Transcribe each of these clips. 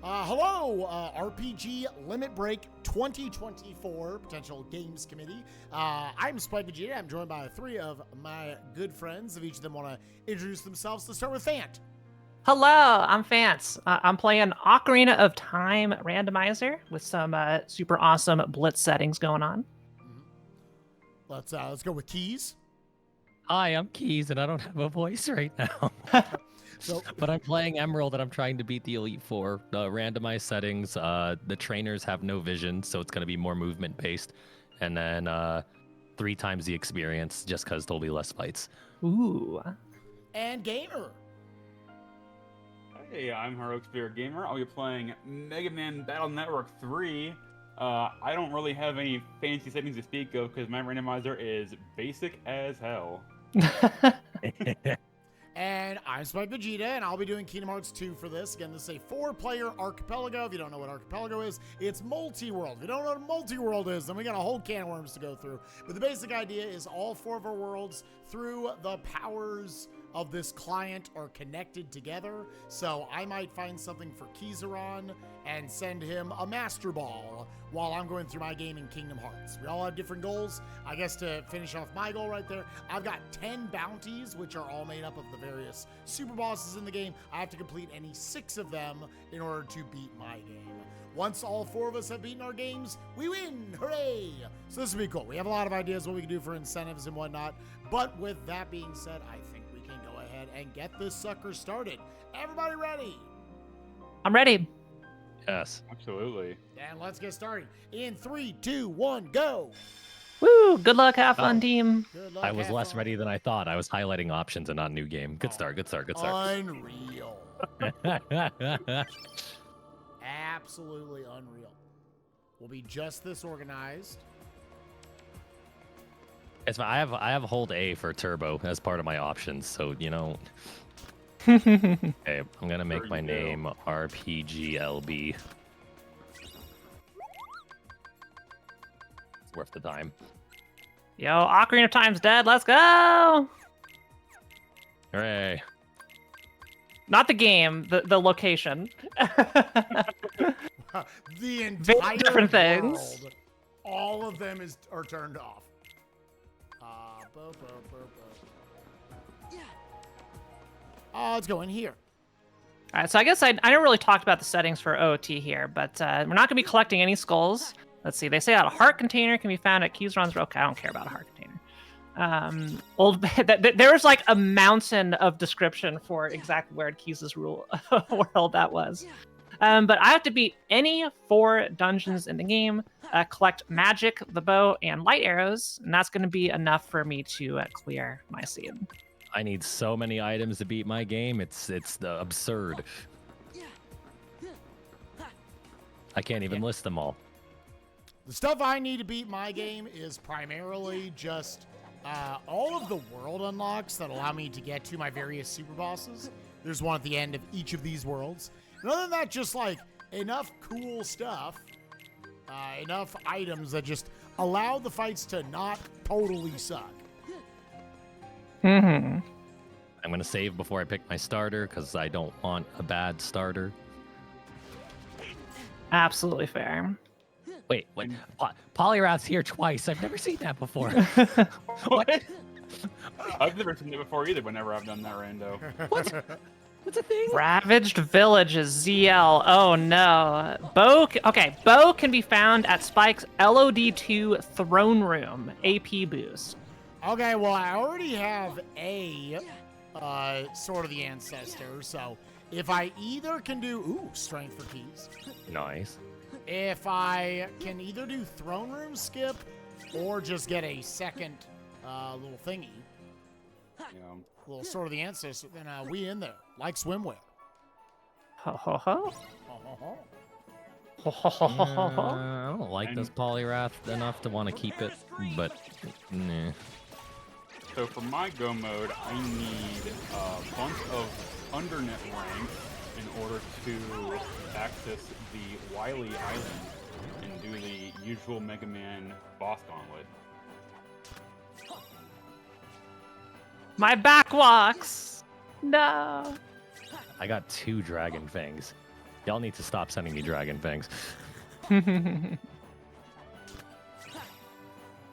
Hello, RPG Limit Break 2024 Potential Games Committee. I'm spikevegeta. I'm joined by three of my good friends. If each of them want to introduce themselves, let's start with Fant. Hello, I'm Fance. I'm playing Ocarina of Time Randomizer with some super awesome blitz settings going on. Let's go with Keys. Hi, I'm Keys, and I don't have a voice right now. But I'm playing Emerald, and I'm trying to beat the Elite Four. The randomized settings, the trainers have no vision, so it's going to be more movement-based. And then 3 times the experience, just because there'll be less fights. Ooh. And Gamer. Hey, I'm Heroic Spirit Gamer. I'll be playing Mega Man Battle Network 3. I don't really have any fancy settings to speak of because my randomizer is basic as hell. And I'm spikevegeta, and I'll be doing Kingdom Hearts 2 for this. Again, this is a 4-player Archipelago. If you don't know what Archipelago is, it's Multiworld. If you don't know what Multiworld is, then we got a whole can of worms to go through. But the basic idea is all 4 of our worlds, through the powers of this client, are connected together. So I might find something for Kizaron and send him a Master Ball while I'm going through my game in Kingdom Hearts. We all have different goals. I guess to finish off my goal right there, I've got 10 bounties, which are all made up of the various super bosses in the game. I have to complete any 6 of them in order to beat my game. Once all 4 of us have beaten our games, we win! Hooray! So this will be cool. We have a lot of ideas what we can do for incentives and whatnot. But with that being said, I think we can go ahead and get this sucker started. Everybody ready? I'm ready. Yes. Absolutely. And let's get started. In 3, 2, 1, go! Woo! Good luck, have fun, team. Good luck. I was have less fun. ready than I thought. I was highlighting options and not new game. Good start, good start, good start. Unreal. Absolutely unreal. We'll be just this organized. It's fine. I have hold A for turbo as part of my options, so you know. Yo, Okay, I'm gonna make my There you go. name RPGLB. It's worth the time. Ocarina of Time's dead. Let's go! Hooray! Not the game, the location. The entire Very different things. world, all of them are turned off. Let's go in here. All right, so I guess I never really talked about the settings for OOT here, but we're not going to be collecting any skulls. Let's see. They say that a heart container can be found at Kizaron's. Okay, I don't care about a heart container. There's like a mountain of description for exactly where Keys' world that was. But I have to beat any 4 dungeons in the game, collect magic, the bow, and light arrows, and that's going to be enough for me to clear my scene. I need so many items to beat my game. It's absurd. I can't even list them all. The stuff I need to beat my game is primarily just all of the world unlocks that allow me to get to my various super bosses. There's one at the end of each of these worlds. And other than that, just like enough cool stuff, enough items that just allow the fights to not totally suck. Mm-hmm. I'm gonna save before I pick my starter because I don't want a bad starter. Absolutely fair. Wait, what? Polyrath's here twice. I've never seen that before. What? I've never seen it before either whenever I've done that rando. What? What's a thing? Ravaged Village is ZL. Oh no. Bow can be found at Spike's LOD2 Throne Room AP boost. Okay, well, I already have a Sword of the Ancestor, so if I either can do, Strength for Keys. Nice. If I can either do Throne Room skip or just get a second little thingy, Yeah. little Sword of the Ancestor, then we in there, like swimwear. Ho ho ho. Ho, ho, ho. Ho ho ho ho ho ho. I don't like this Polyrath enough to want to keep it, but nah. So for my go mode, I need a bunch of undernet rank in order to access the Wily Island and do the usual Mega Man boss gauntlet. My back walks. No. I got 2 Dragon Fangs. Y'all need to stop sending me dragon fangs. I'm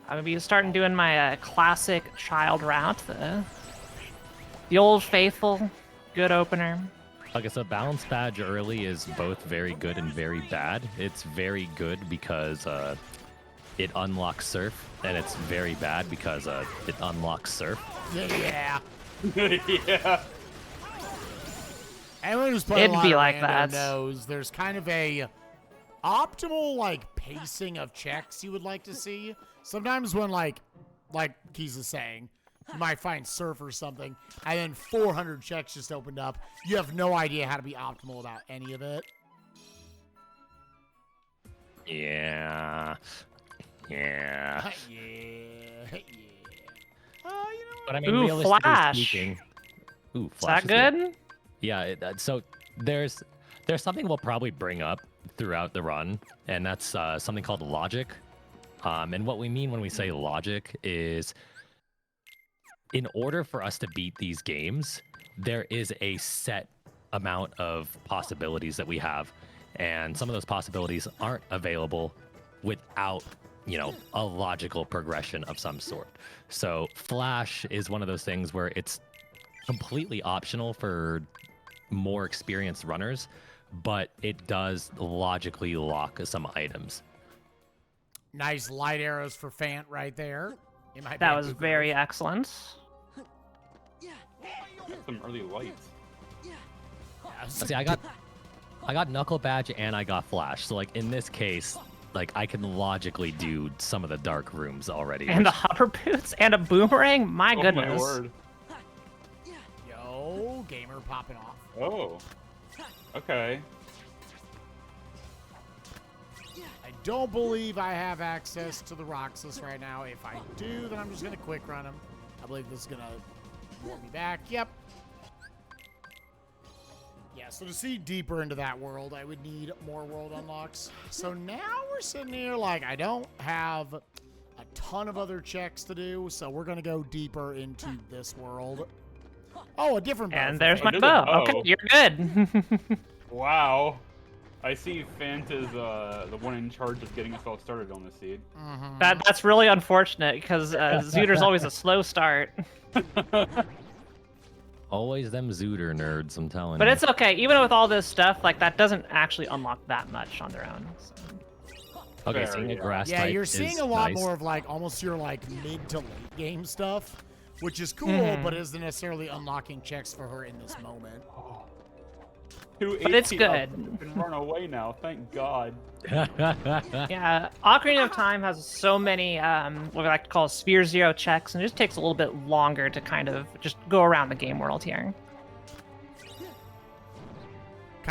gonna be starting doing my classic child route, the old faithful, good opener. Okay, so balance badge early is both very good and very bad. It's very good because it unlocks surf, and it's very bad because it unlocks surf. Yeah. Yeah. Anyone who's playing It'd a lot be of like Rando that. knows there's kind of a optimal like pacing of checks you would like to see. Sometimes when like Keys is saying, you might find surf or something, and then 400 checks just opened up. You have no idea how to be optimal about any of it. Yeah. Yeah. Yeah. But I mean, Ooh, realistically Flash. speaking... Ooh, Is Flash that is good? Yeah, so there's something we'll probably bring up throughout the run, and that's something called logic. And what we mean when we say logic is, in order for us to beat these games, there is a set amount of possibilities that we have, and some of those possibilities aren't available without, a logical progression of some sort. So Flash is one of those things where it's completely optional for more experienced runners, but it does logically lock some items. Nice light arrows for Fant right there. That was very excellent. Some early lights. See, I got Knuckle Badge and I got Flash. So like in this case, like I can logically do some of the dark rooms already. And the hover boots and a boomerang. My Oh goodness. my word. Yo, gamer popping off. Oh. Okay. I don't believe I have access to the Roxas right now. If I do, then I'm just going to quick run him. I believe this is going to warp me back. Yep. Yeah, so to see deeper into that world, I would need more world unlocks. So now we're sitting here like I don't have a ton of other checks to do, so we're going to go deeper into this world. Oh, a different bow. And there's my There's a bow. bow. Okay, you're good. Wow. I see Fant is the one in charge of getting us all started on the seed. That's really unfortunate because Zooter's always a slow start. Always them Zooter nerds, I'm telling But you. it's okay. Even with all this stuff, like that doesn't actually unlock that much on their own. So. Okay, Fair, seeing a yeah. grass Yeah, type you're is seeing a lot nice. more of like almost your like mid to late game stuff, which is cool, but isn't necessarily unlocking checks for her in this moment. But it's good. Can run away now. Thank God. Yeah, Ocarina of Time has so many what we like to call Sphere Zero checks, and it just takes a little bit longer to kind of just go around the game world here.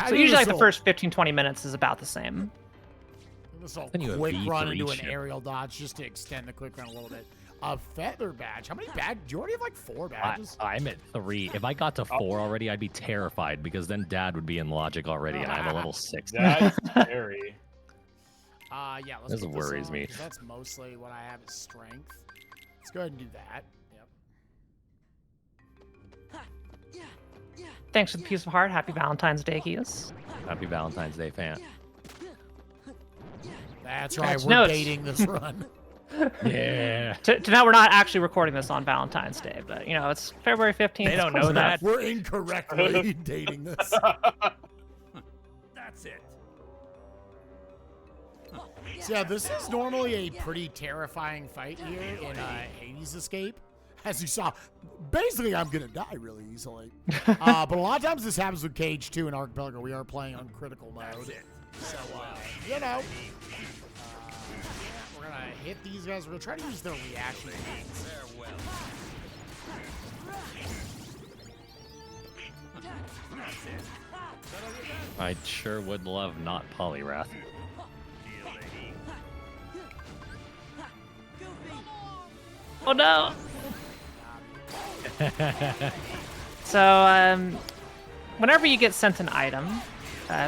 So usually like the first 15-20 minutes is about the same. This will Then you have quick run V3 into an ship. aerial dodge just to extend the quick run a little bit. A feather badge. How many badges? Do you already have like 4 badges? I'm at 3. If I got to 4 already, I'd be terrified because then Dad would be in logic already, and I'm a level 6. That's scary. Yeah, let's This put worries on, me. 'cause that's mostly what I have is strength. Let's go ahead and do that. Yep. Thanks for the piece of heart. Happy Valentine's Day, Keys. Happy Valentine's Day, fan. That's right. That's We're notes. dating this run. Yeah. To now, we're not actually recording this on Valentine's Day, but you know it's February 15th. They don't It's know close that. enough. We're incorrectly dating this. That's it. So yeah, this is normally a pretty terrifying fight here in Hades Escape. As you saw, basically I'm going to die really easily. But a lot of times this happens with KH2 and Archipelago. We are playing on critical mode. So, you know, we're going to hit these guys. We're going to try to use their reaction games. I sure would love not Polyrath. Oh no! So, whenever you get sent an item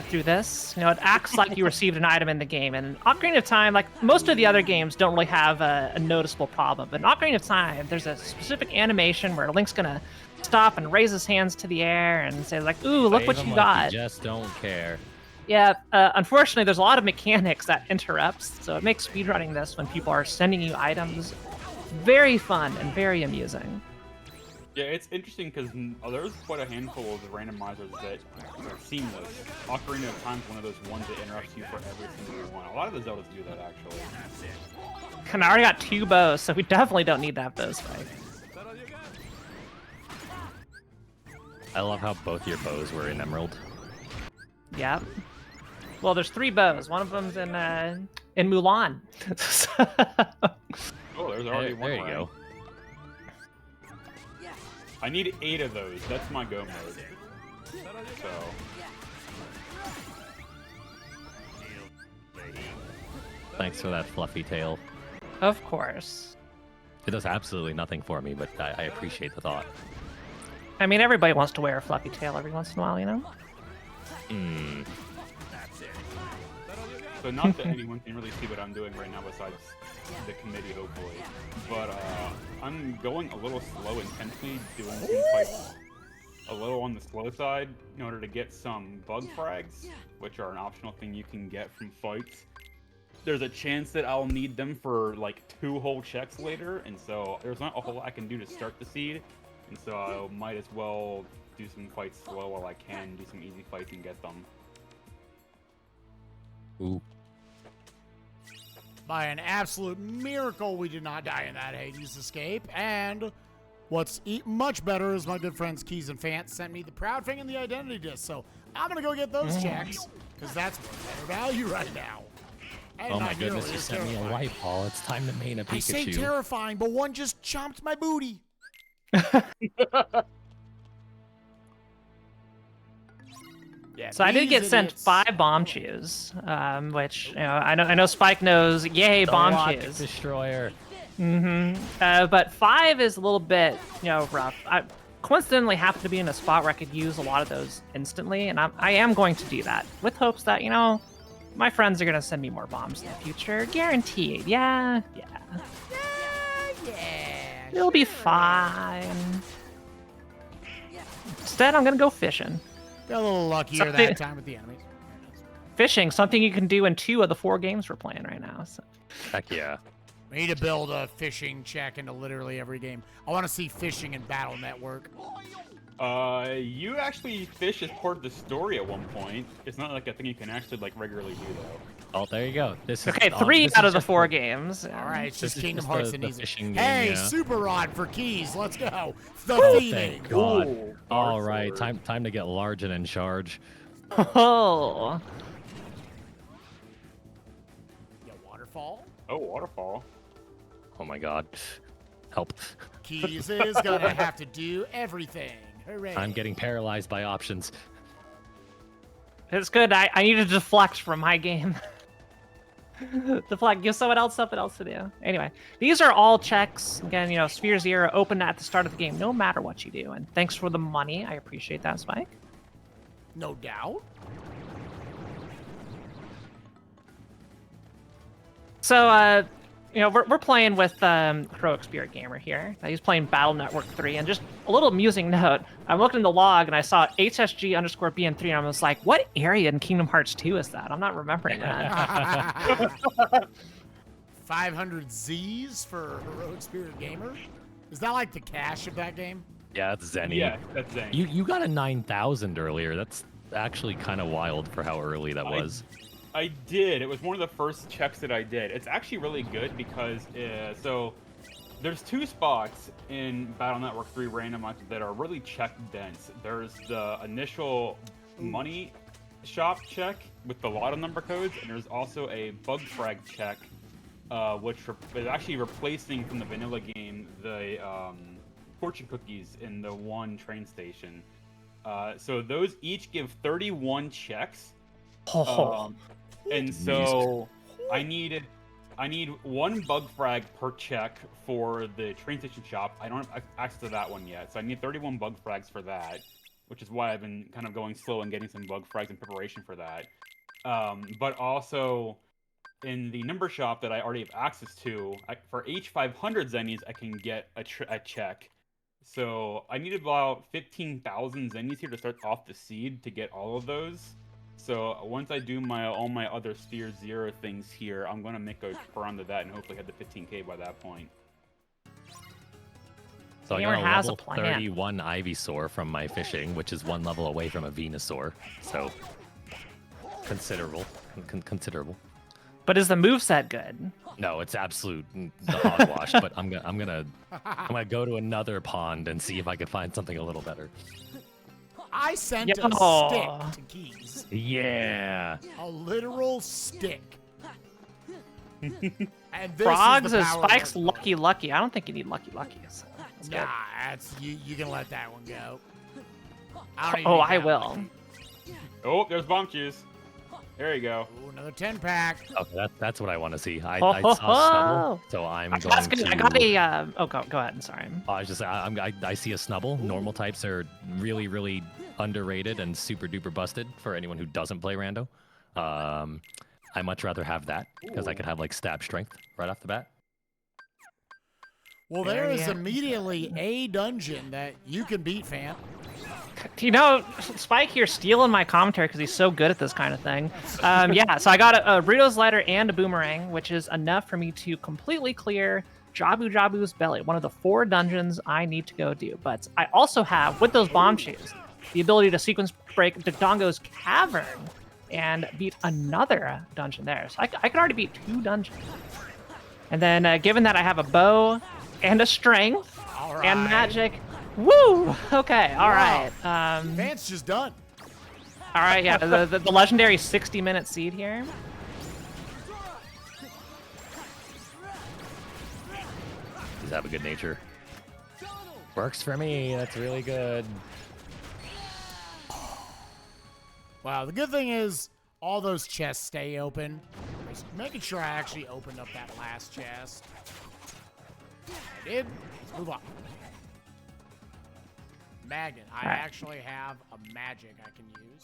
through this, it acts like you received an item in the game. And Ocarina of Time, like most of the other games, don't really have a noticeable problem. But in Ocarina of Time, there's a specific animation where Link's gonna stop and raise his hands to the air and say like, "Ooh, look Save what him you like got!" You just don't care. Yeah, unfortunately, there's a lot of mechanics that interrupts, so it makes speedrunning this when people are sending you items very fun and very amusing. Yeah, it's interesting because there's quite a handful of the randomizers that are seamless. Ocarina of Time is one of those ones that interrupts you for every single one. A lot of the Zeldas do that, actually. And I already got 2 bows, so we definitely don't need that bow spike. I love how both your bows were in Emerald. Yeah. Well, there's 3 bows. One of them's in Mulan. Oh, there's already one. There you go. I need 8 of those. That's my go mode. So. Thanks for that fluffy tail. Of course. It does absolutely nothing for me, but I appreciate the thought. I mean, everybody wants to wear a fluffy tail every once in a while, you know? Hmm. So not that anyone can really see what I'm doing right now besides the committee, hopefully. But I'm going a little slow, intensely doing some fights a little on the slow side in order to get some bug frags, which are an optional thing you can get from fights. There's a chance that I'll need them for like 2 whole checks later, and so there's not a whole lot I can do to start the seed, and so I might as well do some fights slow while I can, do some easy fights and get them. Ooh. By an absolute miracle, we did not die in that Hades escape. And what's much better is my good friends Keys and Fant sent me the Proud Thing and the Identity Disc. So I'm going to go get those checks, because that's worth better value right now. And Oh my not goodness, nearly you as sent me a terrifying. light ball. It's time to main a I say Pikachu. terrifying, but one just chomped my booty. Yeah, So I did these get sent idiots. 5 bomb chews, which, you know, I know Spike knows, yay, The bomb Rocket chews. Destroyer. But 5 is a little bit, you know, rough. I coincidentally happen to be in a spot where I could use a lot of those instantly, and I am going to do that with hopes that, you know, my friends are going to send me more bombs in the future. Guaranteed. Yeah. It'll be fine. Instead, I'm going to go fishing. Got a little luckier Something- that time with the enemies. Fishing, something you can do in 2 of the 4 games we're playing right now. So. Heck yeah. We need to build a fishing check into literally every game. I want to see fishing in Battle Network. You actually fish as part of the story at one point. It's not like a thing you can actually like regularly do though. Oh, there you go. This is Okay, 3 this out is of the just 4 games. All right, it's just This is Kingdom just Hearts the and easy. fishing game, Hey, yeah. Super Rod for keys. Let's go. The Oh, theming. thank God. Ooh, All Dark right, Sword. time to get large and in charge. Oh. Yeah, waterfall. Oh, waterfall. Oh my God. Help. Keys is gonna have to do everything. Hooray. I'm getting paralyzed by options. It's good. I need to deflect from my game. Deflect. Give someone else something else to do. Anyway, these are all checks. Again, you know, Sphere Zero open at the start of the game, no matter what you do. And thanks for the money. I appreciate that, Spike. No doubt. So, you know, we're playing with Heroic Spirit Gamer here. He's playing Battle Network 3, and just a little amusing note. I'm looking in the log, and I saw HSG_BN3, and I was like, what area in Kingdom Hearts 2 is that? I'm not remembering that. 500 Z's for Heroic Spirit Gamer. Is that like the cash of that game? Yeah, that's Zenny. Yeah, that's Zane. You got a 9,000 earlier. That's actually kind of wild for how early that was. I did. It was one of the first checks that I did. It's actually really good because so there's 2 spots in Battle Network 3 randomizer that are really check dense. There's the initial money shop check with the lotto number codes, and there's also a bug frag check, which is actually replacing from the vanilla game the fortune cookies in the one train station. So those each give 31 checks. And so I need 1 bug frag per check for the train station shop. I don't have access to that one yet, so I need 31 bug frags for that, which is why I've been kind of going slow and getting some bug frags in preparation for that. But also in the number shop that I already have access to, for each 500 zennies, I can get a check. So I need about 15,000 zennies here to start off the seed to get all of those. So once I do all my other Sphere Zero things here, I'm gonna make a trip around to that and hopefully hit the 15K by that point. So I Gamer got a has a level plan. 31 Ivysaur from my fishing, which is 1 level away from a Venusaur. So considerable, considerable. But is the moveset good? No, it's absolute the hogwash. But I'm gonna go to another pond and see if I can find something a little better. I sent a Yo. stick to Keys. Yeah. A literal stick. And this Frogs is, the is power of Spike's Pokemon. Lucky Lucky. I don't think you need Lucky Lucky. So that's good. Nah, that's you can let that one go. I don't even Oh, need I that will. one. Oh, there's Bomb Juice. There you go. Ooh, another 10-pack. Okay, that's what I want to see. I Ho, saw ho, Snubble, ho. so I'm That's going good. to. I got a. Oh, go ahead. I'm sorry. I was just I see a Snubble. Normal types are really, really underrated and super duper busted for anyone who doesn't play Rando. I much rather have that because I could have like stab strength right off the bat. Well, there is immediately a dungeon that you can beat, fam. You know, Spike here stealing my commentary because he's so good at this kind of thing. Yeah, so I got a Burrito's Ladder and a Boomerang, which is enough for me to completely clear Jabu Jabu's Belly, one of the 4 dungeons I need to go do. But I also have, with those bomb shoes, the ability to sequence break Dodongo's Cavern and beat another dungeon there. So I could already beat 2 dungeons. And then given that I have a bow and a strength and magic, woo! Okay, all right. Vance just done. All right, yeah, the legendary 60-minute seed here. These have a good nature. Works for me. That's really good. Wow, the good thing is all those chests stay open. Just making sure I actually opened up that last chest. I did. Let's move on. Magnet. I actually have a magic I can use.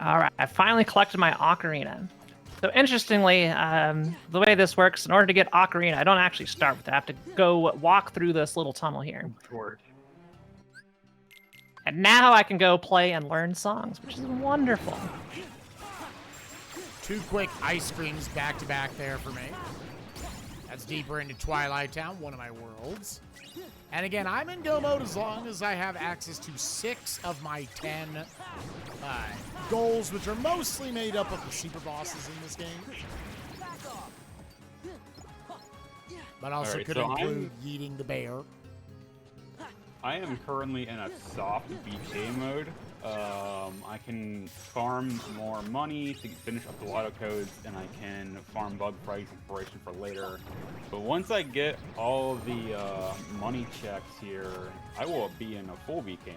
All right, I finally collected my Ocarina. So interestingly, the way this works, in order to get Ocarina, I don't actually start with it. I have to go walk through this little tunnel here. And now I can go play and learn songs, which is wonderful. 2 quick ice creams back to back there for me. That's deeper into Twilight Town, one of my worlds. And again, I'm in go mode as long as I have access to 6 of my 10 goals, which are mostly made up of the super bosses in this game. But also Alright, could so include yeeting the bear. I am currently in a soft BK mode. I can farm more money to finish up the lotto codes, and I can farm bug price inspiration for later. But once I get all the money checks here, I will be in a full BK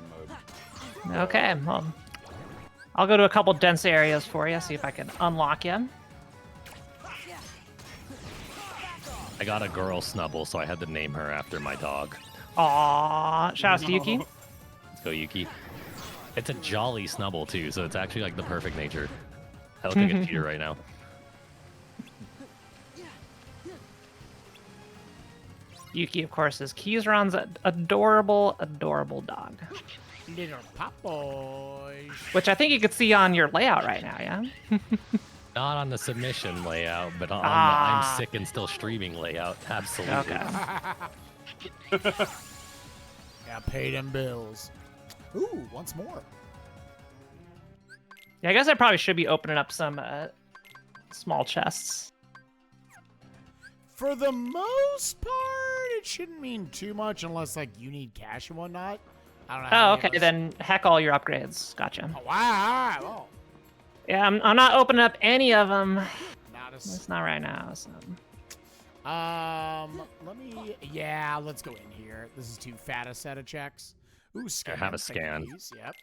mode. Okay, well, I'll go to a couple dense areas for you, see if I can unlock you. I got a girl Snubble, so I had to name her after my dog. Aww, shout out to Yuki. Let's go, Yuki. It's a jolly Snubble, too, so it's actually like the perfect nature. I look like a cheater right now. Yuki, of course, is Keyzron's adorable, adorable dog. Little pop boys. Which I think you could see on your layout right now, yeah? Not on the submission layout, but on the I'm sick and still streaming layout. Absolutely. Okay. Gotta pay them bills. Ooh, once more. Yeah, I guess I probably should be opening up some small chests. For the most part, it shouldn't mean too much unless, like, you need cash and whatnot. I don't know. Oh, okay, then heck all your upgrades. Gotcha. Oh, wow. Oh. Yeah, I'm not opening up any of them. Not It's not right now, so... let's go in here. This is too fat a set of checks. Ooh, scan. have a Thank you, scan. please. Yep.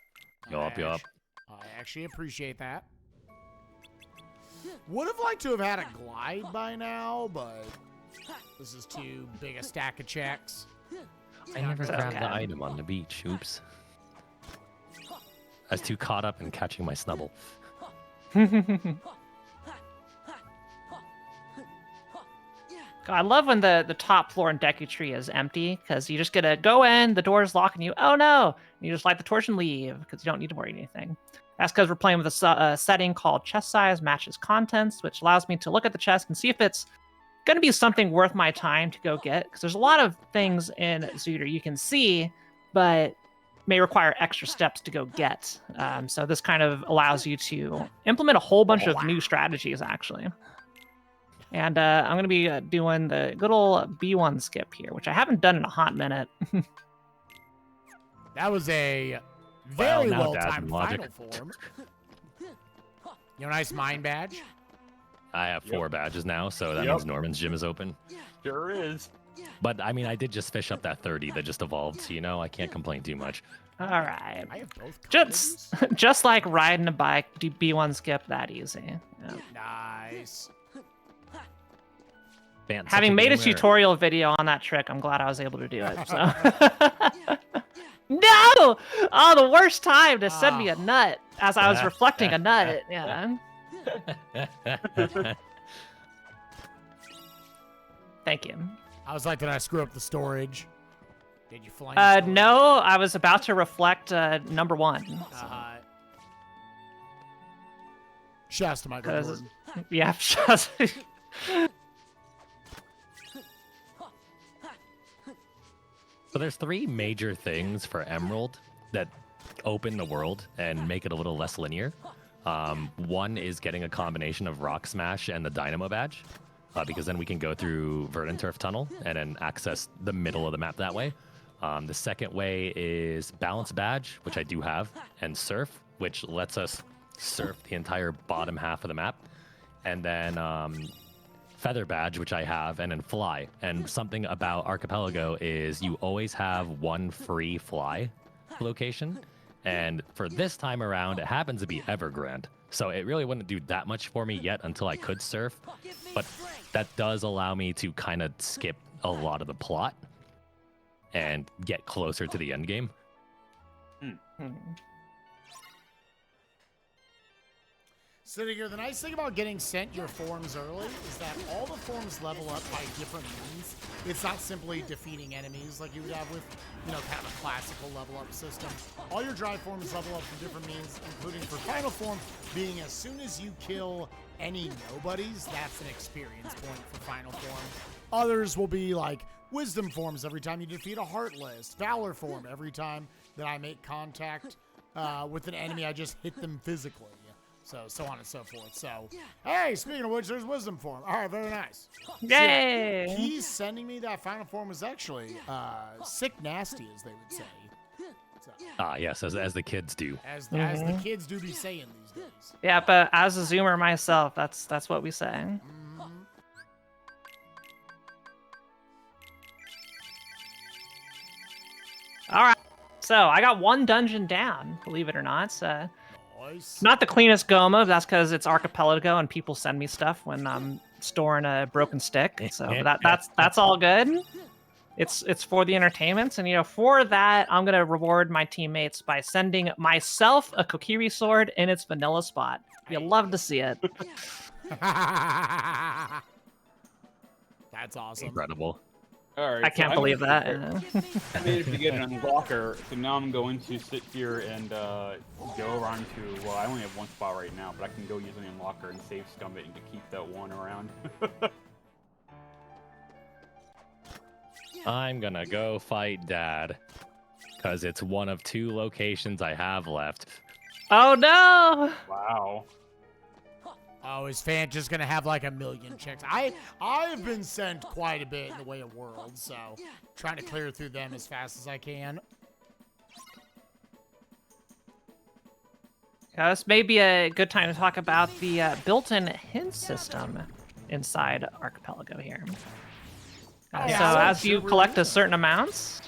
Go up, go up. I actually appreciate that. Would have liked to have had a glide by now, but this is too big a stack of checks. I never Okay. grabbed the item on the beach. Oops. I was too caught up in catching my Snubble. I love when the top floor in Deku Tree is empty, because you just get to go in, the door's locking you. Oh no! And you just light the torch and leave, because you don't need to worry anything. That's because we're playing with a setting called chest size matches contents, which allows me to look at the chest and see if it's going to be something worth my time to go get. Because there's a lot of things in Zooter you can see, but may require extra steps to go get. So this kind of allows you to implement a whole bunch of new strategies, actually. And I'm going to be doing the good old B1 skip here, which I haven't done in a hot minute. That was a very now well-timed Dad's logic. final form. You know, nice mind badge. I have 4 badges now, so that means Norman's gym is open. Sure is. But I mean, I did just fish up that 30 that just evolved, so you know, I can't complain too much. All right. I have both. Just like riding a bike, do B1 skip that easy. Yeah. Nice. Man, such Having made a gamer. tutorial video on that trick, I'm glad I was able to do it. So. No! Oh, the worst time to send me a nut as I was reflecting a nut. Yeah. Thank you. I was like, did I screw up the storage? Did you fly? No, I was about to reflect number 1. So. Shasta Michael Jordan. Yeah, So there's 3 major things for Emerald that open the world and make it a little less linear. One is getting a combination of Rock Smash and the Dynamo badge, because then we can go through Verdant Turf Tunnel and then access the middle of the map that way. The second way is Balance badge, which I do have, and Surf, which lets us surf the entire bottom half of the map. And then Feather badge, which I have, and then Fly. And something about Archipelago is you always have 1 free fly location. And for this time around, it happens to be Evergrande. So it really wouldn't do that much for me yet until I could surf. But that does allow me to kind of skip a lot of the plot and get closer to the end game. Sitting here, the nice thing about getting sent your forms early is that all the forms level up by different means. It's not simply defeating enemies like you would have with, you know, kind of a classical level up system. All your dry forms level up for different means, including for final form being as soon as you kill any nobodies, that's an experience point for final form. Others will be like wisdom forms every time you defeat a Heartless, valor form every time that I make contact with an enemy, I just hit them physically. So on and so forth. So, hey, speaking of which, there's wisdom form. All right, very nice. Yay! So, he's sending me that final form was actually sick nasty, as they would say. So, Yes, as the kids do. as the kids do be saying these days. Yeah, but as a Zoomer myself, that's what we say. All right. So I got 1 dungeon down, believe it or not. Nice. Not the cleanest Goma, but that's because it's Archipelago and people send me stuff when I'm storing a broken stick. So that's all good. It's for the entertainment, and you know, for that, I'm gonna reward my teammates by sending myself a Kokiri sword in its vanilla spot. You'll love to see it. That's awesome. Incredible. All right. I can't believe that. I needed to get an unlocker, so now I'm going to sit here and go around to. Well, I only have 1 spot right now, but I can go use an unlocker and save Scumbit and to keep that 1 around. I'm gonna go fight Dad, because it's one of 2 locations I have left. Oh no! Wow. Oh, is Fan just gonna have like a million checks? I've been sent quite a bit in the way of worlds, so trying to clear through them as fast as I can. This may be a good time to talk about the built-in hint system inside Archipelago here. So as you collect a certain amounts,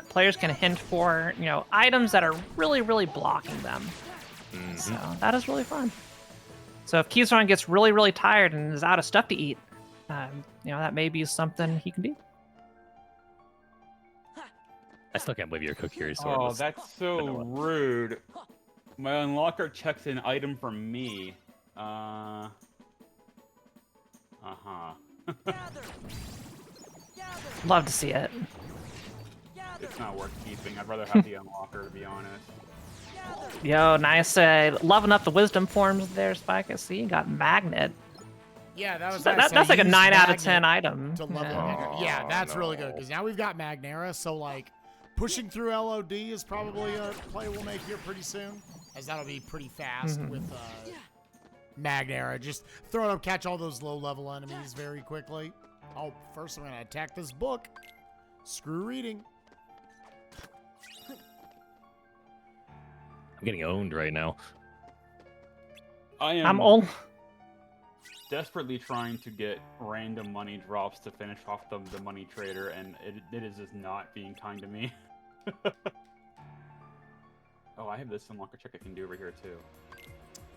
players can hint for, you know, items that are really, really blocking them. So that is really fun. So if Keyzron gets really, really tired and is out of stuff to eat, you know, that may be something he can do. I still can't believe your Kokiri sword. Oh, was that's so rude. My unlocker checks an item from me. Love to see it. It's not worth keeping. I'd rather have the unlocker, to be honest. Yo, nice. Loving up the wisdom forms there, Spike. I see you got magnet. Yeah, that was That's nice. like a Use 9 out of magnet 10 item. to level Yeah. Magnera. Yeah, that's really no. good because now we've got Magnera. So like, pushing through LOD is probably a play we'll make here pretty soon, as that'll be pretty fast with Magnera. Just throw it up, catch all those low-level enemies very quickly. Oh, first I'm gonna attack this book. Screw reading. I'm getting owned right now. I am I'm old. desperately trying to get random money drops to finish off the money trader, and it is just not being kind to me. Oh, I have this unlocker check I can do over here too.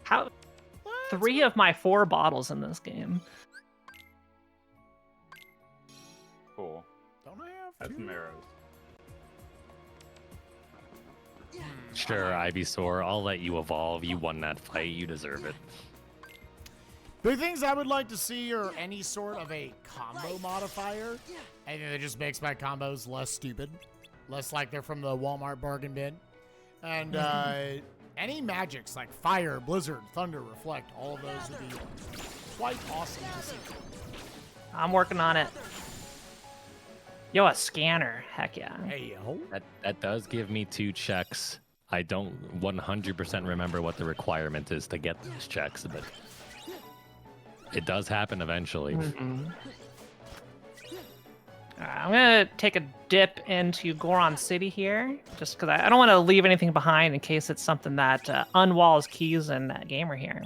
How? 3 of my 4 bottles in this game. Cool. Don't I have That's two? some arrows. Sure, Ivysaur, I'll let you evolve. You won that fight. You deserve it. Big things I would like to see are any sort of a combo modifier. I think that just makes my combos less stupid. Less like they're from the Walmart bargain bin. And any magics like fire, blizzard, thunder, reflect, all of those would be quite awesome to see. I'm working on it. Yo, a scanner. Heck yeah. Hey, yo. That does give me 2 checks. I don't 100% remember what the requirement is to get those checks, but it does happen eventually. I'm gonna take a dip into Goron City here, just because I don't want to leave anything behind in case it's something that unwalls Keys and Gamer here.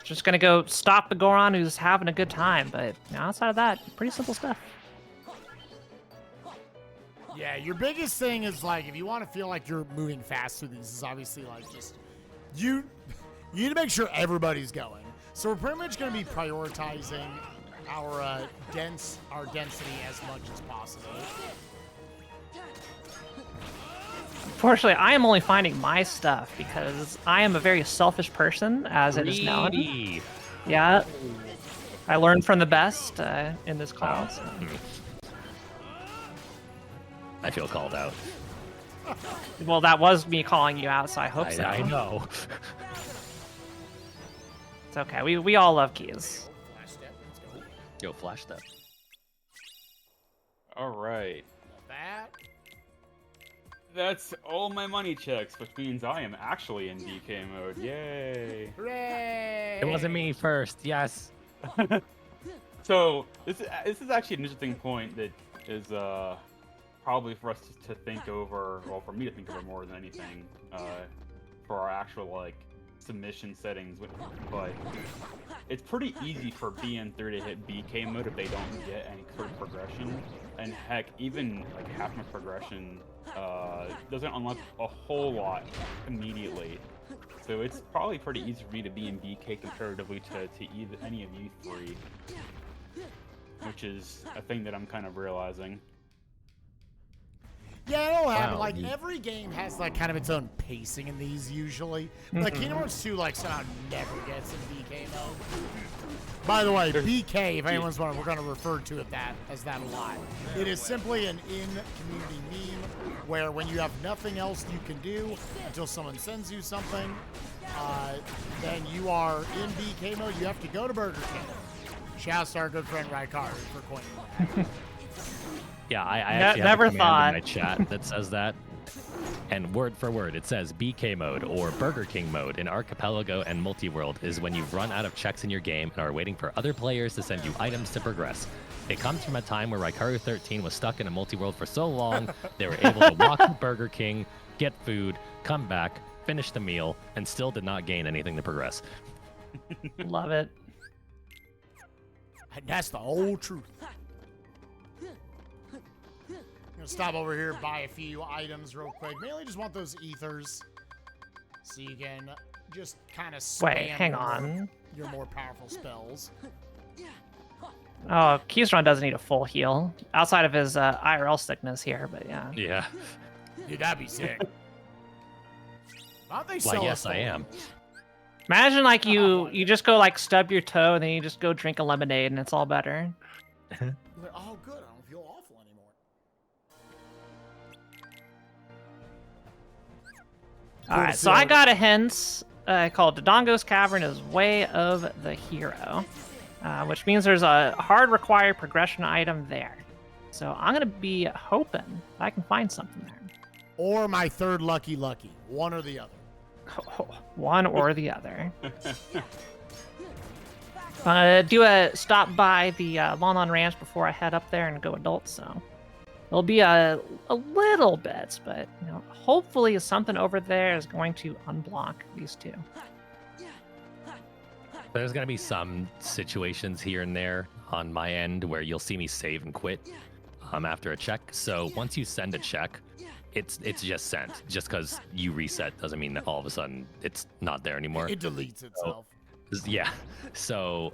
Just gonna go stop the Goron who's having a good time, but outside of that, pretty simple stuff. Yeah, your biggest thing is like if you want to feel like you're moving fast through these, is obviously like just you need to make sure everybody's going. So we're pretty much going to be prioritizing our density as much as possible. Unfortunately, I am only finding my stuff because I am a very selfish person, as it is known. Greedy. Yeah, I learned from the best in this class. I feel called out. Well, that was me calling you out, so I hope so. I know. It's okay. We all love Keys. Flash step, let's go. Yo, flash that. All right. That. That's all my money checks, which means I am actually in DK mode. Yay! Hooray! It wasn't me first. Yes. So this is actually an interesting point that is probably for us to think over, well, for me to think over more than anything, for our actual like submission settings. But it's pretty easy for BN3 to hit BK mode if they don't get any sort of progression, and heck, even like half my progression doesn't unlock a whole lot immediately. So it's probably pretty easy for me to be in BK comparatively to either any of you three, which is a thing that I'm kind of realizing. Yeah, it'll happen. Wow, Like you- every game has like kind of its own pacing in these usually. Like Kingdom Hearts 2 like somehow never gets in BK mode. By the way, BK, if anyone's wondering, we're going to refer to it as that a lot. It is simply an in-community meme where when you have nothing else you can do until someone sends you something, then you are in BK mode. You have to go to Burger King. Shouts to our good friend Raikar for coining that. Yeah, I actually never have a command thought. in my chat that says that. And word for word, it says BK mode or Burger King mode in Archipelago and Multiworld is when you've run out of checks in your game and are waiting for other players to send you items to progress. It comes from a time where Raikaru 13 was stuck in a multiworld for so long, they were able to walk to Burger King, get food, come back, finish the meal, and still did not gain anything to progress. Love it. And that's the whole truth. I'm gonna stop over here, buy a few items real quick. Mainly just want those ethers, so you can just kind of spam Wait, hang on. your more powerful spells. Oh, Keys Run doesn't need a full heal outside of his IRL sickness here, but yeah. Yeah. Dude, that'd be sick. Why don't they Why, sell yes, a I full am. Imagine like you just go like stub your toe and then you just go drink a lemonade and it's all better. Like, oh, good. I don't feel awful anymore. All right, so I got a hint called Dodongo's Cavern is Way of the Hero, which means there's a hard required progression item there. So I'm gonna be hoping I can find something there. Or my third lucky. One or the other. One or the other. Do a stop by the Lon Ranch before I head up there and go adult, so it'll be a little bit, but you know, hopefully something over there is going to unblock these two. There's gonna be some situations here and there on my end where you'll see me save and quit after a check. So once you send a check, it's just sent. Just because you reset doesn't mean that all of a sudden it's not there anymore. It deletes itself. Yeah. So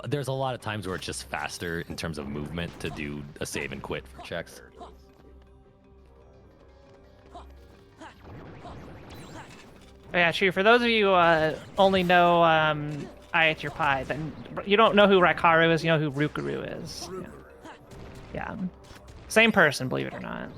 there's a lot of times where it's just faster in terms of movement to do a save and quit for checks. Yeah, true. For those of you who only know I Ate Your Pie, then you don't know who Raikaru is, you know who Rukuru is. Yeah. Same person, believe it or not.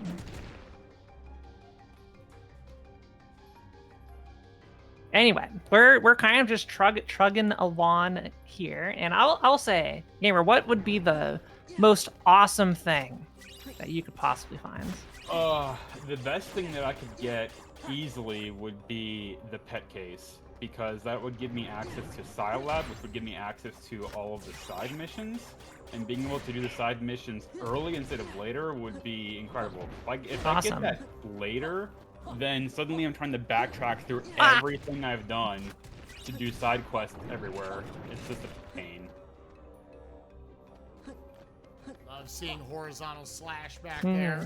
Anyway, we're kind of just trugging along here, and I'll say, gamer, what would be the most awesome thing that you could possibly find? The best thing that I could get easily would be the pet case, because that would give me access to Scilab, which would give me access to all of the side missions, and being able to do the side missions early instead of later would be incredible. Like if I get that later, then suddenly I'm trying to backtrack through everything I've done to do side quests everywhere. It's just a pain. Love seeing horizontal slash back there.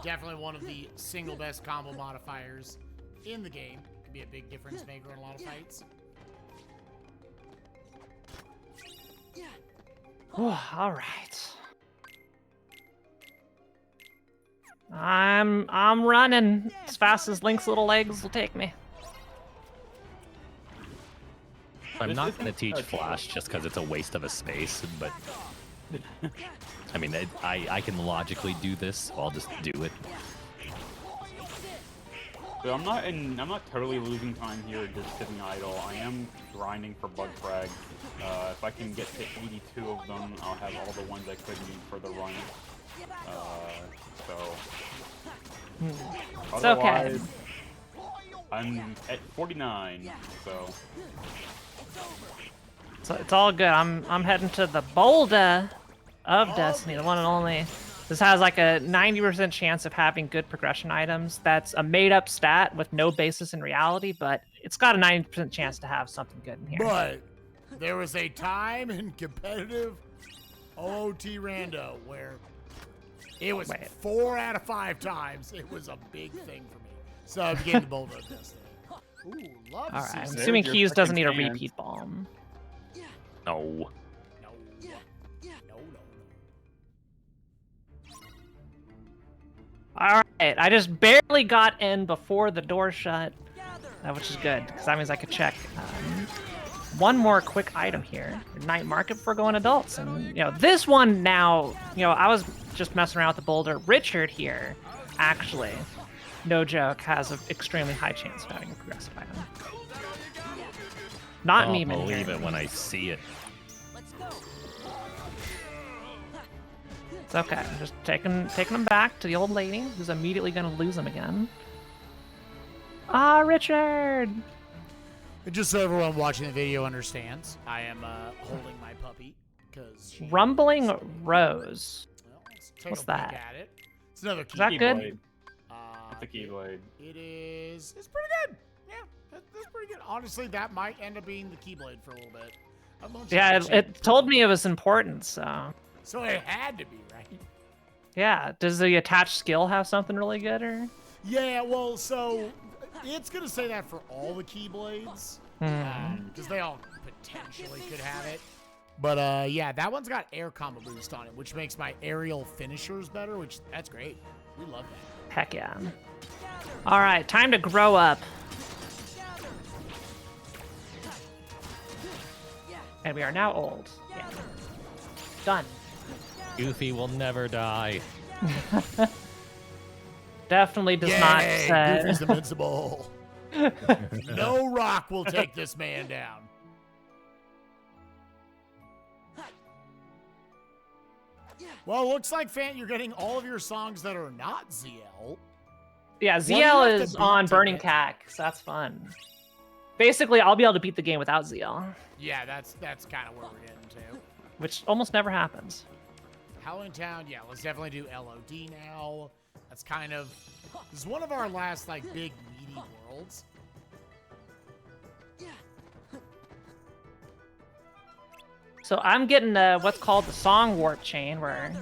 Definitely one of the single best combo modifiers in the game. Could be a big difference maker in a lot of fights. All right. I'm running as fast as Link's little legs will take me. I'm not going to teach Flash just because it's a waste of a space, but I mean, I can logically do this, so I'll just do it. So I'm not totally losing time here just sitting idle. I am grinding for bug frags. If I can get to 82 of them, I'll have all the ones I could need for the run. It's okay. I'm at 49, so it's all good. I'm heading to the boulder of Destiny, the one and only. This has like a 90% chance of having good progression items. That's a made-up stat with no basis in reality, but it's got a 90% chance to have something good in here. But there was a time in competitive OOT Rando where it was 4 out of 5 times. It was a big thing for me. So I became the boulder of Destiny. Ooh, love to All see right, I'm some- assuming your Keys doesn't need a freaking repeat bomb. No. All right, I just barely got in before the door shut, which is good, because that means I could check one more quick item here. Night market before going adults. And, you know, this one now, you know, I was just messing around with the boulder. Richard here, actually, no joke, has an extremely high chance of having a progressive item. Not me, man. I'll believe it when I see it. It's okay. I'm just taking them back to the old lady, who's immediately going to lose them again. Ah, Richard! And just so everyone watching the video understands, I am holding my puppy because Rumbling Rose. Well, let's take What's a peek that? at it. It's another key. Is that good? Keyblade. It's a Keyblade. It is. It's pretty good. Yeah, that's pretty good. Honestly, that might end up being the Keyblade for a little bit. Yeah, it told me it was important, so. So it had to be, right? Yeah. Does the attached skill have something really good, or? Yeah, well, so it's gonna say that for all the Keyblades, because they all potentially could have it. But yeah, that one's got air combo boost on it, which makes my aerial finishers better. Which that's great. We love that. Heck yeah. All right, time to grow up. And we are now old. Yeah. Done. Goofy will never die. Definitely does Yay, not Goofy's invincible. No rock will take this man down. Well, looks like, Fant, you're getting all of your songs that are not ZL. Yeah, do you have ZL to is beat on to Burning get- Cac, so that's fun. Basically, I'll be able to beat the game without ZL, Yeah, that's kind of where we're getting to. which almost never happens. Howling Town, yeah, let's definitely do LOD now. That's kind of, this is one of our last, like, big, meaty worlds. So I'm getting what's called the song warp chain, where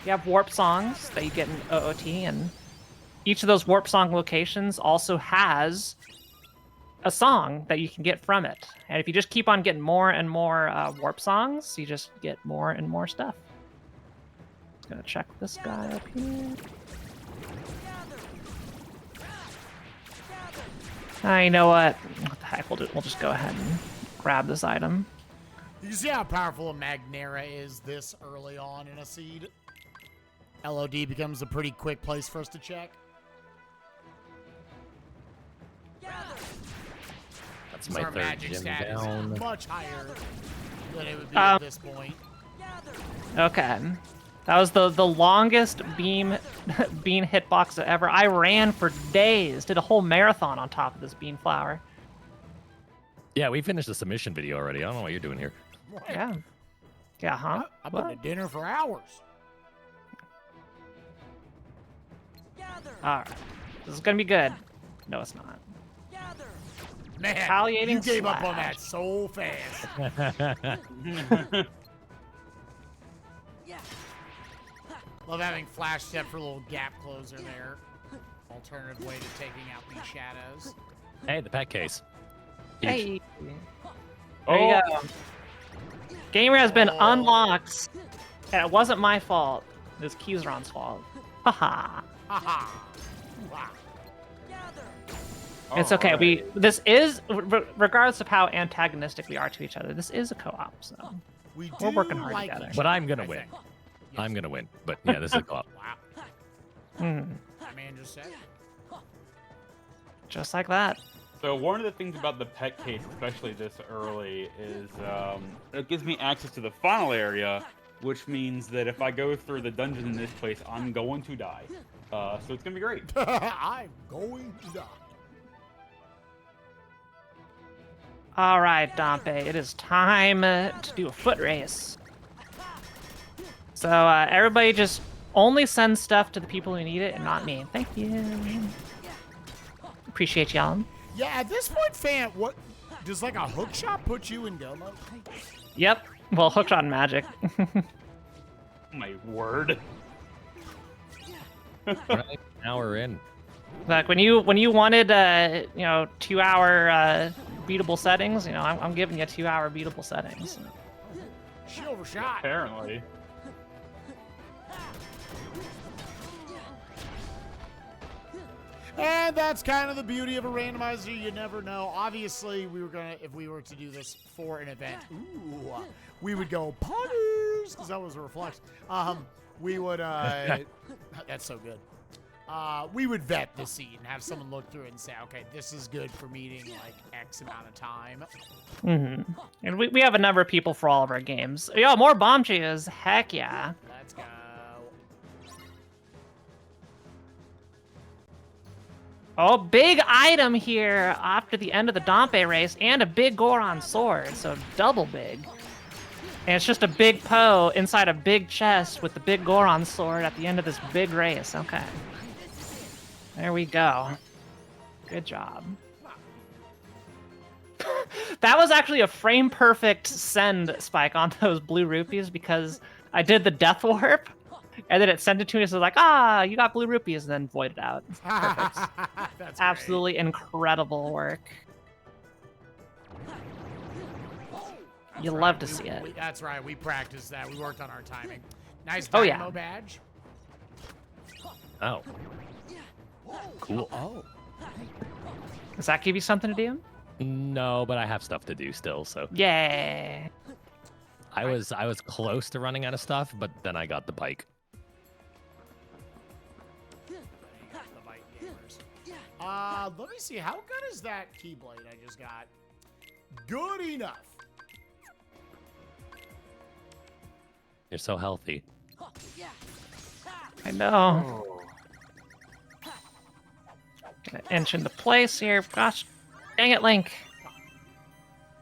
you have warp songs that you get in OOT, and each of those warp song locations also has a song that you can get from it. And if you just keep on getting more and more warp songs, you just get more and more stuff. Just gonna check this guy up here. You know what? What the heck? We'll just go ahead and grab this item. You see how powerful a Magnera is this early on in a seed? LOD becomes a pretty quick place for us to check. That's Our my third magic gym stat down. is much higher than it would be at this point. Okay. That was the longest bean hitbox ever. I ran for days, did a whole marathon on top of this bean flower. Yeah, we finished the submission video already. I don't know what you're doing here. Yeah. Yeah, huh? I've been to dinner for hours. Alright. This is gonna be good. No, it's not. Man, Retaliating you gave up on slash. that so fast. Love having Flash Step for a little gap closer there. Alternative way to taking out these shadows. Hey, the pet case. Hey. There you go. Gamer has been unlocked, and it wasn't my fault. It was Keyzeron's fault. Haha. Haha. Wow. It's okay. This is, regardless of how antagonistic we are to each other, this is a co-op, so We're working hard together. But I'm gonna win. Yes. I'm gonna win. But yeah, this is a co-op. Wow. Hmm. That man just said. Just like that. So one of the things about the pet case, especially this early, is it gives me access to the final area, which means that if I go through the dungeon in this place, I'm going to die. So it's gonna be great. I'm going to die. All right, Dompe, it is time to do a foot race. So everybody just only send stuff to the people who need it and not me. Thank you. Appreciate y'all. Yeah, at this point, Fant, what does like a hookshot put you in go mode? Yep. Well, Hookshot and Magic. My word. Right, now we're in. Like when you wanted 2-hour beatable settings, I'm giving you 2-hour beatable settings. She overshot. Apparently. And that's kind of the beauty of a randomizer. You never know. Obviously, if we were to do this for an event, we would go punters because that was a reflex. We would. That's so good. We would vet the seed and have someone look through it and say, okay, this is good for meeting like X amount of time. Mm-hmm. And we have a number of people for all of our games. Yo, more bomb cheers. Heck yeah. Let's go. Oh, big item here after the end of the Dompe race, and a big Goron sword, so double big. And it's just a big Poe inside a big chest with the big Goron sword at the end of this big race. Okay. There we go. Good job. That was actually a frame perfect send, Spike, on those blue rupees because I did the death warp. And then it sent it to me, and it was like, you got blue rupees, and then voided out. Perfect. That's Absolutely incredible work. You love to see it. That's right. We practiced that. We worked on our timing. Nice Oh, dynamo yeah. badge. Oh. Cool. Oh. Does that give you something to do? No, but I have stuff to do still, so. Yay. I was close to running out of stuff, but then I got the bike. Let me see. How good is that Keyblade I just got? Good enough. You're so healthy. I know. Oh. Gonna inch into place here. Gosh, dang it, Link.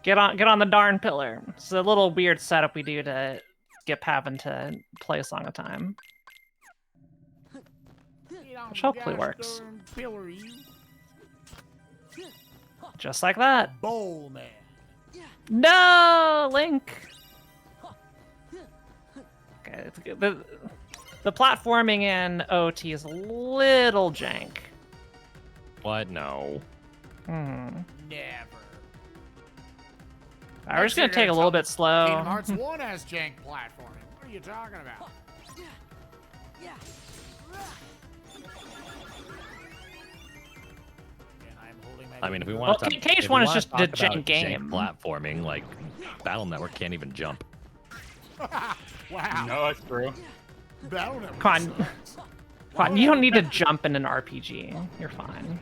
Get on the darn pillar. It's a little weird setup we do to skip having to play a Song of Time. Which hopefully works. Pillar, you Just like that. bowl man. No, Link. Okay, the platforming in OT is a little jank. What? No. Never. We're just gonna take a little bit slow. Kingdom Hearts 1 has jank platforming. What are you talking about? And I'm holding my I mean, if we Well, want to, KH1 is just a jank game. Platforming, like Battle Network can't even jump. Wow. No, that's true. Battle Network Come on. sucks. Come on, you don't need to jump in an RPG. You're fine.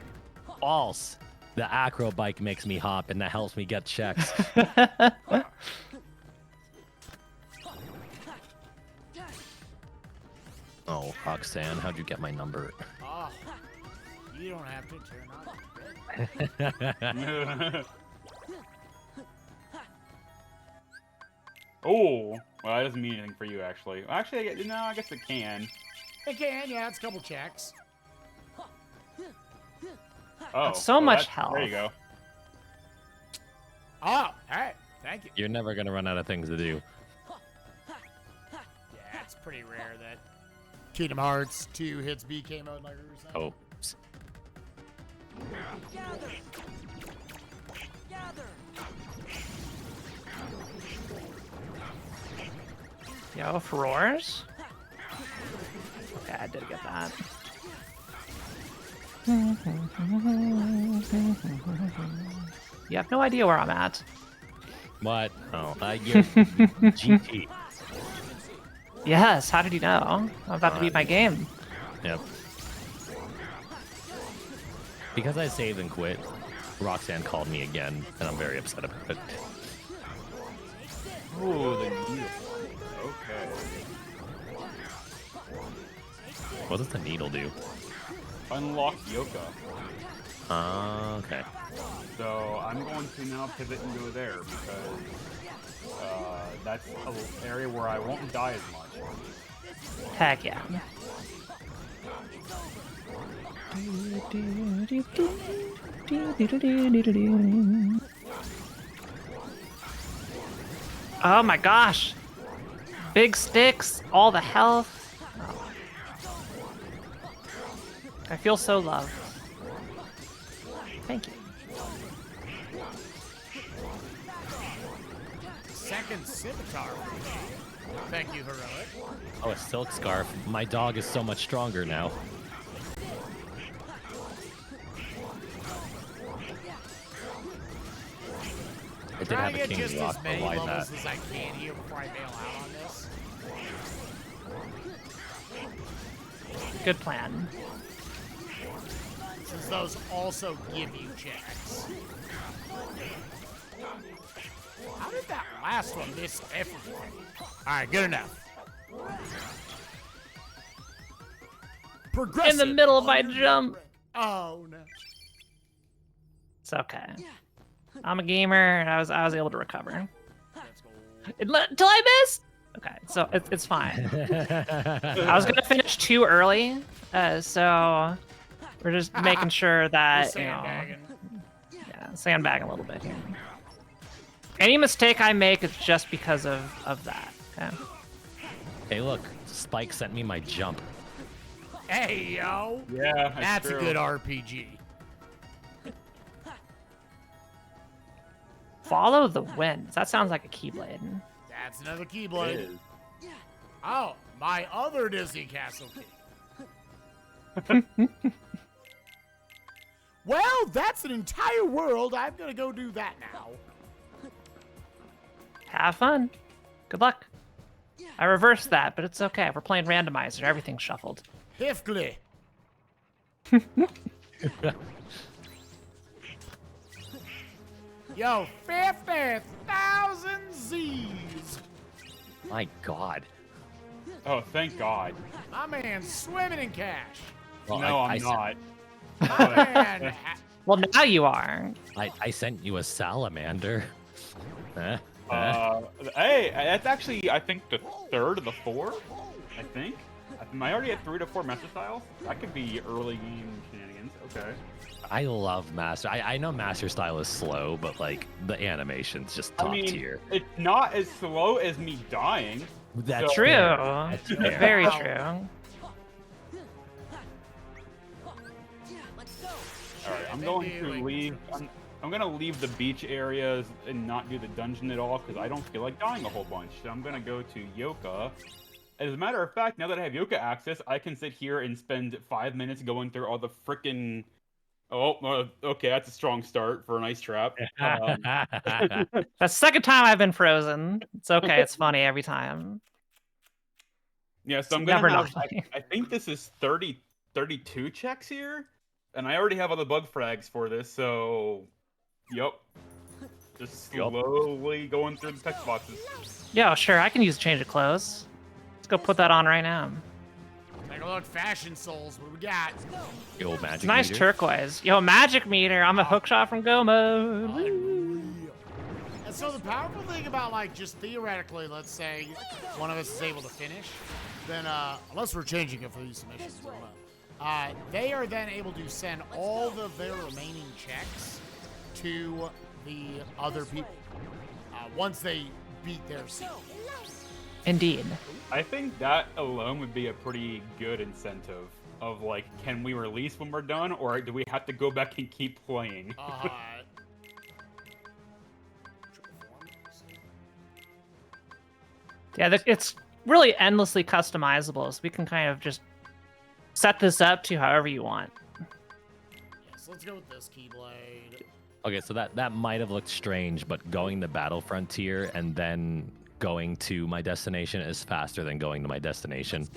False. The acro bike makes me hop, and that helps me get checks. Oh, Roxanne, how'd you get my number? Oh, you don't have to turn on. Oh, well, that doesn't mean anything for you, actually. Actually, I guess it can. It can, yeah, it's a couple checks. Oh, That's so well, much There you health. go. Oh, hey, thank you. You're never gonna run out of things to do. Yeah, it's pretty rare that Kingdom Hearts 2 hits BK mode like we were saying. Oh. Yo, Furores? Okay, I did get that. You have no idea where I'm at. What? Oh, you're GT. Yes, how did you know? I'm about to beat my game. Yep. Because I saved and quit, Roxanne called me again, and I'm very upset about it. Oh, the needle. Okay. What does the needle do? Unlock Yoka. Okay. So I'm going to now pivot and go there because that's an area where I won't die as much. Heck yeah. Oh my gosh. Big sticks, all the health. Oh. I feel so loved. Thank you. Second scimitar. Thank you, Heroic. Oh, a silk scarf. My dog is so much stronger now. I did Trying have to a get just king's lock, as but many why levels that? as I can here before I bail out on this. Good plan. Since those also give you checks. How did that last one miss everything? Alright, good enough. Progressive In the middle of my under- jump. Oh no. It's okay. I'm a gamer, and I was able to recover. Let's go. Until I missed. Okay, so it's fine. I was gonna finish too early, so we're just making sure that Sandbagging. yeah, sandbag a little bit here. Any mistake I make is just because of that. Okay. Hey, look, Spike sent me my jump. Hey yo. Yeah, That's true. a good RPG. Follow the wind. That sounds like a Keyblade. That's another It Keyblade. is. Oh, my other Disney Castle key. Well, that's an entire world. I'm gonna go do that now. Have fun. Good luck. I reversed that, but it's okay. We're playing randomizer. Everything's shuffled. Hifgly. Yo, 50,000 Z's. My God. Oh, thank God. My man's swimming in cash. Well, No, I'm not. My man. Well, now you are. I sent you a salamander. Huh? Hey, that's actually, I think, the 3rd of the 4. I think. Am I already at 3 to 4 Master Styles? That could be early game shenanigans. Okay. I love Master. I know Master Style is slow, but like the animation's just top tier. It's not as slow as me dying. That's True. fair. That's fair. Very true. Alright, I'm going to leave. I'm gonna leave the beach areas and not do the dungeon at all because I don't feel like dying a whole bunch. So I'm gonna go to Yoka. As a matter of fact, now that I have Yoka access, I can sit here and spend 5 minutes going through all the frickin'. Oh, okay, that's a strong start for an ice trap. That's the second time I've been frozen. It's okay. It's funny every time. Yeah, so I'm never gonna not have. funny. I think this is 32 checks here, and I already have all the bug frags for this. So, yep, just slowly going through the text boxes. Yeah, sure. I can use a change of clothes. Let's go put that on right now. Take a look, Fashion Souls. What do we got? The old magic It's nice meter. turquoise. Yo, magic meter. I'm a hookshot from Go mode. Unreal. And so the powerful thing about, like, just theoretically, let's say one of us is able to finish, then unless we're changing it for these submissions, I don't know. They are then able to send all of their remaining checks to the other people once they beat their seed. Indeed. I think that alone would be a pretty good incentive. Of like, can we release when we're done, or do we have to go back and keep playing? Yeah, it's really endlessly customizable, so we can kind of just set this up to however you want. Yes, let's go with this Keyblade. Okay, so that might have looked strange, but going the battle frontier and then going to my destination is faster than going to my destination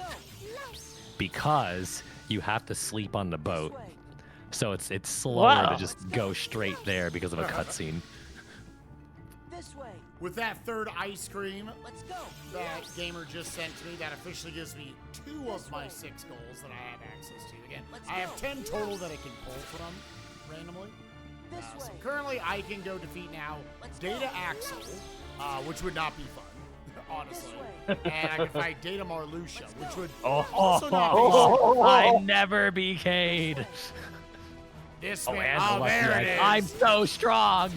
because you have to sleep on the boat. So it's slower to just go straight there because of a cutscene. With that third ice cream that Gamer just sent to me, that officially gives me 2 of my 6 goals that I have access to. Again, I have 10 total that I can pull from randomly. So currently, I can go defeat now Data Axel, which would not be fun, honestly. And I can fight Data Marluxia, which would also not be fun. I never BK'd. This Oh, man, and there it is. I'm so strong.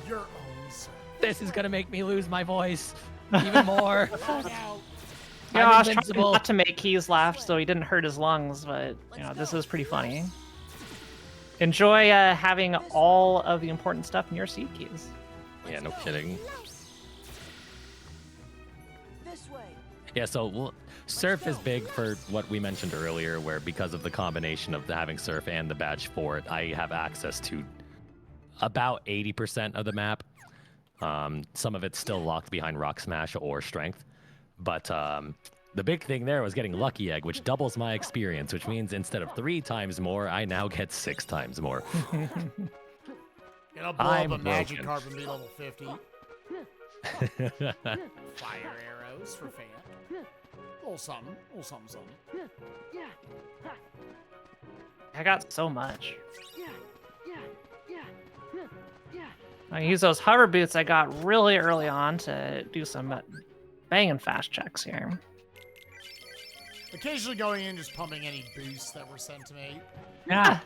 Your own son. This is gonna make me lose my voice even more. Now, Yeah, I was trying invincible. not to make Keys laugh so he didn't hurt his lungs, but this is pretty funny. Enjoy having all of the important stuff in your seed keys. Yeah, no kidding. Yeah, so Surf is big for what we mentioned earlier, where because of the combination of having Surf and the badge for it, I have access to about 80% of the map. Some of it's still locked behind Rock Smash or Strength. But the big thing there was getting Lucky Egg, which doubles my experience, which means instead of 3 times more, I now get 6 times more. it'll blow I'm up a magic broken. carp and be level 50. Fire arrows for fan. Little something, something. I got so much. I use those hover boots I got really early on to do some banging fast checks here. Occasionally going in, just pumping any boosts that were sent to me. How?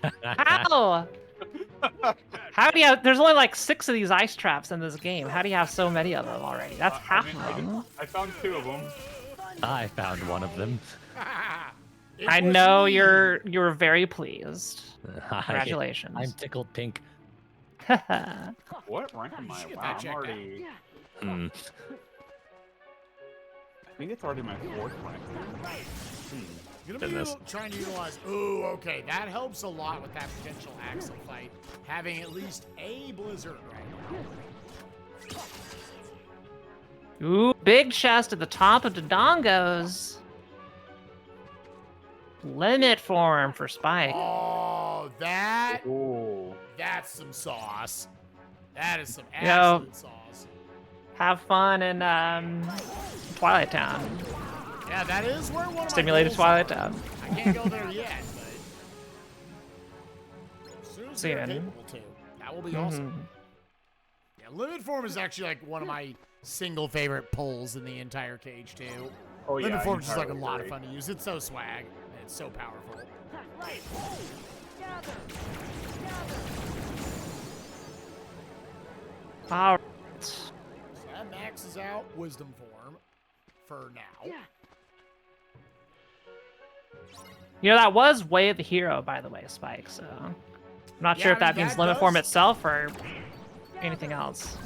How do you have, there's only like 6 of these ice traps in this game. How do you have so many of them already? That's half of them. I found 2 of them. I found one of them. It I was know me. you're very pleased. Congratulations. I'm tickled pink. What rank am I? Should get Wow, that I'm checked out. already. Hmm. I think it's already my 4th rank. Gonna be Goodness. trying to utilize. Ooh, okay, that helps a lot with that potential Axel fight. Having at least a Blizzard right now. Ooh, big chest at the top of the Dongos. Limit form for Spike. Oh, Ooh. that's some sauce. That is some Yo. absolute sauce. Have fun in Twilight Town. Yeah, that is where one of Stimulated my Twilight goals are. Town. I can't go there yet, but as soon as Soon. they're capable to, that will be awesome. Yeah, limit form is actually like one of my single favorite pulls in the entire KH2. Oh yeah. Limit I form is just like a entirely lot of agree. fun to use. It's so swag. It's so powerful. All right. So that maxes out wisdom form for now. You know, that was Way of the Hero, by the way, Spike, so I'm not sure Yeah, if that I mean, means that limit form does- itself or anything else.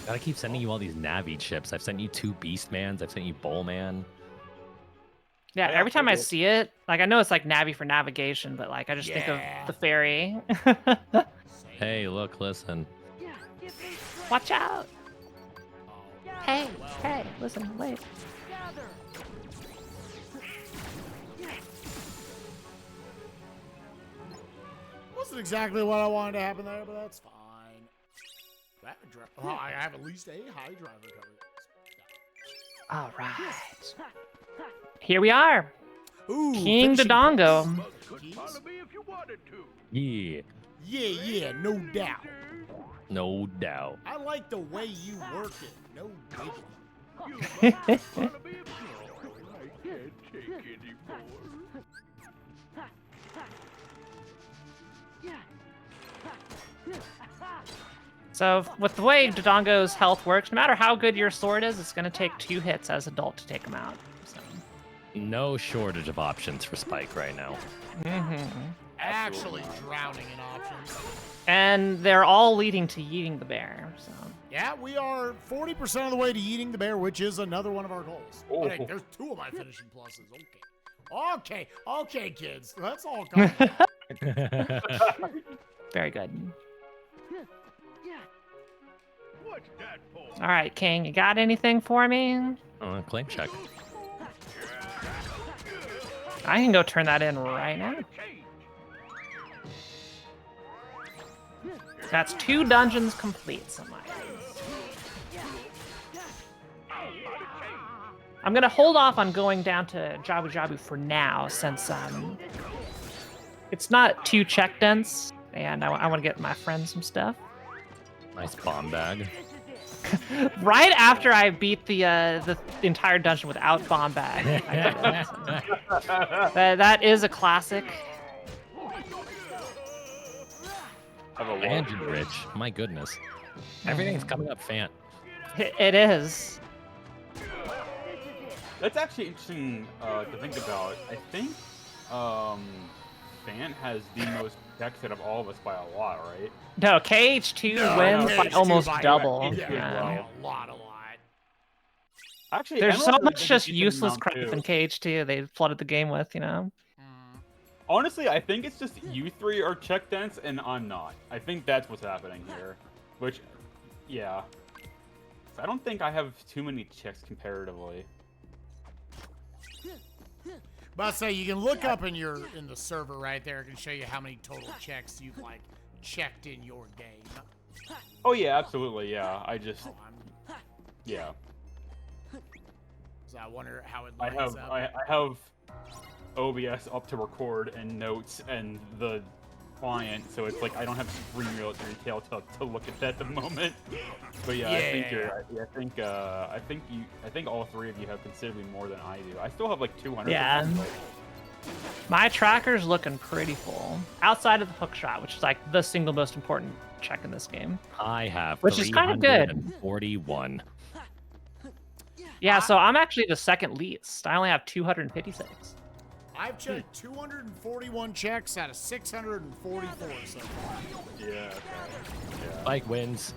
Gotta keep sending you all these Navi chips. I've sent you 2 Beastmans. I've sent you Bullman. Yeah, Yeah, every time I okay. see it, like I know it's like Navi for navigation, but like I just think of Yeah. the ferry. Hey, look, listen. Watch out! Oh, Hey, well. hey, listen, wait. Wasn't exactly what I wanted to happen there, but that's fine. Well, I have at least a high driver cover. All right. Here we are. Ooh, King finishing Dodongo. keys. Yeah, Yeah, no doubt. no doubt. I like the way you work it. No diggity. So with the way Dodongo's health works, no matter how good your sword is, it's going to take 2 hits as adult to take him out. So. No shortage of options for Spike right now. Actually drowning in options. And they're all leading to yeeting the bear. So. Yeah, we are 40% of the way to eating the bear, which is another one of our goals. Oh. But hey, there's 2 of my finishing pluses. Okay, kids. That's all coming. Very good. All right, King, you got anything for me? Claim check. I can go turn that in right now. That's 2 dungeons complete, somebody. I'm gonna hold off on going down to Jabu Jabu for now, since it's not too check dense, and I want to get my friend some stuff. Nice bomb bag. Right after I beat the entire dungeon without bomb bag, I did it, so. That is a classic. Have a Tangent rich. My goodness. Everything's coming up Fant. It is. That's actually interesting to think about. I think Fan has the most decks out of all of us by a lot, right? No, KH2 No, wins by KH2 almost by- double. Yeah, Yeah. a lot. Actually, There's so Emerald much does a just decent useless amount, crap too. in KH2 they flooded the game with, you know? Honestly, I think it's just you 3 are check dense and I'm not. I think that's what's happening here. Which, yeah. I don't think I have too many checks comparatively. But I say you can look up in the server right there. It can show you how many total checks you've like checked in your game. Oh yeah, absolutely, yeah. I just, Oh, I'm, yeah. so I wonder how it I lines have up. I have OBS up to record and notes and the client, so it's like I don't have screen real detail to look at that at the moment. But yeah, I think I think all 3 of you have considerably more than I do. I still have like 200. Yeah. My tracker's looking pretty full. Outside of the hookshot, which is like the single most important check in this game. I have Which is kind of good. 341. Yeah, so I'm actually the second least. I only have 256. I've checked 241 checks out of 644 so far. Yeah. Okay. Yeah. Spike wins.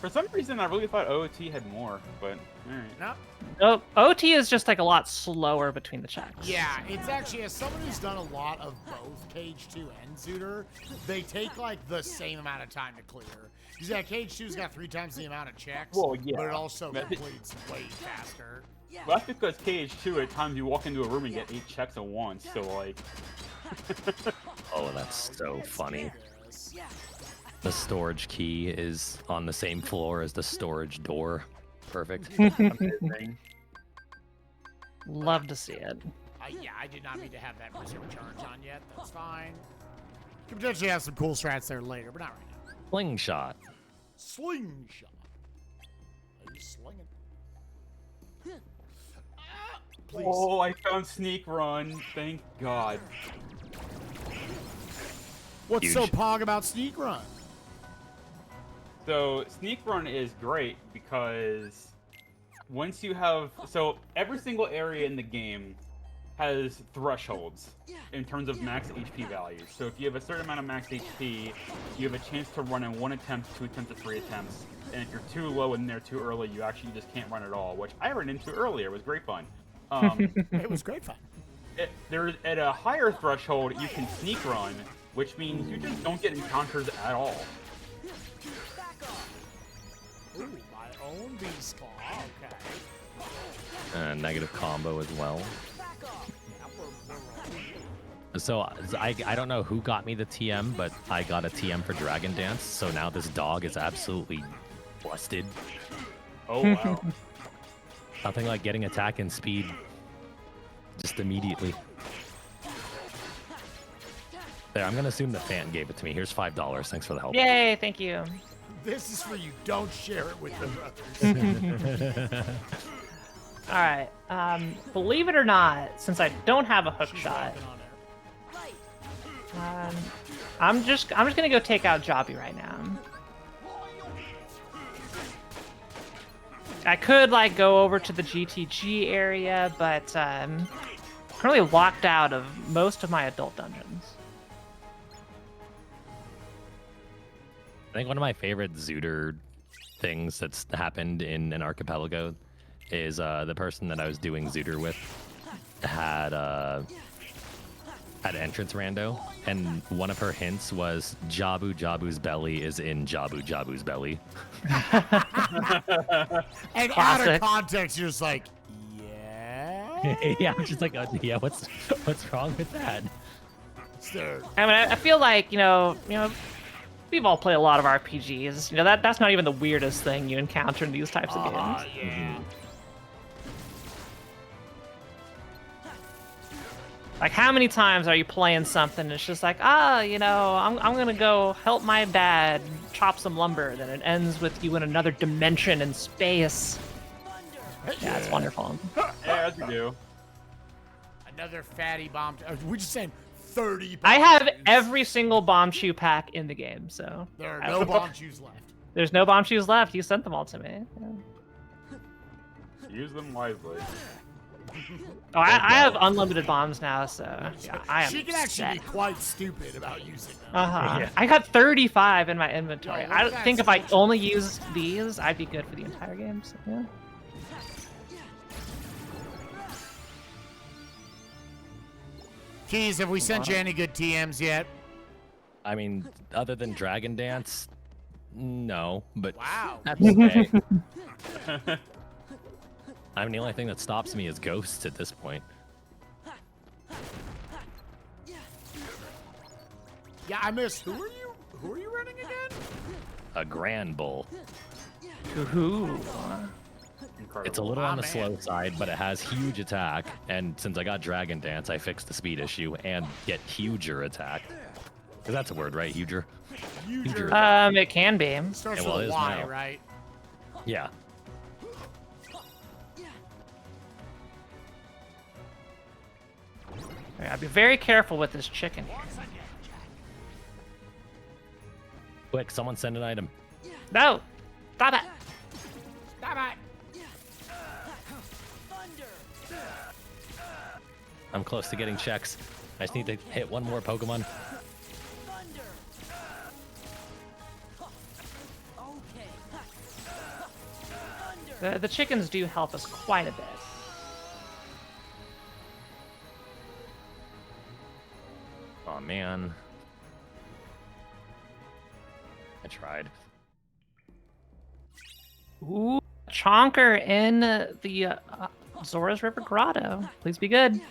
For some reason, I really thought OT had more, but alright. No. No, OT is just like a lot slower between the checks. Yeah, it's actually, as someone who's done a lot of both KH2 and Zooter, they take like the same amount of time to clear. Because yeah, KH2's got 3 times the amount of checks, Well, yeah. but it also completes way faster. Well, that's because KH2, at times you walk into a room and get 8 checks at once, so like... Oh, that's so funny. Yes. The storage key is on the same floor as the storage door. Perfect. Amazing. Love to see it. Yeah, I did not mean to have that reserve charge on yet. That's fine. Could potentially have some cool strats there later, but not right now. Slingshot. Slingshot. Are you slinging? Please. Oh, I found Sneak Run. Thank God. What's Huge. so pog about Sneak Run? So, Sneak Run is great because once you have... So, every single area in the game has thresholds in terms of max HP values. So, if you have a certain amount of max HP, you have a chance to run in 1 attempt, 2 attempts, or 3 attempts. And if you're too low and there too early, you actually just can't run at all, which I ran into earlier. It was great fun. It was great fun. At a higher threshold, you can sneak run, which means you just don't get encounters at all. Ooh, my own beast claw. Okay. Negative combo as well. So I don't know who got me the TM, but I got a TM for Dragon Dance. So now this dog is absolutely busted. Oh, wow. Nothing like getting attack and speed just immediately. There, I'm gonna assume the fan gave it to me. Here's $5. Thanks for the help. Yay, thank you. This is for you. Don't share it with the brothers. All right. Believe it or not, since I don't have a hook shot, I'm just gonna go take out Jobby right now. I could like go over to the GTG area, but I'm currently locked out of most of my adult dungeons. I think one of my favorite Zooter things that's happened in an archipelago is the person that I was doing Zooter with had entrance rando, and one of her hints was Jabu Jabu's belly is in Jabu Jabu's belly. And out of context, you're just like, yeah. Yeah, I'm just like, yeah, what's wrong with that? Sir. I mean, I feel like you know, we've all played a lot of RPGs. You know, that's not even the weirdest thing you encounter in these types of games. Yeah. Like, how many times are you playing something and it's just like, you know, I'm gonna go help my dad chop some lumber, then it ends with you in another dimension in space. Yeah, it's wonderful. Yeah, as you do. Another fatty bomb. We're just saying 30 I have bombs. every single bomb shoe pack in the game, so There are no bomb shoes left. there's no bomb shoes left. You sent them all to me. Yeah. Use them wisely. Oh, I have unlimited bombs now, so yeah, I am She can actually set. be quite stupid about using them. Yeah. I got 35 in my inventory. Yo, I that's think if I such- only used these, I'd be good for the entire game. So, yeah. Keys, have we sent you any good TMs yet? I mean, other than Dragon Dance, no, but Wow. that's okay. I mean, the only thing that stops me is ghosts at this point. Yeah, I missed. Who are you? Who are you running again? A Grand Bull. Ooh. Incredible. It's a little on the man. slow side, but it has huge attack. And since I got Dragon Dance, I fixed the speed issue and get huger attack. Because that's a word, right? Huger? Huger. It can be. Starts Yeah, well, with it a is Y, now. right? Yeah. I'll be very careful with this chicken here. Quick, someone send an item. No! Stop it! Stop it. I'm close to getting checks. I just need to hit one more Pokemon. The chickens do help us quite a bit. Oh man. I tried. Ooh, Chonker in the Zora's River Grotto. Please be good.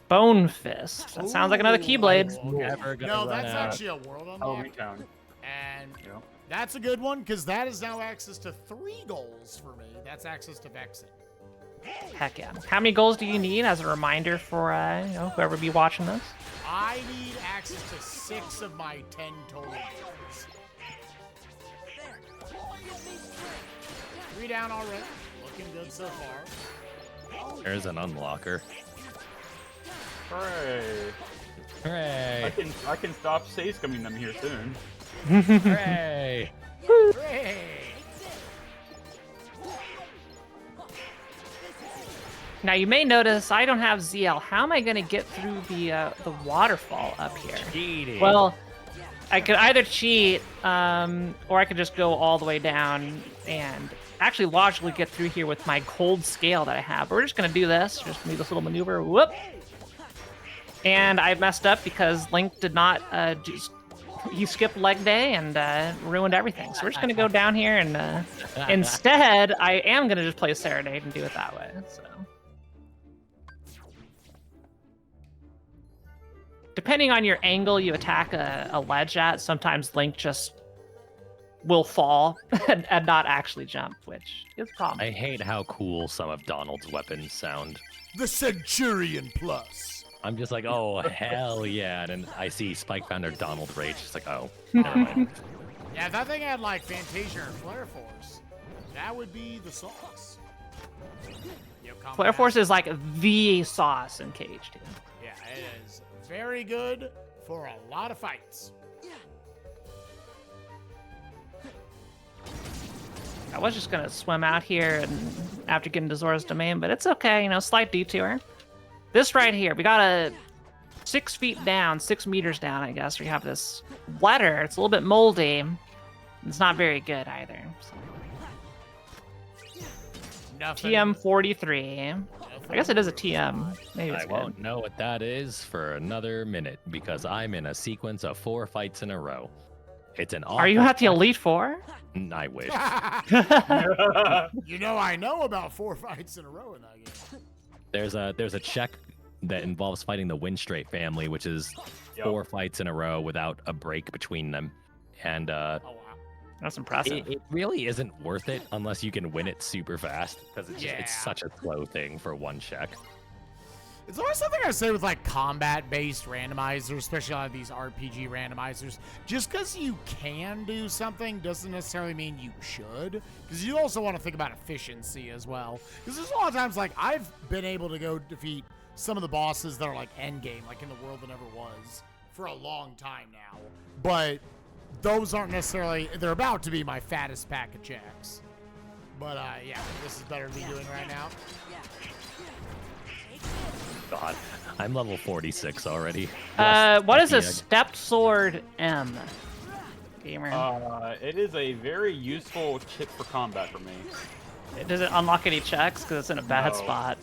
Bone Fist. That sounds like another Keyblade. Ooh, okay. Never gonna No, run that's out. actually a world Oh, unlock. Retown. And Yeah. that's a good one, because that is now access to 3 goals for me. That's access to Vexen. Heck yeah. How many goals do you need as a reminder for whoever be watching this? I need access to 6 of my 10 total goals. 3 down already. Looking good so far. There's an unlocker. Hooray! Hooray! I can stop safe scumming them here soon. Hooray! Hooray! Now you may notice I don't have ZL. How am I going to get through the waterfall up here? Cheating. Well, I could either cheat, or I could just go all the way down and actually logically get through here with my cold scale that I have. But we're just going to do this. Just do this little maneuver. Whoop! And I messed up because Link did not he skipped leg day and ruined everything. So we're just going to go down here and instead I am going to just play Serenade and do it that way. So. Depending on your angle you attack a ledge at, sometimes Link just will fall and not actually jump, which is a problem. I hate how cool some of Donald's weapons sound. The Centurion Plus. I'm just like, oh, hell yeah. And then I see Spike Founder Donald Rage. It's like, oh, never mind. Yeah, if that thing had like Fantasia or Flare Force, that would be the sauce. Flare Force is like the sauce in KH2. Yeah, it is very good for a lot of fights. I was just gonna swim out here and after getting to Zora's Domain, but it's okay, slight detour. This right here, we got a 6 feet down, 6 meters down, I guess. We have this letter. It's a little bit moldy. It's not very good either. So. TM43. I guess it is a TM. Maybe it's I good. won't know what that is for another minute because I'm in a sequence of 4 fights in a row. It's an Are you awful at the Elite Four? I wish. I know about 4 fights in a row in that game. There's a check that involves fighting the Windstraight family, which is 4 fights in a row without a break between them. And Oh, wow. That's impressive. it really isn't worth it unless you can win it super fast because it's such a slow thing for one check. It's always something I say with like combat-based randomizers, especially on these RPG randomizers. Just because you can do something doesn't necessarily mean you should. Because you also want to think about efficiency as well. Because there's a lot of times like I've been able to go defeat some of the bosses that are like endgame, like in the world that never was, for a long time now. But those aren't necessarily, they're about to be my fattest pack of checks. But yeah, this is better than me doing right now. God, I'm level 46 already. What is a stepped sword M? Gamer. It is a very useful chip for combat for me. Does it unlock any checks? Because it's in a bad No. spot.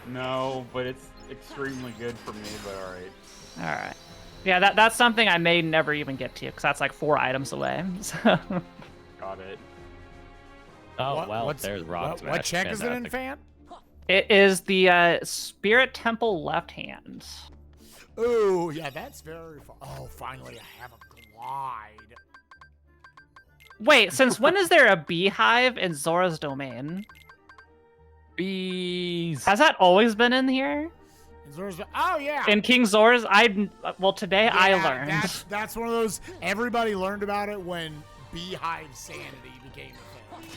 No, but it's extremely good for me, but alright. Alright. Yeah, that's something I may never even get to, because that's like 4 items away. So. Got it. Oh, well, there's Rob's What match. check is it in, Fantastic. Fan? It is the Spirit Temple left hand. Ooh, yeah, that's very far. Oh, finally, I have a glide. Wait, since when is there a beehive in Zora's Domain? Bees. Has that always been in here? Oh, yeah. In King Zora's? Today I Yeah, learned. That's one of those, everybody learned about it when beehive sanity became a thing.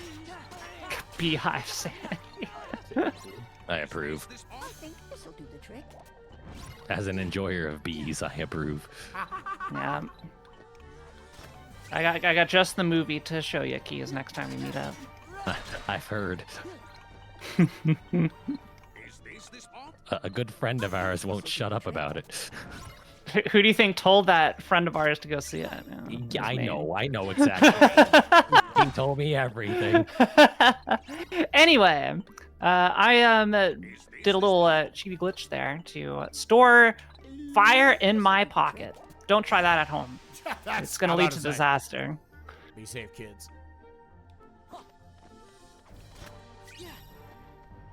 Beehive sanity. I approve. I think this'll do the trick. As an enjoyer of bees, I approve. Yeah. I got just the movie to show you, Keys, next time we meet up. I've heard. A good friend of ours won't shut up about it. Who do you think told that friend of ours to go see it? Yeah, It was I know exactly. He told me everything. Anyway, I did a little cheaty glitch there to store fire in my pocket. Don't try that at home. It's going to lead to disaster. Be safe, kids.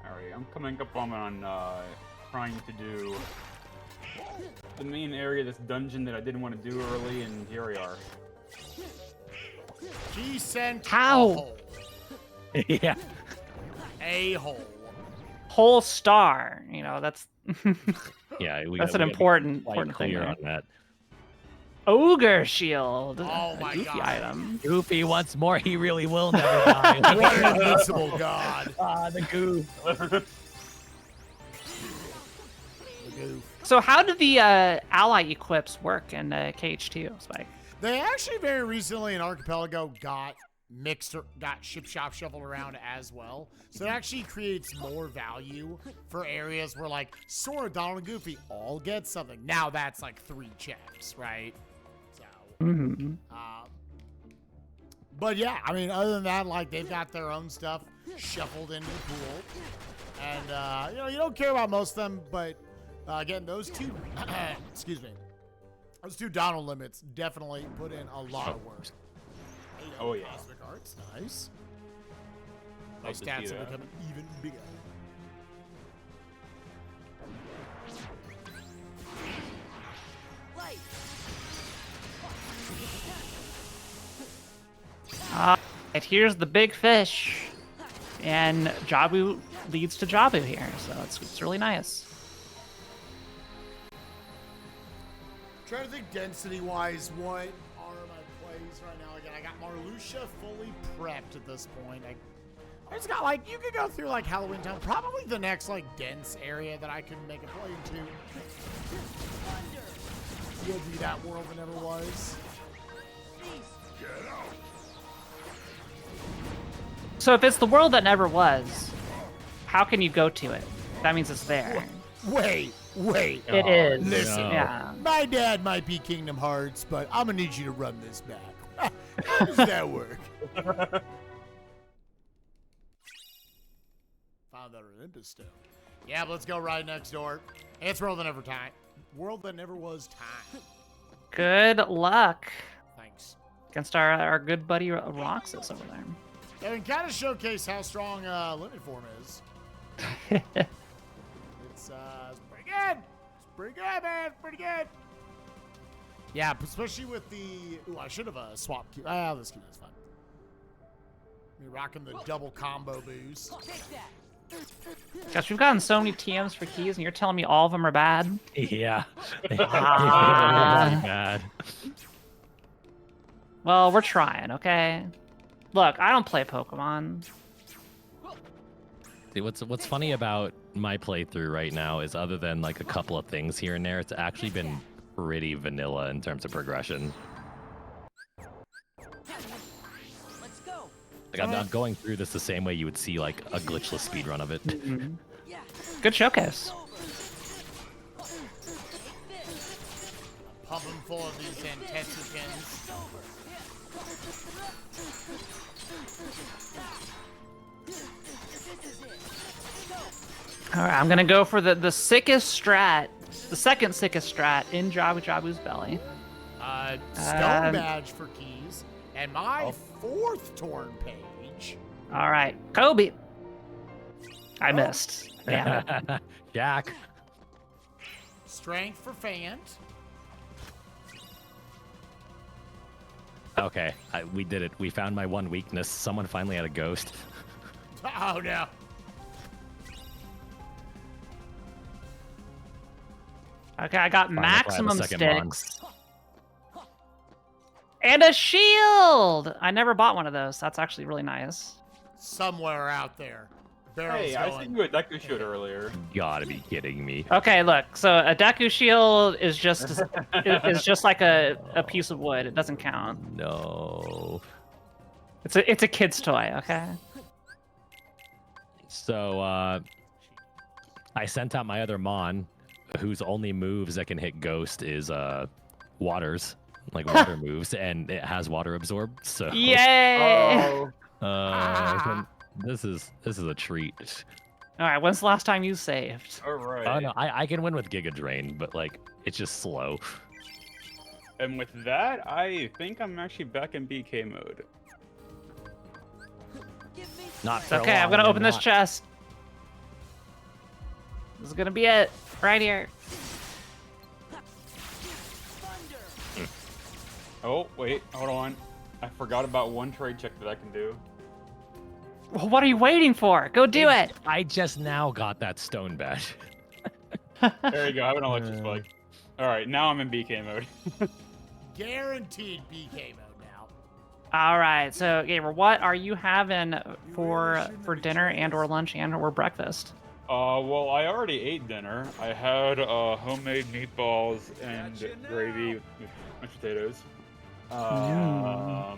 Alright, I'm coming up on trying to do the main area of this dungeon that I didn't want to do early, and here we are. He sent How? a hole. Yeah. A hole. Whole star. You know, that's Yeah, that's an important quite thing. clear there. on that. Ogre shield. Oh my Goofy God. item. Goofy once more, he really will never die. What an invincible god. Ah, the goof. The goof. So how do the ally equips work in KH2, Spike? They actually very recently in Archipelago got ship shop shuffled around as well. So it actually creates more value for areas where like Sora, Donald, and Goofy all get something. Now that's like 3 checks, right? So, but yeah, I mean, other than that, like they've got their own stuff shuffled into the pool, and you know, you don't care about most of them, but again, those two, excuse me, those 2 Donald limits definitely put in a lot of work. Oh yeah. Cosmic Arts, nice. My Love to see stats are that. becoming even bigger. Right, here's the big fish. And Jabu leads to Jabu here, so it's really nice. Trying to think density-wise, what are my plays right now? Again, I got Marluxia fully prepped at this point. I just got like, you could go through like Halloween Town, probably the next like dense area that I can make a play into. Will be that world that never was. So if it's the world that never was, how can you go to it? That means it's there. Wait. It is. Listen, Yeah. my dad might be Kingdom Hearts, but I'm gonna need you to run this back. How does that work? Found that Olympus stone. Yeah, but let's go right next door. It's World That Never Time. World That Never Was Time. Good luck Thanks. against our good buddy Roxas over there. Yeah, we can kind of showcase how strong Limit Form is. It's pretty good. It's pretty good, man. It's pretty good. Yeah, especially with the... Ooh, I should have swapped Q. Ah, this Q is fun. Me rocking the double combo boost. Gosh, we've gotten so many TMs for keys, and you're telling me all of them are bad? Yeah. Ah. Really bad. Well, we're trying, okay? Look, I don't play Pokemon. See, what's funny about my playthrough right now is other than like a couple of things here and there, it's actually been pretty vanilla in terms of progression. Let's go. Like I'm not going through this the same way you would see like a glitchless speedrun of it. Good showcase. Pump them full of these Antetsicans. All right, I'm gonna go for the sickest strat, the second sickest strat in Jabu's belly. Stone badge for keys. And my 4th torn page. All right, Kobe. I missed. Damn it. Jack. Strength for Fant. Okay, we did it. We found my one weakness. Someone finally had a ghost. Oh no. Okay, I got Fine, if I have a maximum second sticks. And a shield! I never bought one of those. That's actually really nice. Somewhere out there. Barrel's Hey, I going. sent you a Deku shoot earlier. Gotta be kidding me. Okay, look. So a Deku shield is just is just like a piece of wood. It doesn't count. No. It's a kid's toy. Okay. So I sent out my other Mon, whose only moves that can hit Ghost is waters, like water moves, and it has water absorb. So Yay! Oh, this is a treat. All right, when's the last time you saved? all right. Oh no, I can win with Giga Drain, but like it's just slow. And with that, I think I'm actually back in BK mode. Not It's for a okay, I'm while, gonna open not- this chest. This is gonna be it, right here. Oh, wait, hold on. I forgot about one trade check that I can do. Well, what are you waiting for? Go do it. I just now got that stone badge. There you go, I have an electric spike. All right, now I'm in BK mode. Guaranteed BK mode now. All right, so Gabriel, what are you having for dinner and or lunch and or breakfast? Well, I already ate dinner. I had homemade meatballs and gravy with mashed potatoes. I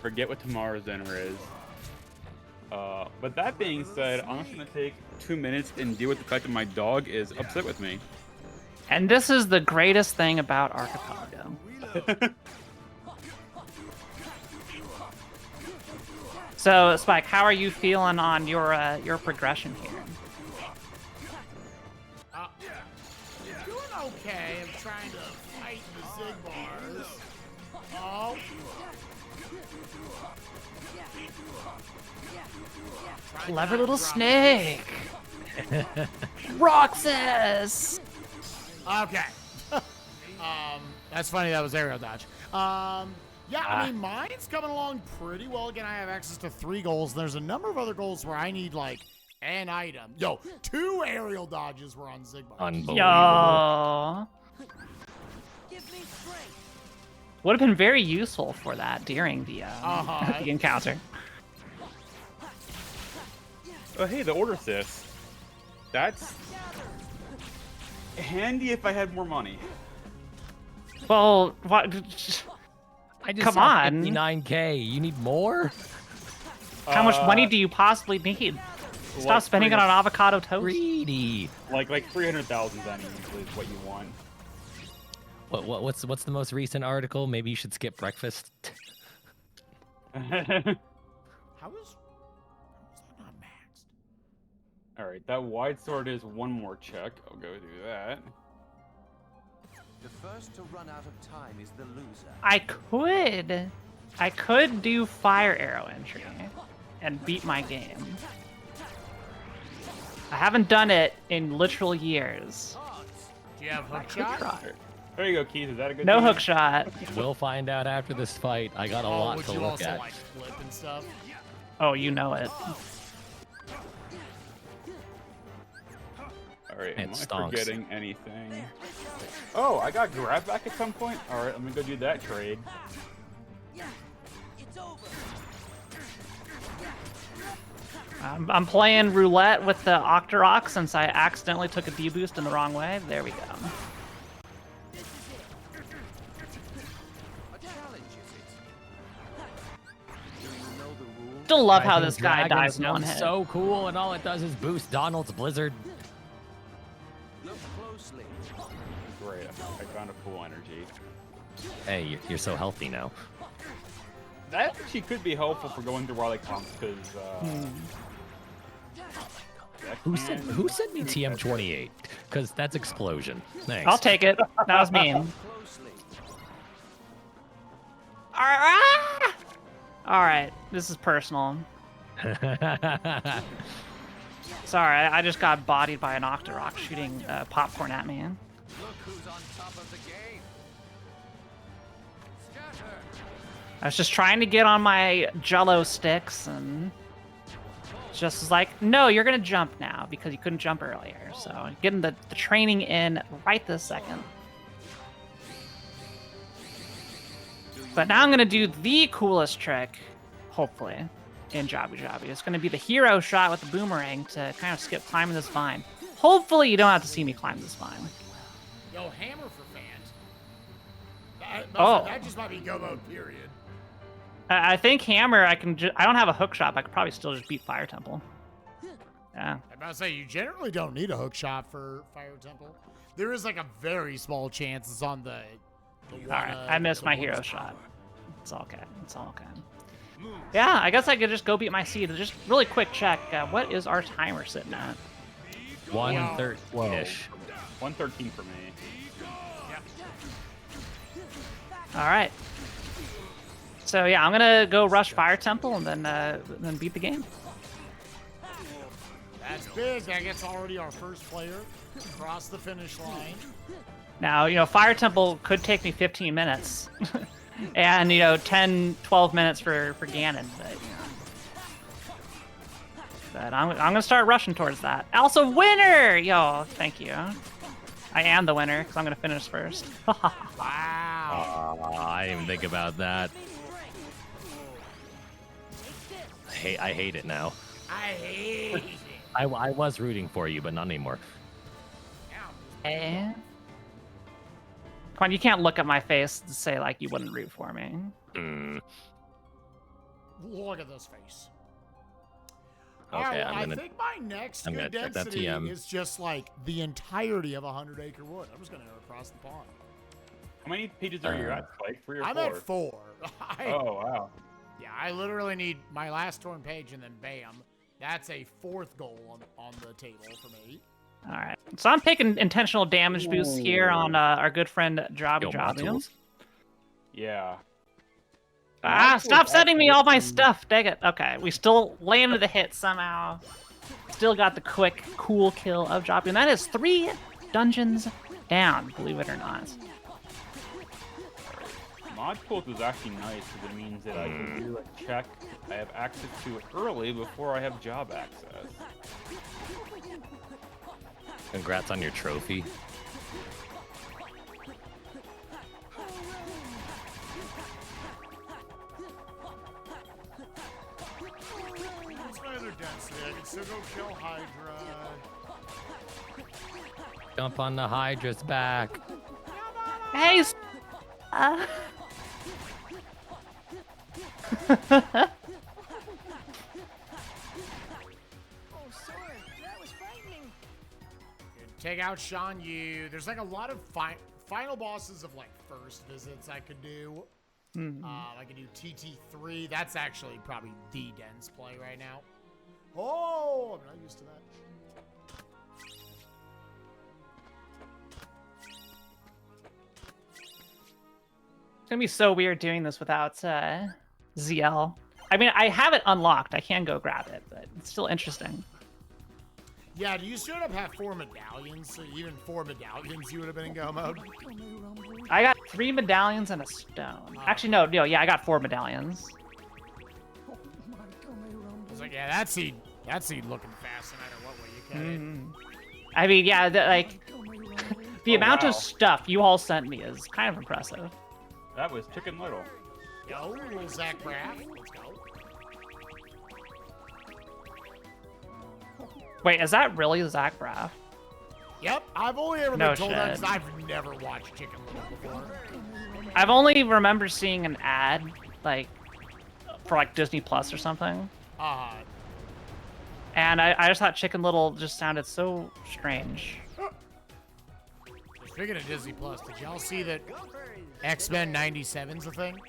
forget what tomorrow's dinner is. But that being said, I'm just gonna take 2 minutes and deal with the fact that my dog is upset with me. And this is the greatest thing about Archipelago. So, Spike, how are you feeling on your progression here? Doing okay. I'm trying to fight the Zig bars. Oh. Clever little snake. Roxas. Okay. That's funny. That was aerial dodge. Yeah, I mean, mine's coming along pretty well. Again, I have access to 3 goals. There's a number of other goals where I need, like, an item. Yo, 2 aerial dodges were on Zigbar. Unbelievable. Yo. Give me strength. Would have been very useful for that during the, the encounter. Oh, hey, the order assist. That's handy if I had more money. Well, what? I just Come saw on. 59K. You need more? How much money do you possibly need? Stop Like spending it on avocado toast. Greedy. Like 300,000 then usually is what you want. What's the most recent article? Maybe you should skip breakfast. How is that not maxed? All right, that wide sword is one more check. I'll go do that. The first to run out of time is the loser. I could do fire arrow entry and beat my game. I haven't done it in literal years. Do you have I could hookshot? try. There you go, Keith. Is that a good No thing? hook shot. We'll find out after this fight. I got a lot would to you look also at. like flip and stuff? Oh, you know it. All right, It am I stonks. forgetting anything? Oh, I got grab back at some point? All right, let me go do that trade. It's over. I'm playing roulette with the Octorok since I accidentally took a D-boost in the wrong way. There we go. A challenge, is it? Do you know the rules? Still love how I think this guy Dragon dies in one sounds hit. so cool, and all it does is boost Donald's Blizzard. Look closely. Great, I found a full energy. Hey, you're so healthy now. That actually could be helpful for going through Wily comps because. Who sent me TM28? Because that's explosion. Thanks. I'll take it. That was mean. Closely. All right, this is personal. Sorry, I just got bodied by an Octorok shooting popcorn at me. Look who's on top of the game. Scatter. I was just trying to get on my Jello sticks and just was like, no, you're gonna jump now because you couldn't jump earlier. So getting the training in right this second. But now I'm gonna do the coolest trick, hopefully, in Jobby Jobby. It's gonna be the hero shot with the boomerang to kind of skip climbing this vine. Hopefully you don't have to see me climb this vine. Yo, hammer for fans. Oh. That just might be go mode, period. I think hammer, I don't have a hook shot, but I could probably still just beat Fire Temple. Yeah. I'm about to say, you generally don't need a hook shot for Fire Temple. There is like a very small chance it's on the one, All right, I missed the my one hero spot. shot. It's all okay. It's all okay. Yeah, I guess I could just go beat my seed. Just really quick check. What is our timer sitting at? 113-ish. 113 for me. All right. So yeah, I'm gonna go rush Fire Temple and then beat the game. That's big. That gets already our first player across the finish line. Now, Fire Temple could take me 15 minutes. And, 10, 12 minutes for Ganon. But I'm going to start rushing towards that. Also, winner! Yo, thank you. I am the winner because I'm going to finish first. Wow. I didn't even think about that. I hate it now. I hate it. I was rooting for you, but not anymore. Eh? Come on, you can't look at my face and say, like, you wouldn't root for me. Look at this face. Okay, Alright, I'm gonna I think my next I'm good gonna check that density TM. is just like the entirety of 100-acre wood. I'm just gonna go across the pond. How many pages are you at, Spike? 3 or 4? I'm at 4. Oh, wow. Yeah, I literally need my last torn page and then bam. That's a 4th goal on the table for me. All right. So I'm taking intentional damage boosts here on our good friend Jobby Yo, Jobby. modules. Yeah. Stop sending me all my stuff. Dang it. Okay, we still landed the hit somehow. Still got the quick, cool kill of Jobby. And that is 3 dungeons down, believe it or not. Mod Pulse is actually nice because it means that I can do a check I have access to it early before I have job access. Congrats on your trophy. What's my other density? I can still go kill Hydra. Jump on the Hydra's back. Hey! Take out Shan Yu. There's like a lot of final bosses of like first visits I could do. I could do TT3. That's actually probably the dense play right now. Oh, I'm not used to that. It's gonna be so weird doing this without ZL. I mean, I have it unlocked. I can go grab it, but it's still interesting. Yeah, do you straight up have 4 medallions? So even 4 medallions, you would have been in go mode. I got 3 medallions and a stone. Actually, no, yeah, I got 4 medallions. I was like, yeah, that seed looking fast no matter what way you cut it. I mean, yeah, the amount of stuff you all sent me is kind of impressive. That was Chicken Little. Yo, little Zach Braff. Let's go. Wait, is that really Zach Braff? Yep, I've only ever No been told that shit. because I've never watched Chicken Little before. I've only remember seeing an ad, like, for like Disney Plus or something. And I just thought Chicken Little just sounded so strange. Speaking of Disney Plus, did y'all see that X-Men 97's a thing?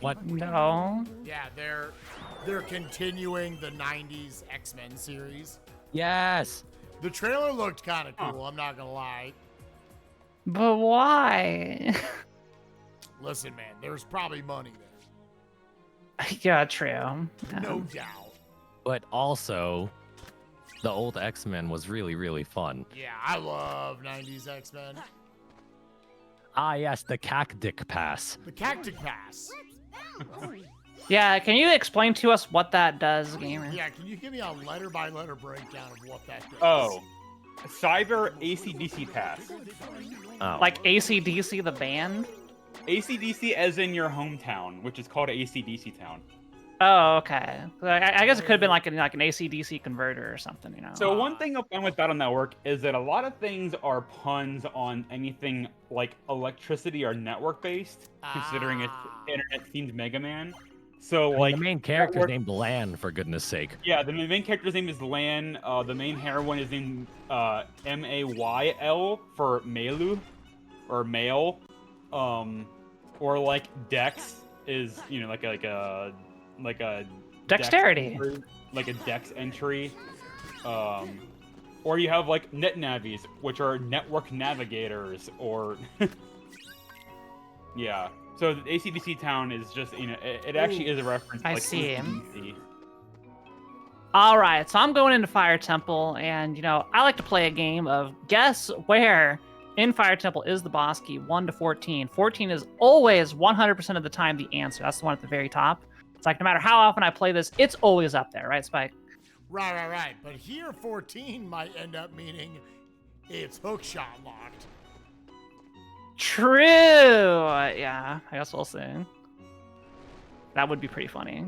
What? No. Yeah, they're continuing the 90s X-Men series. Yes. The trailer looked kind of cool, I'm not gonna lie. But why? Listen, man, there's probably money there. Yeah, true. No doubt. But also, the old X-Men was really, really fun. Yeah, I love 90s X-Men. Ah, yes, the Cactic Pass. The Cactic Pass. Yeah, can you explain to us what that does, gamer? Yeah, can you give me a letter-by-letter breakdown of what that does? Oh. Cyber ACDC Pass. Oh. Like AC/DC the band? ACDC as in your hometown, which is called ACDC Town. Oh, okay. I guess it could have been like an AC/DC converter or something, you know? So one thing I found with Battle Network is that a lot of things are puns on anything like electricity or network based, considering its internet themed Mega Man. So like the main character's we're- named Lan, for goodness sake. Yeah, the main character's name is Lan. The main heroine is named Mayl for Melu, or male. Or like Dex is like a Dexterity. Dex entry, like a Dex entry. Or you have like net navies, which are network navigators, or yeah. So the AC/DC town is just it actually is a reference. To, I like, see. AC/DC. All right, so I'm going into Fire Temple, and I like to play a game of guess where in Fire Temple is the boss key, 1 to 14. 14 is always 100% of the time the answer. That's the one at the very top. It's like no matter how often I play this, it's always up there, right, Spike? Right. But here 14 might end up meaning it's hookshot locked. True. Yeah, I guess we'll see. That would be pretty funny.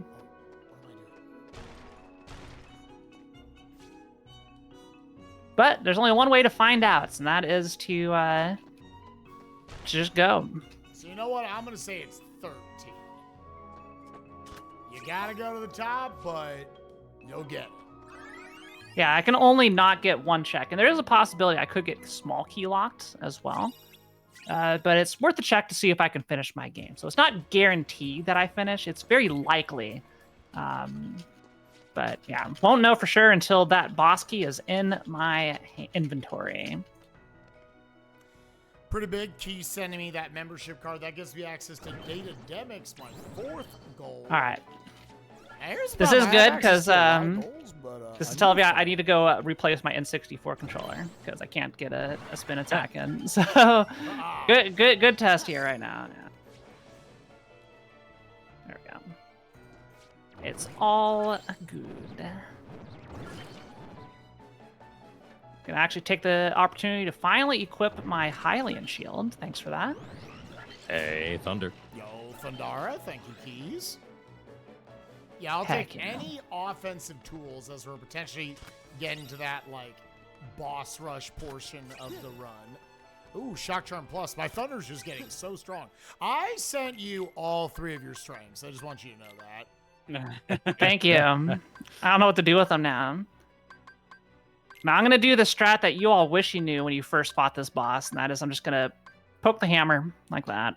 But there's only one way to find out, and that is to just go. So you know what? I'm going to say it's 13. You got to go to the top, but you'll get it. Yeah, I can only not get one check. And there is a possibility I could get small key locked as well. But it's worth a check to see if I can finish my game. So it's not guaranteed that I finish. It's very likely. But yeah, won't know for sure until that boss key is in my inventory. Pretty big. Key sending me that membership card. That gives me access to Data Demics, my 4th goal. All right. This is good because this is telling me I need to go replace my N64 controller because I can't get a spin attack in. So good test here right now. Yeah. There we go. It's all good. Gonna actually take the opportunity to finally equip my Hylian shield. Thanks for that. Hey, Thunder. Yo, Thundara, thank you, Keys. Yeah, I'll Heck take yeah. any offensive tools as we're potentially getting to that, like, boss rush portion of the run. Ooh, Shock Charm Plus. My Thunder's just getting so strong. I sent you all 3 of your strengths. I just want you to know that. Thank you. I don't know what to do with them now. Now I'm going to do the strat that you all wish you knew when you first fought this boss, and that is I'm just going to poke the hammer like that.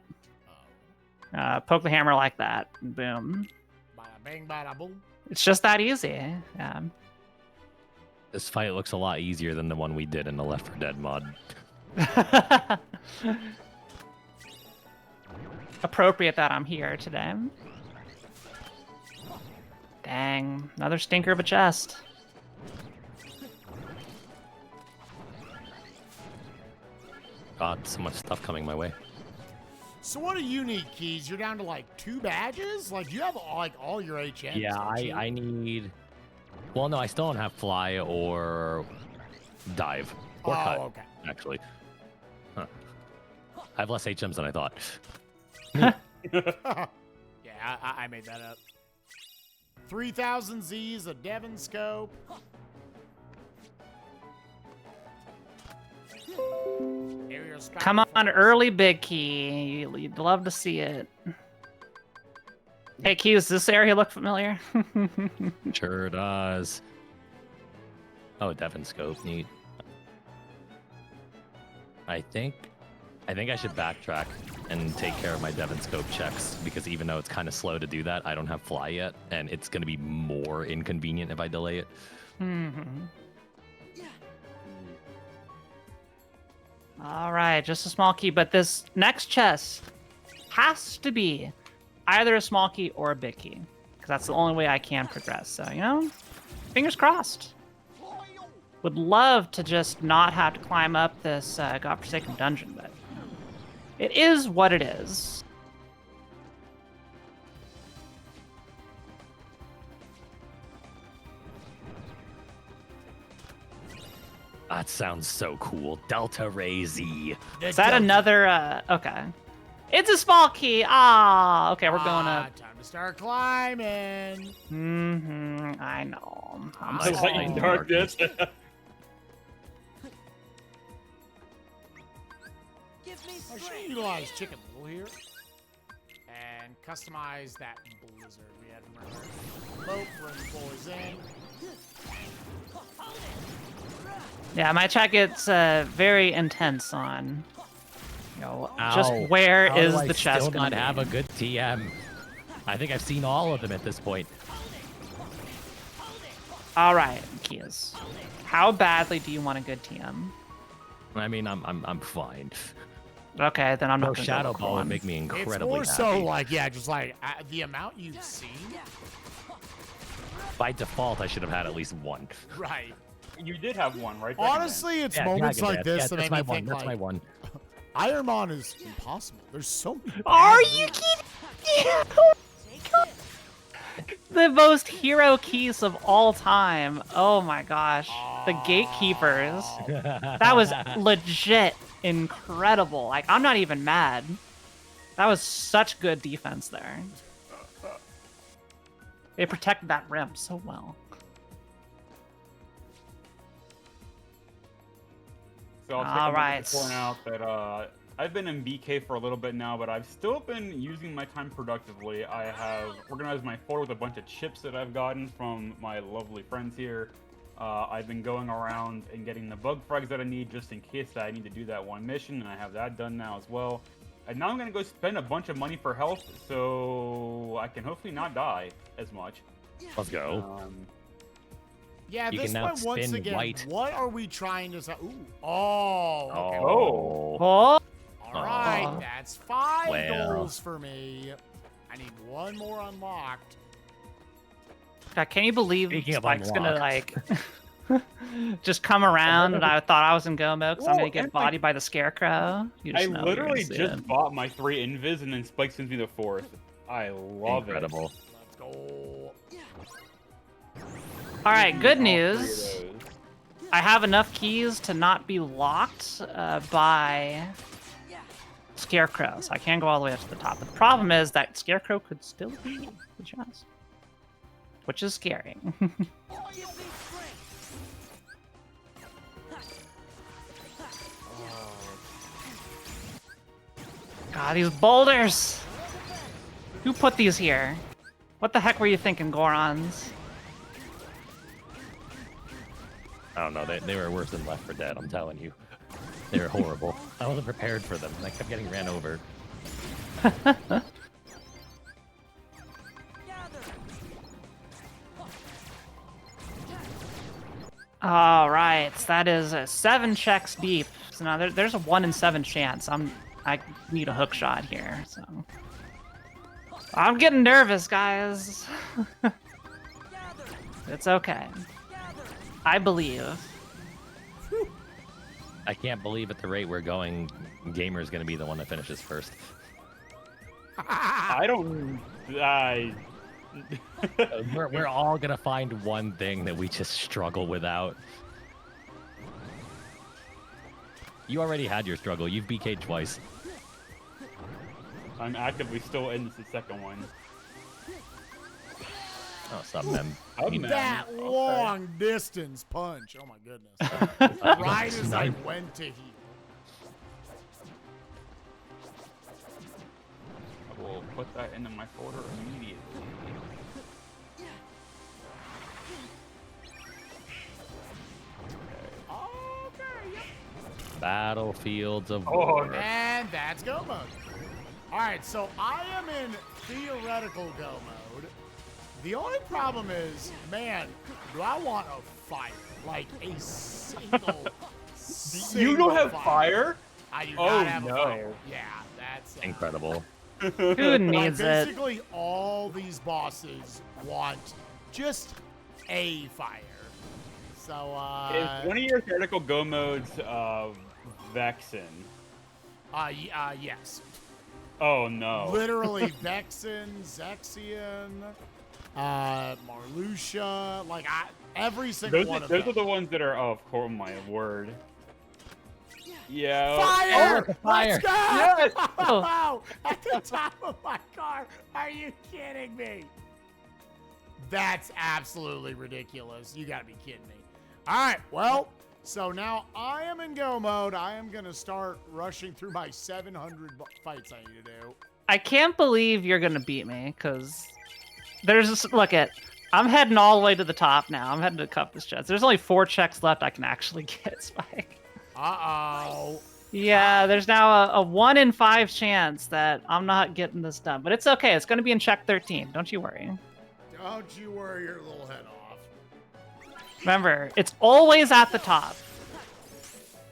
Poke the hammer like that, and boom. Bada bang, bada boom. It's just that easy. Yeah. This fight looks a lot easier than the one we did in the Left 4 Dead mod. Appropriate that I'm here today. Dang, another stinker of a chest. God, so much stuff coming my way. So what do you need, Keys? You're down to, like, 2 badges? Like, you have, like, all your HMs, Yeah, don't you? I need... Well, no, I still don't have fly or dive. Or cut, okay. actually. Huh. I have less HMs than I thought. Yeah, I made that up. 3,000 Z's, a Devon scope. Come on, early big key. You'd love to see it. Hey, Key, does this area look familiar? Sure does. Oh, Devon scope, neat. I think I should backtrack and take care of my Devon scope checks, because even though it's kind of slow to do that, I don't have fly yet, and it's going to be more inconvenient if I delay it. All right, just a small key, but this next chest has to be either a small key or a big key, because that's the only way I can progress. So, fingers crossed. Would love to just not have to climb up this godforsaken dungeon, but it is what it is. That sounds so cool. Delta Ray Z. Is that another, okay. It's a small key. Ah, okay, we're going up. Time to start climbing. I know. I'm I sorry. like darkness. Give me I should strength. utilize Chicken Little here. And and customize that blizzard. We had Moat, bring the boys in. Yeah, my chat gets very intense on, just Ow. where How is do I the chest still gonna not have be? a good TM? I think I've seen all of them at this point. All right, Kias. How badly do you want a good TM? I mean, I'm fine. Okay, then I'm not No gonna Shadow go Ball would Corn. make me It's incredibly more happy. so like, yeah, just like the amount you've seen. By default, I should have had at least one. Right. You did have one, right? Honestly, it's Yeah, moments Dragon like Dance. this Yeah, that that's make my me one. think That's like my one. Ironmon is impossible. There's so many. Are bad you moves. kidding? The most hero keys of all time. Oh my gosh. The gatekeepers. That was legit incredible. Like, I'm not even mad. That was such good defense there. They protected that rim so well. So I'll take All a moment right. to point out that I've been in BK for a little bit now, but I've still been using my time productively. I have organized my floor with a bunch of chips that I've gotten from my lovely friends here. I've been going around and getting the bug frags that I need just in case that I need to do that one mission, and I have that done now as well. And now I'm going to go spend a bunch of money for health, so I can hopefully not die as much. Let's go. Yeah, at You this can now point, once spin again, white. what are we trying to say? Ooh. Oh. Okay. Oh. Oh, All right, Aw. that's 5 Well. goals for me. I need one more unlocked. God, can you believe Speaking of Spike's gonna unlocked. like just come around and I thought I was in Go mode because I'm Whoa, gonna get and, like, bodied by the scarecrow? You I just know you're gonna literally see just it. bought my 3 invis, and then Spike sends me the 4th. I love Incredible. Let's go. All right, good All 3 of news. those. I have enough keys to not be locked by Scarecrow, so I can go all the way up to the top. But the problem is that Scarecrow could still be the chest, which is scary. God, these boulders! Who put these here? What the heck were you thinking, Gorons? I don't know. They were worse than Left 4 Dead. I'm telling you. They were horrible. I wasn't prepared for them. I kept getting ran over. All right, that is 7 checks deep. So now there's a 1 in 7 chance. I need a hook shot here. So I'm getting nervous, guys. It's okay. I believe. I can't believe at the rate we're going, Gamer's going to be the one that finishes first. I don't. We're all going to find one thing that we just struggle without. You already had your struggle. You've BK'd twice. I'm actively still in the second one. Oh, sub mem. Oh, You- man. That Okay. long distance punch. Oh my goodness. Right as I went to heal. I will put that into my folder immediately. Okay, yep. Battlefields of Oh, War. And that's go mode. All right, so I am in theoretical go mode. The only problem is, man, do I want a fight? Like a single You don't have fight. fire? I do Oh, not have no. a fire. Yeah, that's Incredible. Who Like, needs it? basically, all these bosses want just a fire. So, Is one of your theoretical go modes Vexen? yes. Oh no. Literally Vexen, Zexion, Marluxia, like every single Those, one of those them. are the ones that are. Oh, of course, my word. Yeah. Fire! Oh, fire. Let's go! Yes! Oh, at the top of my car. Are you kidding me? That's absolutely ridiculous. You gotta be kidding me. All right, well, so now I am in go mode. I am gonna start rushing through my 700 fights I need to do. I can't believe you're gonna beat me, because there's this, I'm heading all the way to the top now. I'm heading to cup this chest. There's only 4 checks left I can actually get, Spike. Uh-oh. Yeah, there's now a 1 in 5 chance that I'm not getting this done. But it's okay. It's going to be in check 13. Don't you worry. Don't you worry your little head off. Remember, it's always at the top.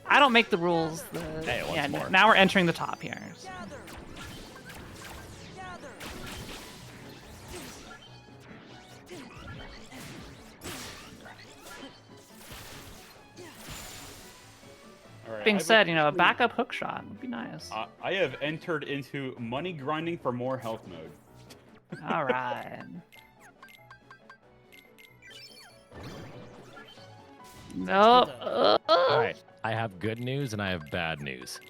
I don't make the rules. Hey, once more. Now we're entering the top here. So. Gather. Gather. All right, Being I've said, a officially- backup hook shot would be nice. I have entered into money grinding for more health mode. All right. No. All right. I have good news and I have bad news.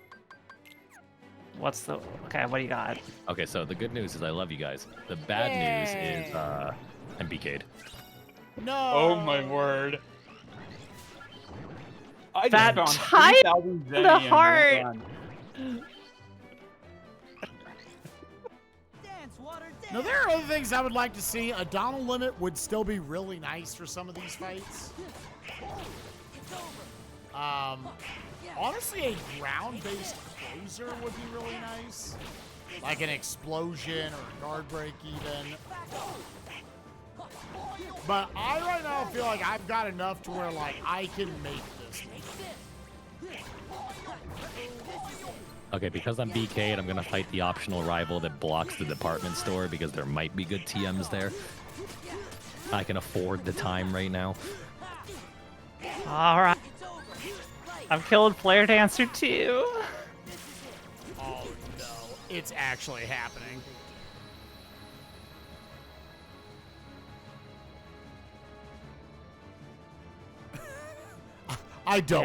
Okay, what do you got? Okay, so the good news is I love you guys. The bad news is I'm BK'd. No. Oh my word. I That just found tight 3,000 the zenny and heart. one. Dance, water, dance. Now, there are other things I would like to see. A Donald limit would still be really nice for some of these fights. It's over. Honestly, a ground-based closer would be really nice. Like an explosion or a guard break even. But I right now feel like I've got enough to where like I can make this. Okay, because I'm BK'd, I'm gonna fight the optional rival that blocks the department store because there might be good TMs there. I can afford the time right now. All right. It's over. Right. I'm killing Flare Dancer too. Oh no, it's actually happening. I don't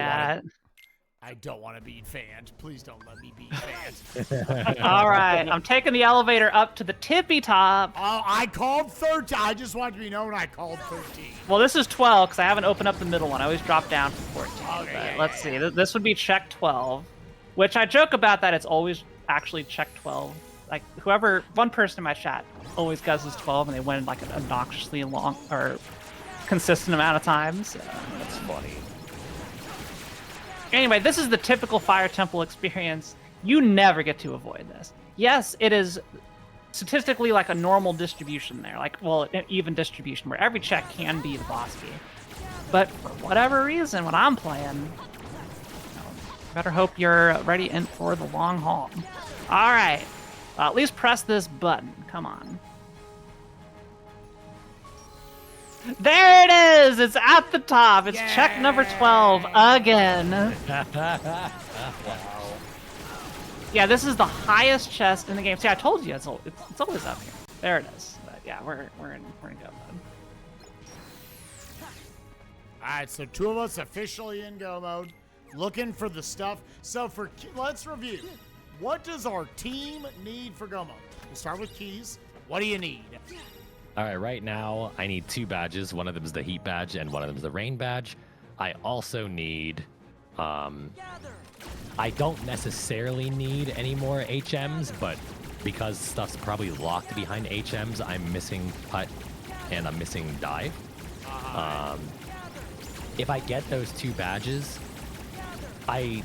want to be fanned. Please don't let me be fanned. All right. I'm taking the elevator up to the tippy top. Oh, I called 13. I just want to be known I called 13. Well, this is 12 because I haven't opened up the middle one. I always drop down from 14. Okay, But yeah, let's yeah, see. This would be check 12, which I joke about that it's always actually check 12. Like one person in my chat always guesses 12 and they win like an obnoxiously long or consistent amount of times. That's funny. Anyway, this is the typical Fire Temple experience. You never get to avoid this. Yes, it is statistically like a normal distribution there, an even distribution where every check can be the boss key. But for whatever reason, when I'm playing, better hope you're ready in for the long haul. All right, at least press this button. Come on. There it is! It's at the top. It's check number 12 again. Yeah, this is the highest chest in the game. See, I told you it's always up here. There it is. But yeah, we're in go mode. All right, so 2 of us officially in go mode, looking for the stuff. So let's review. What does our team need for go mode? We'll start with Keys. What do you need? All right, right now I need 2 badges. One of them is the heat badge and one of them is the rain badge. I also need, Gather. I don't necessarily need any more HMs, but because stuff's probably locked behind HMs, I'm missing putt and I'm missing dive. If I get those 2 badges, I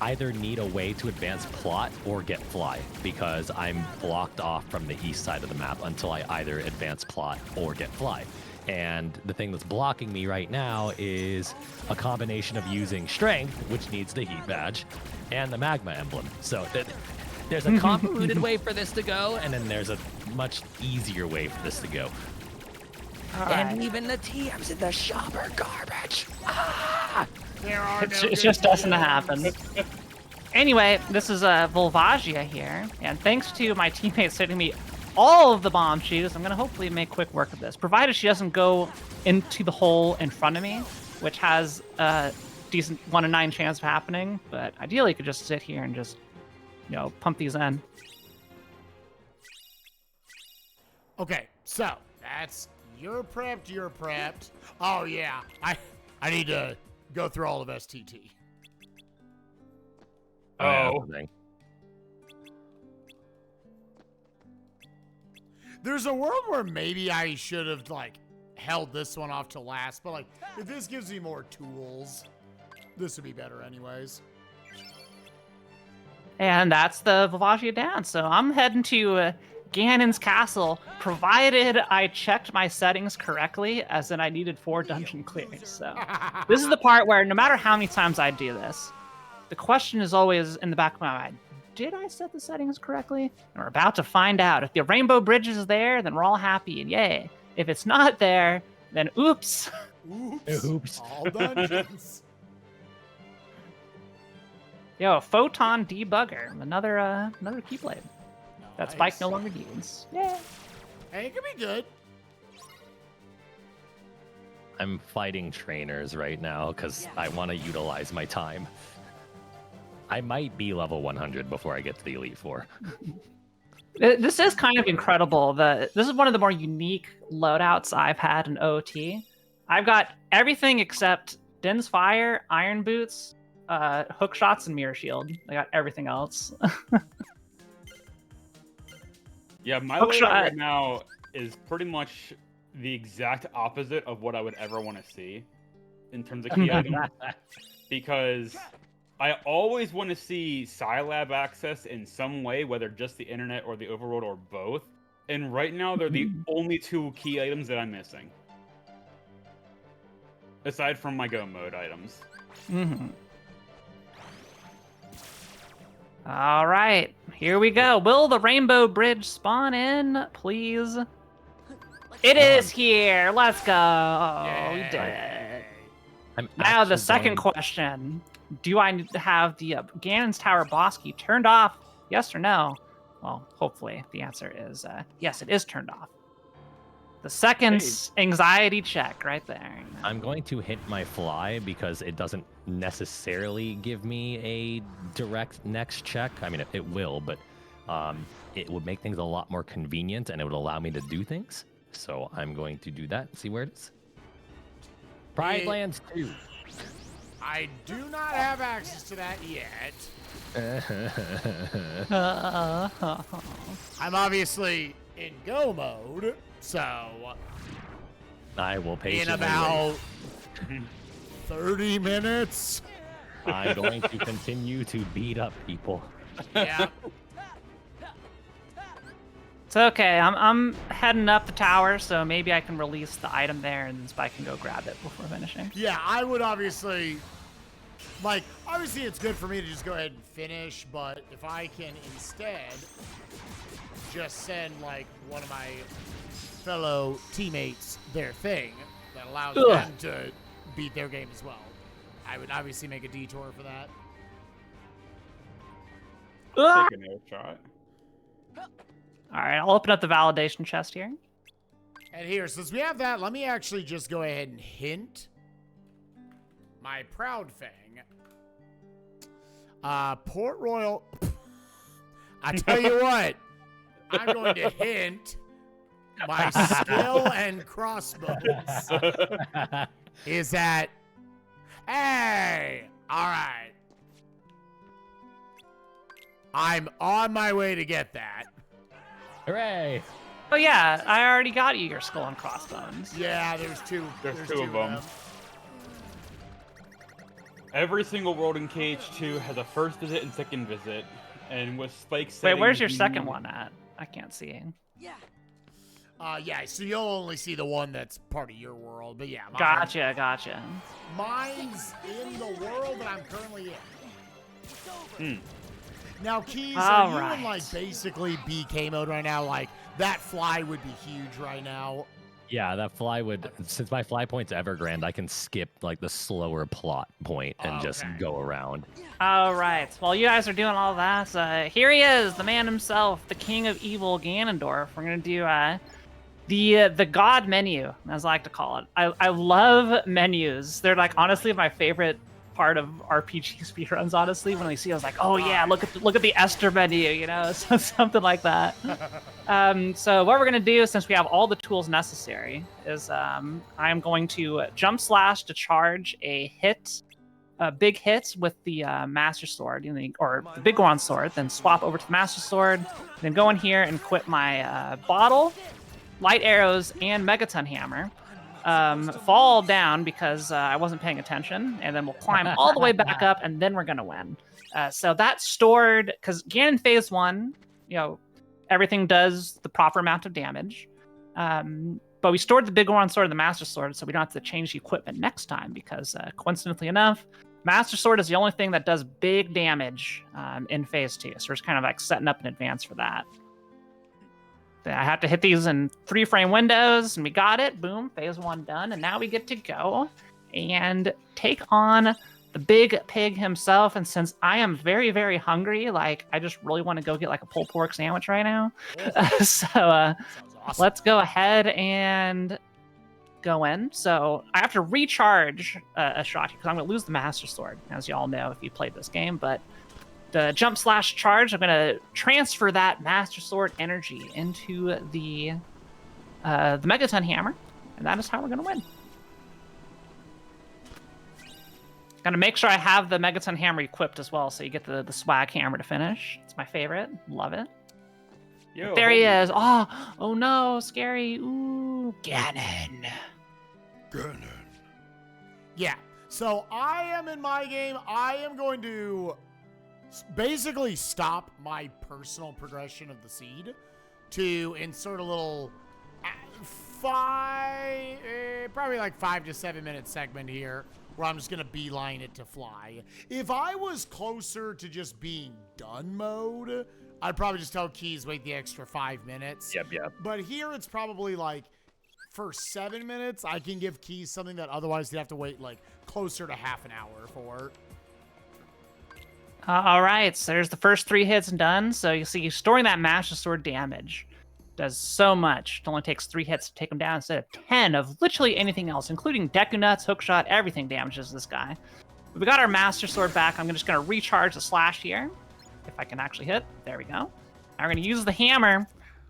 either need a way to advance plot or get fly because I'm blocked off from the east side of the map until I either advance plot or get fly. And the thing that's blocking me right now is a combination of using strength, which needs the heat badge, and the magma emblem. So there's a convoluted way for this to go, and then there's a much easier way for this to go. And even the TMs in the shop are garbage. There are It just doesn't happen. Anyway, this is Volvagia here, and thanks to my teammates sending me all of the bomb shoes, I'm going to hopefully make quick work of this, provided she doesn't go into the hole in front of me, which has a decent 1 in 9 chance of happening, but ideally could just sit here and just, pump these in. Okay, so that's you're prepped. Oh yeah, I need to go through all of STT. Oh. There's a world where maybe I should have, like, held this one off to last, but, like, if this gives me more tools, this would be better anyways. And that's the Vivaggia dance. So I'm heading to Ganon's castle, provided I checked my settings correctly, as in I needed 4 dungeon clears. So this is the part where no matter how many times I do this, the question is always in the back of my mind, did I set the settings correctly? And we're about to find out. If the rainbow bridge is there, then we're all happy and yay. If it's not there, then oops. Oops. All dungeons. Yo, Photon Debugger, another Keyblade that Spike Nice. no longer needs. Yeah. Hey, it could be good. I'm fighting trainers right now because I want to utilize my time. I might be level 100 before I get to the Elite Four. This is kind of incredible. This is one of the more unique loadouts I've had in OT. I've got everything except Din's Fire, Iron Boots, Hookshots, and Mirror Shield. I got everything else. Yeah, my Hookshot. loadout right now is pretty much the exact opposite of what I would ever want to see in terms of key items. Because I always want to see Scilab access in some way, whether just the internet or the overworld or both. And right now, they're the only 2 key items that I'm missing. Aside from my go mode items. Mm-hmm. All right, here we go. Will the Rainbow Bridge spawn in, please? It is here. Let's go. We did it. I'm Now the actually second going- question. Do I need to have the Ganon's Tower boss key turned off? Yes or no? Well, hopefully the answer is yes, it is turned off. The second anxiety check right there. I'm going to hint my fly because it doesn't necessarily give me a direct next check. I mean, it will, but it would make things a lot more convenient and it would allow me to do things. So I'm going to do that. See where it is. Pride Lands 2. I do not have access to that yet. I'm obviously in go mode, so I will patiently in about 30 minutes. wait. I'm going to continue to beat up people. Yeah. It's okay. I'm heading up the tower, so maybe I can release the item there, and then Spike can go grab it before finishing. Yeah, I would obviously, like, obviously it's good for me to just go ahead and finish, but if I can instead just send, like, one of my fellow teammates their thing that allows them to beat their game as well, I would obviously make a detour for that. Take an air shot. All right, I'll open up the validation chest here. And here, since we have that, let me actually just go ahead and hint my Proud Fang. Port Royal. I tell you what, I'm going to hint my skill and crossbows is that, hey, all right. I'm on my way to get that. Hooray! Oh yeah, I already got you your skull and crossbones. Yeah, there's two. There's two of them. Every single world in KH2 has a first visit and second visit, and with Spike Wait, settings, where's your second one at? I can't see. Yeah. Yeah, so you'll only see the one that's part of your world, but yeah. Gotcha. Mine's in the world that I'm currently in. Hmm. Now, Keys, All are you right. in, like, basically BK mode right now? Like, that fly would be huge right now. Yeah, that fly would, since my fly point's Evergrande, I can skip like the slower plot point and just Okay. go around. All right. While you guys are doing all that, here he is, the man himself, the king of evil, Ganondorf. We're gonna do the god menu, as I like to call it. I love menus. They're like honestly my favorite part of RPG speedruns. Honestly, when we see, I was like, oh yeah, look at the Esther menu, you know, so something like that. So what we're gonna do, since we have all the tools necessary, is I'm going to jump slash to charge a hit big hits with the Master Sword, or the Big One Sword, then swap over to the Master Sword, then go in here and equip my Bottle, Light Arrows, and Megaton Hammer. Fall down because I wasn't paying attention, and then we'll climb all the way back up, and then we're going to win. So that's stored, because Ganon Phase 1, everything does the proper amount of damage. But we stored the Big One Sword and the Master Sword, so we don't have to change the equipment next time, because coincidentally enough, Master Sword is the only thing that does big damage in Phase 2. So we're just kind of like setting up in advance for that. I have to hit these in 3-frame windows, and we got it. Boom, Phase 1 done. And now we get to go and take on the big pig himself. And since I am very, very hungry, I just really want to go get a pulled pork sandwich right now. So Sounds awesome. let's go ahead and go in. So I have to recharge a shot because I'm going to lose the Master Sword, as you all know if you played this game. But the jump/charge, I'm going to transfer that Master Sword energy into the Megaton Hammer, and that is how we're going to win. Got to make sure I have the Megaton Hammer equipped as well, so you get the swag hammer to finish. It's my favorite. Love it. Yo, There he is. Oh no, scary. Ooh, Ganon. Yeah. So I am in my game. I am going to basically stop my personal progression of the seed to insert a little probably 5 to 7 minute segment here where I'm just going to beeline it to fly. If I was closer to just being done mode, I'd probably just tell Keys wait the extra 5 minutes. Yep. But here it's probably for 7 minutes, I can give Keys something that otherwise he'd have to wait closer to half an hour for. All right, so there's the first 3 hits done. So you see, storing that Master Sword damage does so much. It only takes 3 hits to take him down instead of 10 of literally anything else, including Deku Nuts, Hookshot, everything damages this guy. But we got our Master Sword back. I'm just going to recharge the slash here. If I can actually hit. There we go. Now we're going to use the hammer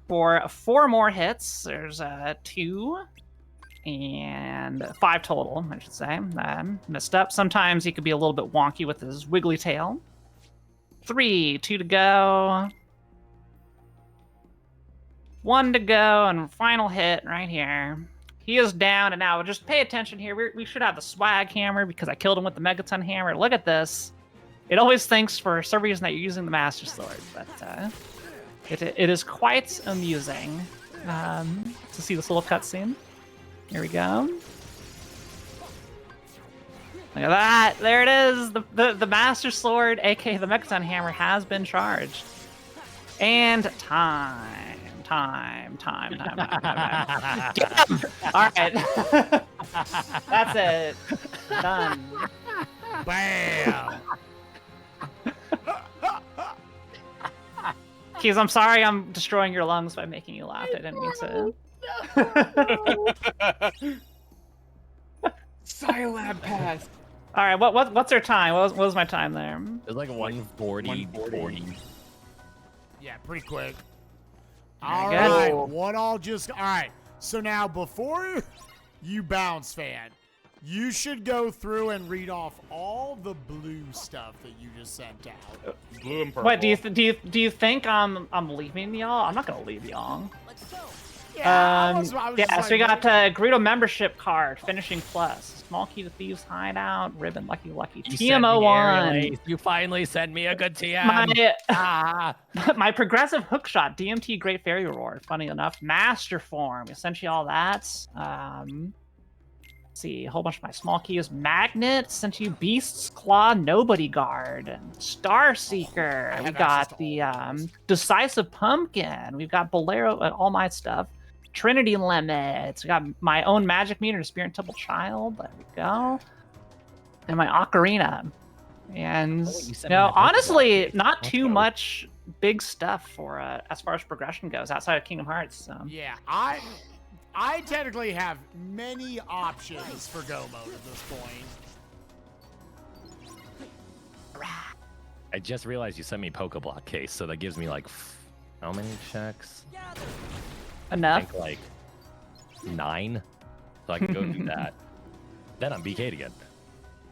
for 4 more hits. There's 2 and 5 total, I should say. Messed up. Sometimes he could be a little bit wonky with his wiggly tail. 3, 2 to go. 1 to go, and final hit right here. He is down, and now just pay attention here. We should have the swag hammer because I killed him with the Megaton Hammer. Look at this. It always thinks for some reason that you're using the Master Sword, but it is quite amusing to see this little cutscene. Here we go. Look at that. There it is. The Master Sword, aka the Megaton Hammer, has been charged. And time. Get him! All right. That's it. Done. Bam! Keys, I'm sorry I'm destroying your lungs by making you laugh. I didn't mean to. Scilab pass. All right, what's our time? What was my time there? It's 140. Yeah, pretty quick. Very All good. right, all right. So now, before you bounce, fan, you should go through and read off all the blue stuff that you just sent out. Blue and purple. What do you think I'm leaving y'all? I'm not gonna leave y'all. Let's go. I was So just we got Greedo membership card, finishing plus, small key to Thieves Hideout, ribbon, lucky, You sent me TM01. Aerial. You finally sent me a good TM. My progressive hookshot, DMT Great Fairy Reward, funny enough, master form, essentially all that. See, a whole bunch of my small keys, magnet, sent you Beast's Claw, Nobody Guard, Star Seeker. I We have got access to the all of those. Decisive Pumpkin. We've got Bolero, all my stuff. Trinity Limits. We got my own magic meter, Spirit Temple Child. There we go. And my Ocarina. And you sent me my Pokeball honestly, case. not Let's too go. much big stuff for as far as progression goes outside of Kingdom Hearts. So. Yeah, I technically have many options for go mode at this point. I just realized you sent me Pokeblock case, so that gives me how many checks? I Enough. think 9. So I can go do that. Then I'm BK'd again.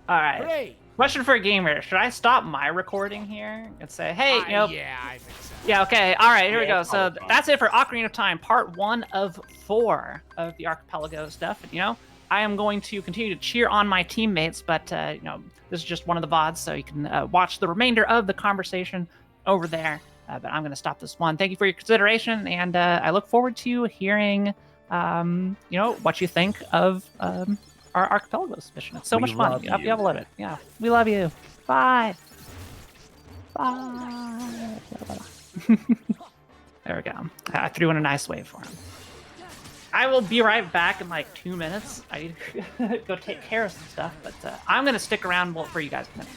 All right. Hooray! Question for a gamer: should I stop my recording here and say, "Hey, you know"? Yeah, I think so. Yeah. Okay. All right. Here we Yeah, go. that's So probably fine. that's it for Ocarina of Time, Part 1 of 4 of the Archipelago stuff. And, you know, I am going to continue to cheer on my teammates, but you know, this is just one of the VODs, so you can watch the remainder of the conversation over there. But I'm going to stop this one. Thank you for your consideration, and I look forward to hearing, you know, what you think of our Archipelago mission. It's so We much fun. love You you. love it. Yeah, we love you. Bye. Bye. There we go. I threw in a nice wave for him. I will be right back in like 2 minutes. I need to go take care of some stuff, but I'm gonna stick around for you guys a minute.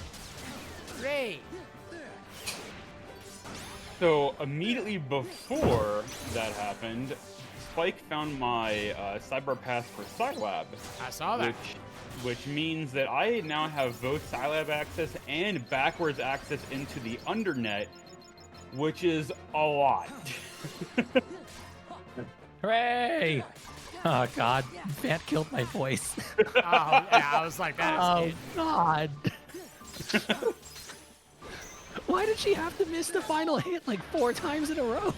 Great. So immediately before that happened, Spike found my cyber pass for Scilab, I saw that. which means that I now have both Scilab access and backwards access into the Undernet, which is a lot. Hooray! Oh God, that killed my voice. Oh, yeah, I was like, that is Oh it. God. Why did she have to miss the final hit like 4 times in a row?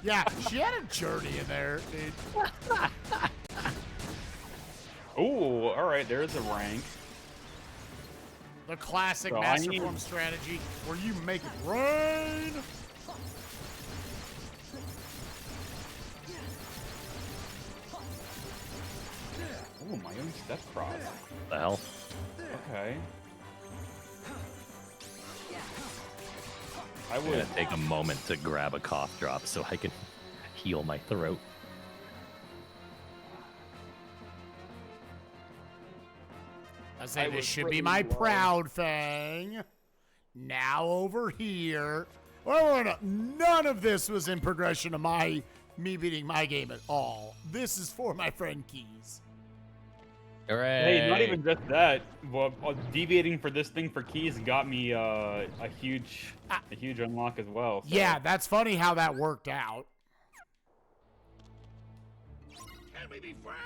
Yeah, she had a journey in there, dude. Oh, all right, there's a rank. The classic So I Master need- Form strategy where you make it rain. Oh, my own step cross. The hell? Okay. I I'm would. gonna take a moment to grab a cough drop so I can heal my throat. I say I this was should pretty be my low. proud thing. Now over here. Oh, no, none of this was in progression of me beating my game at all. This is for my friend Keys. Hooray! Hey, not even just that. Well, deviating for this thing for keys got me a huge unlock as well. So. Yeah, that's funny how that worked out. Can we be friends?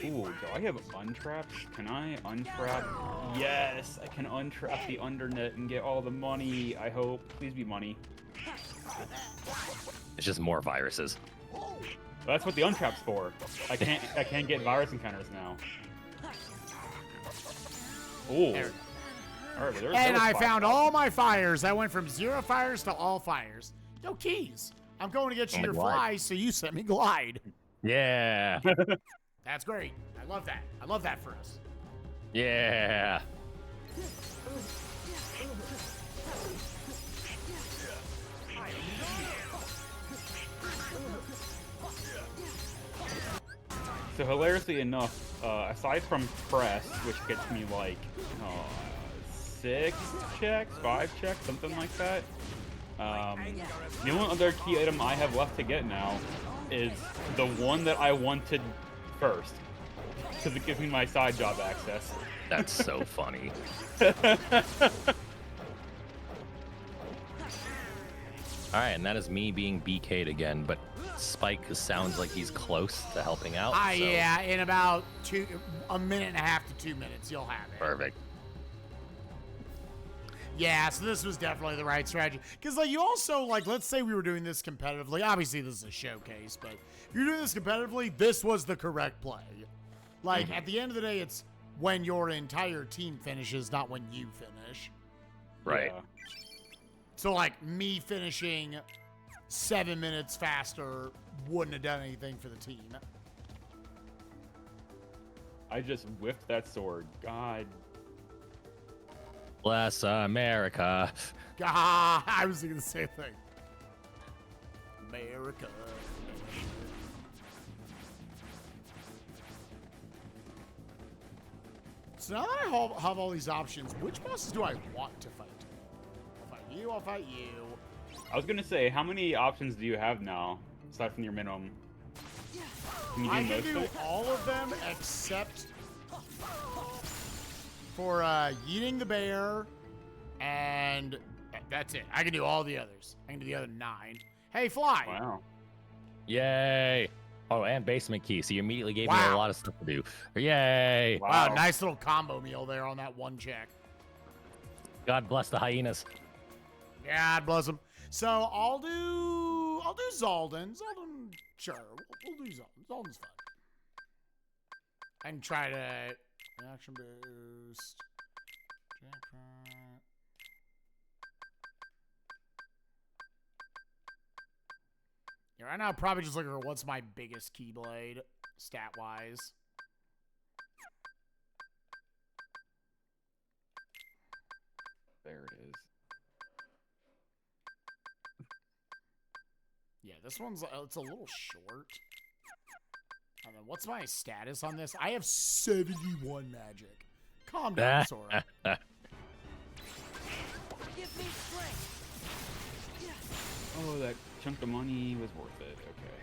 Ooh, do I have untraps? Can I untrap? Yes, I can untrap the undernet and get all the money. I hope. Please be money. It's just more viruses. That's what the untrap's for. I can't get virus encounters now. Ooh. There. All right, well, And I found all my fires. I went from 0 fires to all fires. Yo, Keys, I'm going to get you Oh my your God. fly, so you sent me glide. Yeah. That's great. I love that. I love that for us. Yeah. So hilariously enough, aside from press, which gets me like 6 checks, 5 checks, something like that. The only other key item I have left to get now is the one that I wanted first, because it gives me my side job access. That's so funny. All right, and that is me being BK'd again, but Spike sounds like he's close to helping out. so Yeah, in about a minute and a half to 2 minutes, you'll have it. Perfect. Yeah, so this was definitely the right strategy. Because, like, you also, like, let's say we were doing this competitively. Obviously, this is a showcase, but if you're doing this competitively, this was the correct play. Like, at the end of the day, it's when your entire team finishes, not when you finish. Right. Yeah. So, like, me finishing 7 minutes faster wouldn't have done anything for the team. I just whipped that sword. God. Bless America. God, I was thinking the same thing. America. So now that I have all these options, which bosses do I want to fight? I'll fight you, I'll fight you. I was gonna say, how many options do you have now, aside from your minimum? Can you do I can most do of it? all of them except for Yeeting the Bear, and that's it. I can do all the others. I can do the other 9. Hey, Fly. Wow. Yay. Oh, and basement key. So you immediately gave me Wow. a lot of stuff to do. Yay! Wow, nice little combo meal there on that one check. God bless the hyenas. God bless him. So I'll do Zaldin. Zaldin, sure. We'll do Zaldin. Zaldin's fun. And try to reaction boost. Jackpot. Yeah, right now, probably just looking for what's my biggest Keyblade, stat-wise. There it is. Yeah, this one's it's a little short. And then what's my status on this? I have 71 magic. Calm down, Sora. Give me strength. Oh, that chunk of money was worth it. Okay.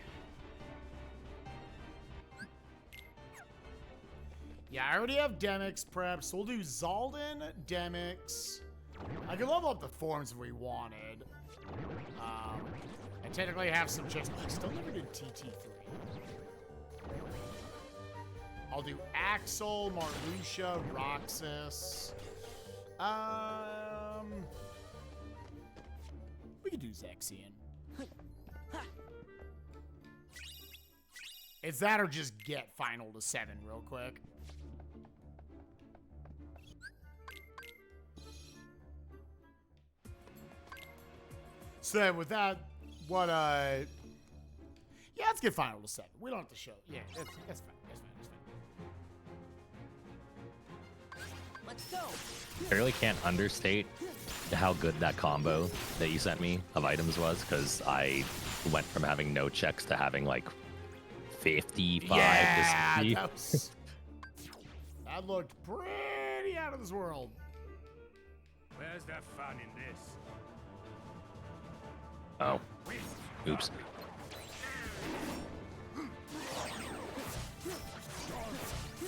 Yeah, I already have Demix prepped, so we'll do Zaldin, Demix. I can level up the forms if we wanted. I technically have some checks. I still never did TT3. I'll do Axel, Marluxia, Roxas. We could do Zexion. It's that or just get final to 7 real quick. So then with that, yeah, let's get final to 7. We don't have to show. Yeah, that's fine. That's fine. Let's go. I really can't understate how good that combo that you sent me of items was, because I went from having no checks to having like 55 Yeah, to that looked pretty out of this world. Where's the fun in this? Oh. Oops.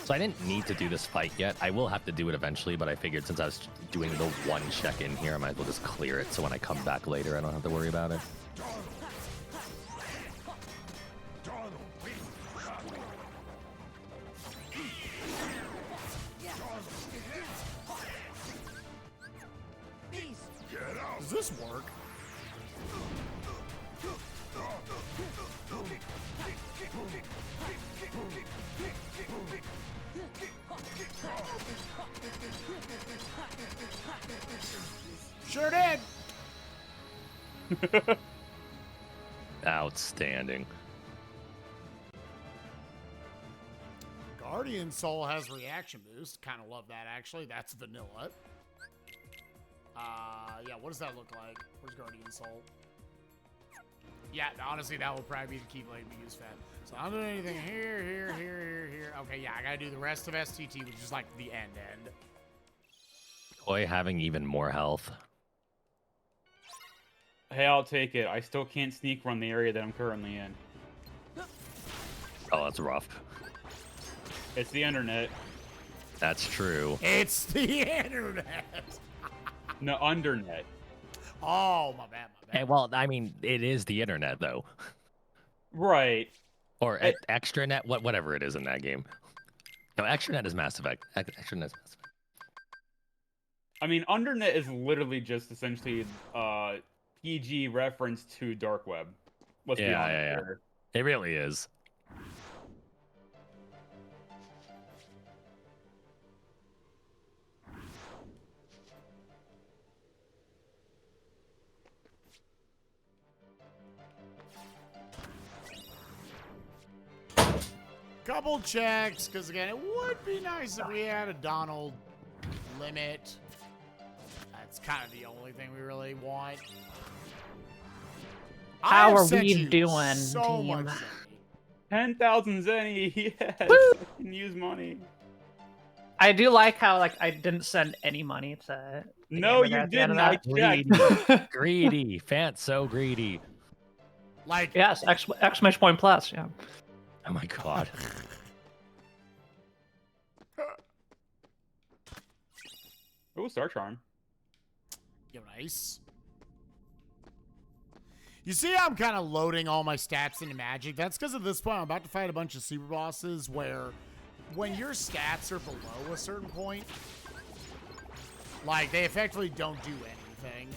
So I didn't need to do this fight yet. I will have to do it eventually, but I figured since I was doing the one check in here, I might as well just clear it so when I come back later, I don't have to worry about it. Does this work? Sure did. Outstanding. Guardian Soul has reaction boost. Kind of love that, actually. That's vanilla. Yeah, what does that look like? Where's Guardian Soul? Yeah, honestly, that will probably be the Keyblade we use fat. So I'm doing anything here. Okay, yeah, I gotta do the rest of STT, which is like the end. Koi having even more health. Hey, I'll take it. I still can't sneak run the area that I'm currently in. Oh, that's rough. It's the internet. That's true. It's the internet. No, Undernet. Oh, my bad. Hey, well, I mean, it is the internet, though. Right. Or extranet, whatever it is in that game. No, extranet is Mass Effect. Extranet is Mass Effect. I mean, Undernet is literally just essentially PG reference to dark web. Let's be honest here. It really is. Couple checks, because again, it would be nice if we had a Donald limit. That's kind of the only thing we really want. How are we doing, so team? much money. 10,000 Zenny, yes. I can use money. I do like how I didn't send any money to. No, you didn't. I checked. Greedy. Fant, so greedy. Like yes, exclamation point plus. Yeah. Oh my god. Oh, Star Charm. Yo, nice. You see how I'm kind of loading all my stats into magic? That's because at this point I'm about to fight a bunch of super bosses where when your stats are below a certain point, like they effectively don't do anything.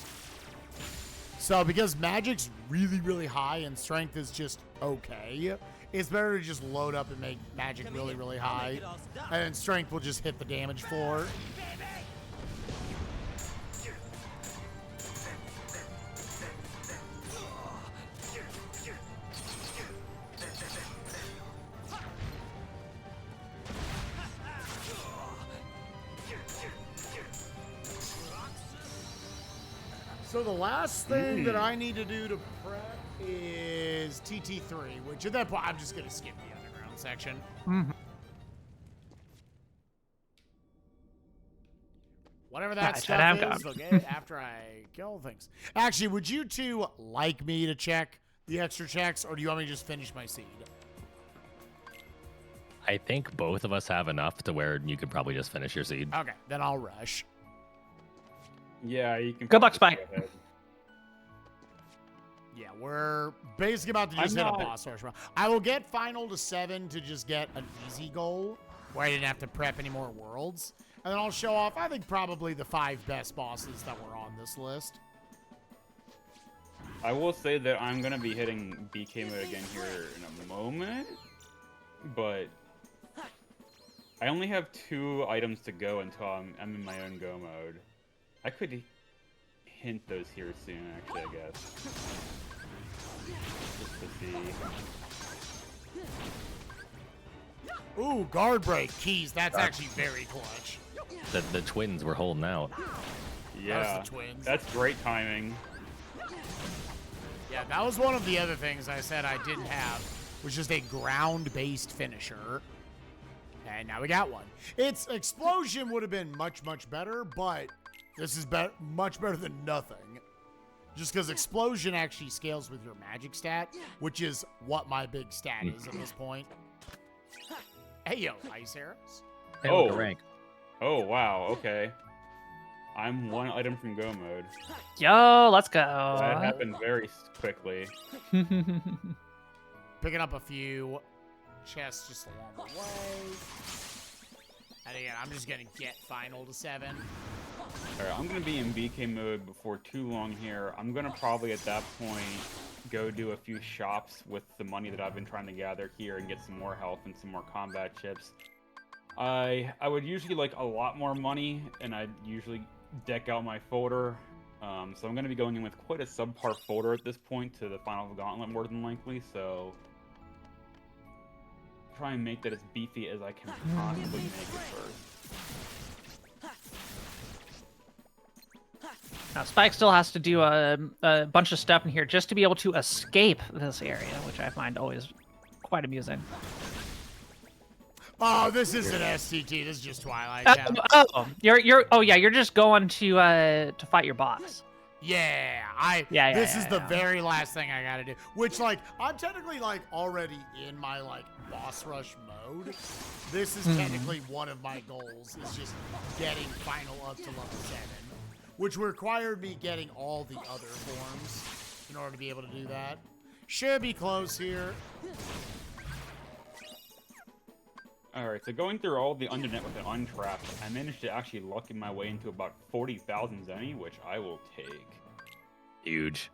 So because magic's really, really high and strength is just okay, it's better to just load up and make magic really, really high. And then strength will just hit the damage floor. So the last thing that I need to do to prep is TT3, which at that point, I'm just going to skip the underground section. Whatever that stuff is, okay, after I kill things. Actually, would you two like me to check the extra checks, or do you want me to just finish my seed? I think both of us have enough to where you could probably just finish your seed. Okay, then I'll rush. Yeah, you can. Good luck, Spike. Go ahead. Yeah, we're basically about to just hit a boss rush. I will get final to 7 to just get an easy goal where I didn't have to prep any more worlds. And then I'll show off, I think, probably the 5 best bosses that were on this list. I will say that I'm going to be hitting BK mode again here in a moment, but I only have 2 items to go until I'm in my own go mode. I could hint those here soon, actually, I guess. Just to see. Ooh, guard break, keys. That's actually very clutch. The twins were holding out. Yeah, That was the twins. that's great timing. Yeah, that was one of the other things I said I didn't have, was just a ground-based finisher. And now we got one. Its explosion would have been much, much better, but this is much better than nothing. Just because explosion actually scales with your magic stat, which is what my big stat is at this point. Hey, yo, Ice Arrows. Hey, Oh. look at rank. Oh, wow, okay. I'm 1 item from go mode. Yo, let's go. That happened very quickly. Picking up a few chests just along the way. And again, I'm just going to get final to 7. Alright, I'm gonna be in BK mode before too long here. I'm gonna probably at that point go do a few shops with the money that I've been trying to gather here and get some more health and some more combat chips. I would usually like a lot more money, and I'd usually deck out my folder. So I'm gonna be going in with quite a subpar folder at this point to the final gauntlet more than likely, so try and make that as beefy as I can possibly make it first. Now, Spike still has to do a bunch of stuff in here just to be able to escape this area, which I find always quite amusing. Oh, this isn't STT. This is just Twilight Town. You're just going to fight your boss. Yeah, this is the very last thing I gotta do. Which, like, I'm technically, like, already in my, like, boss rush mode. This is technically one of my goals, is just getting final up to level 7. Which required me getting all the other forms in order to be able to do that. Should be close here. Alright, so going through all the undernet with an untrapped, I managed to actually luck my way into about 40,000 Zenny, which I will take. Huge.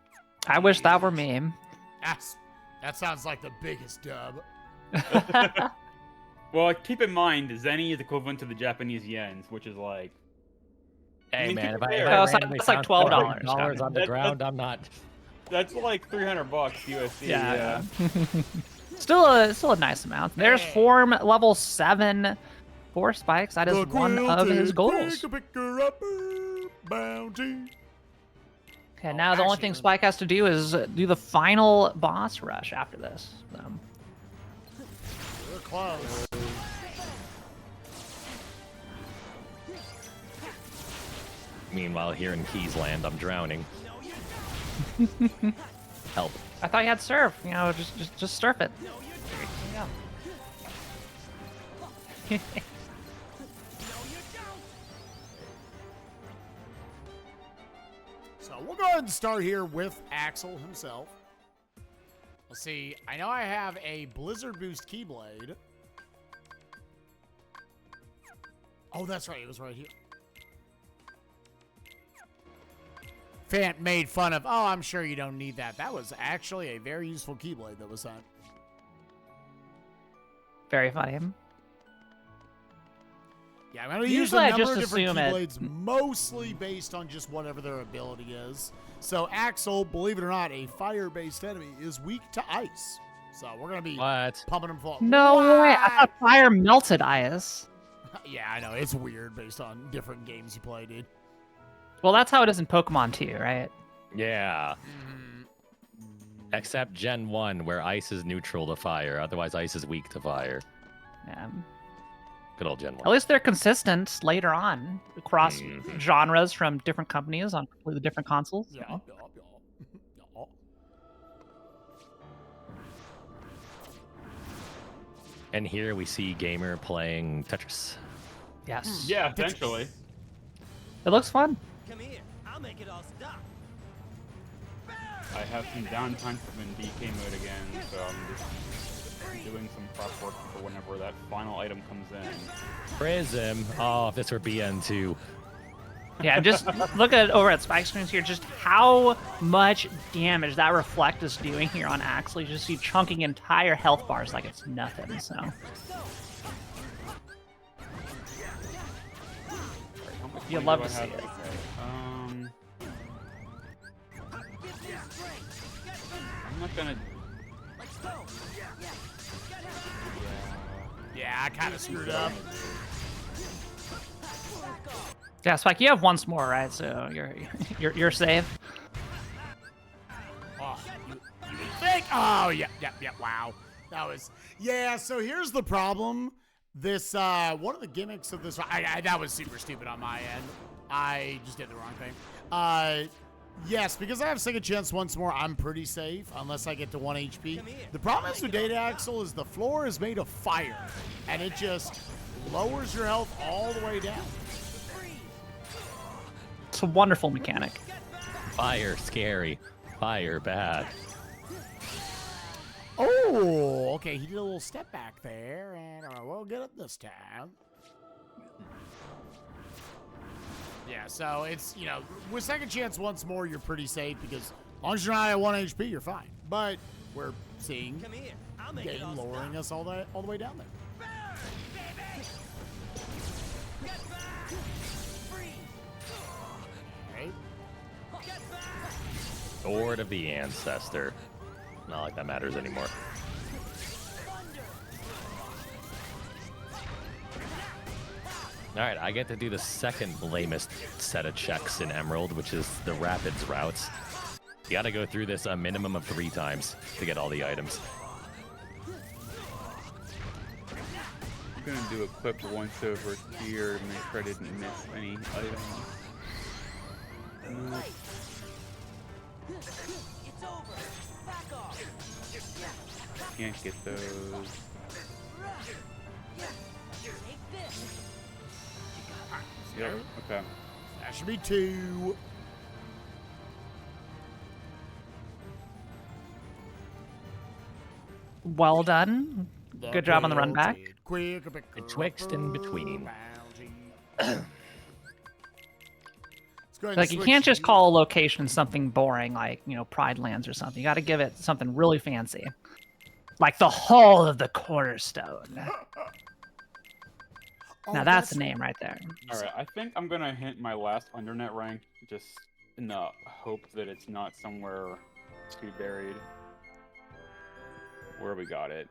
I wish that were me. That sounds like the biggest dub. Well, keep in mind, Zenny is equivalent to the Japanese yens, which is like... Hey, mean, man, to if be I fair, Oh, it's like- randomly it's like found $12. $12 on the That- ground, I'm not. That's like $300 USD. Yeah. Still a nice amount. There's Hey. form level 7 for Spikes. That is one of his goals. Bounty. Okay, now the only actually, thing Spike has to do is do the final boss rush after this. We're close. Meanwhile, here in Keys Land, I'm drowning. Help. I thought you had surf. You know, just surf it. There you go. So we'll go ahead and start here with Axel himself. See, I know I have a Blizzard Boost Keyblade. Oh, that's right. It was right here. Fant made fun of, oh, I'm sure you don't need that. That was actually a very useful Keyblade that was sent. Very funny. Yeah, I'm going to use a Usually I number just of different assume it- Keyblades, mostly based on just whatever their ability is. So Axel, believe it or not, a fire-based enemy, is weak to ice. So we're going to be What? pumping him full. No way. I What? thought fire melted ice. Yeah, I know. It's weird based on different games you play, dude. Well, that's how it is in Pokemon too, right? Yeah. Except Gen 1, where ice is neutral to fire. Otherwise, ice is weak to fire. Yeah. Good old Gen 1. At least they're consistent later on across genres from different companies on completely different consoles. Yeah, so. yeah. And here we see Gamer playing Tetris. Yes. Yeah, eventually. It looks fun. Come here. I'll make it all stop. I have some downtime from in DK mode again, so I'm just doing some prep work for whenever that final item comes in. Prism. Oh, if this were BN2. Yeah, just look at over at Spike Screens here, just how much damage that Reflect is doing here on Axel. You just see chunking entire health bars like it's nothing, so. How much You'd money love do to I have? see it. Okay. I'm not gonna. Yeah, I kind of screwed up. Yeah, Spike, you have once more, right? So you're safe. Oh, you think? Oh, yeah, wow. That was, yeah, so here's the problem. This, one of the gimmicks of this, that was super stupid on my end. I just did the wrong thing. Yes, because I have second chance once more, I'm pretty safe, unless I get to 1 HP. The problem is with Data Axle is the floor is made of fire, and it just lowers your health all the way down. It's a wonderful mechanic. Fire, scary. Fire, bad. Oh, okay, he did a little step back there, and we'll get it this time. Yeah, so it's, you know, with second chance once more, you're pretty safe because as long as you're not at 1 HP, you're fine. But we're seeing Come here. I'll make it game all lowering stop. us all the way down there. Right? Sword of the Ancestor. Not like that matters anymore. Alright, I get to do the second lamest set of checks in Emerald, which is the Rapids routes. You gotta go through this a minimum of 3 times to get all the items. I'm gonna do a quick once over here to make sure I didn't miss any items. Nope. It's over. Back off. Can't get those. Take this. Yep. Okay. That should be 2. Well done. Good job on the run back. Betwixt and between. Like, you can't just call a location something boring like, you know, Pride Lands or something. You got to give it something really fancy. Like the Hall of the Cornerstone. Now that's the name right there. Alright, I think I'm gonna hit my last undernet rank just in the hope that it's not somewhere too buried. Where we got it.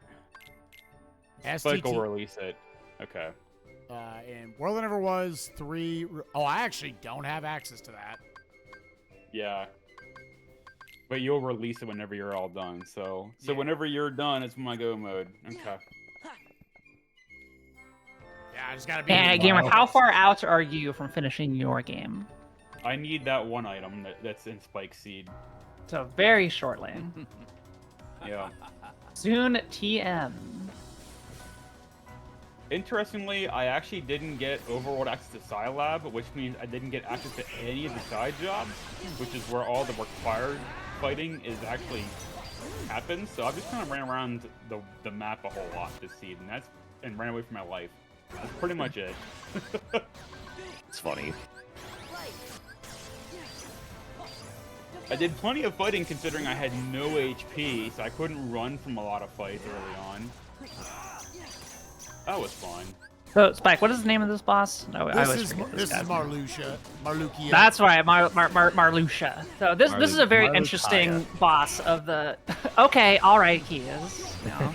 Spike will release it. Okay. And World That Never Was 3. Oh, I actually don't have access to that. Yeah. But you'll release it whenever you're all done. So Yeah. whenever you're done, it's my go mode. Okay. Yeah, I just gotta be. And Gamer, how far out are you from finishing your game? I need that one item that's in Spike Seed. So very shortly. Yeah. Soon TM. Interestingly, I actually didn't get Overworld access to Scilab, which means I didn't get access to any of the side jobs, which is where all the required fighting is actually happened. So I just kind of ran around the map a whole lot this season. And ran away from my life. That's pretty much it. It's funny. I did plenty of fighting considering I had no HP, so I couldn't run from a lot of fights early on. That was fun. So, Spike, what is the name of this boss? No, I always forget This is Marluxia. Marluxia. That's right, Marluxia. So this is a very Marluxia. interesting boss of the. Okay, all right, Keys. You know,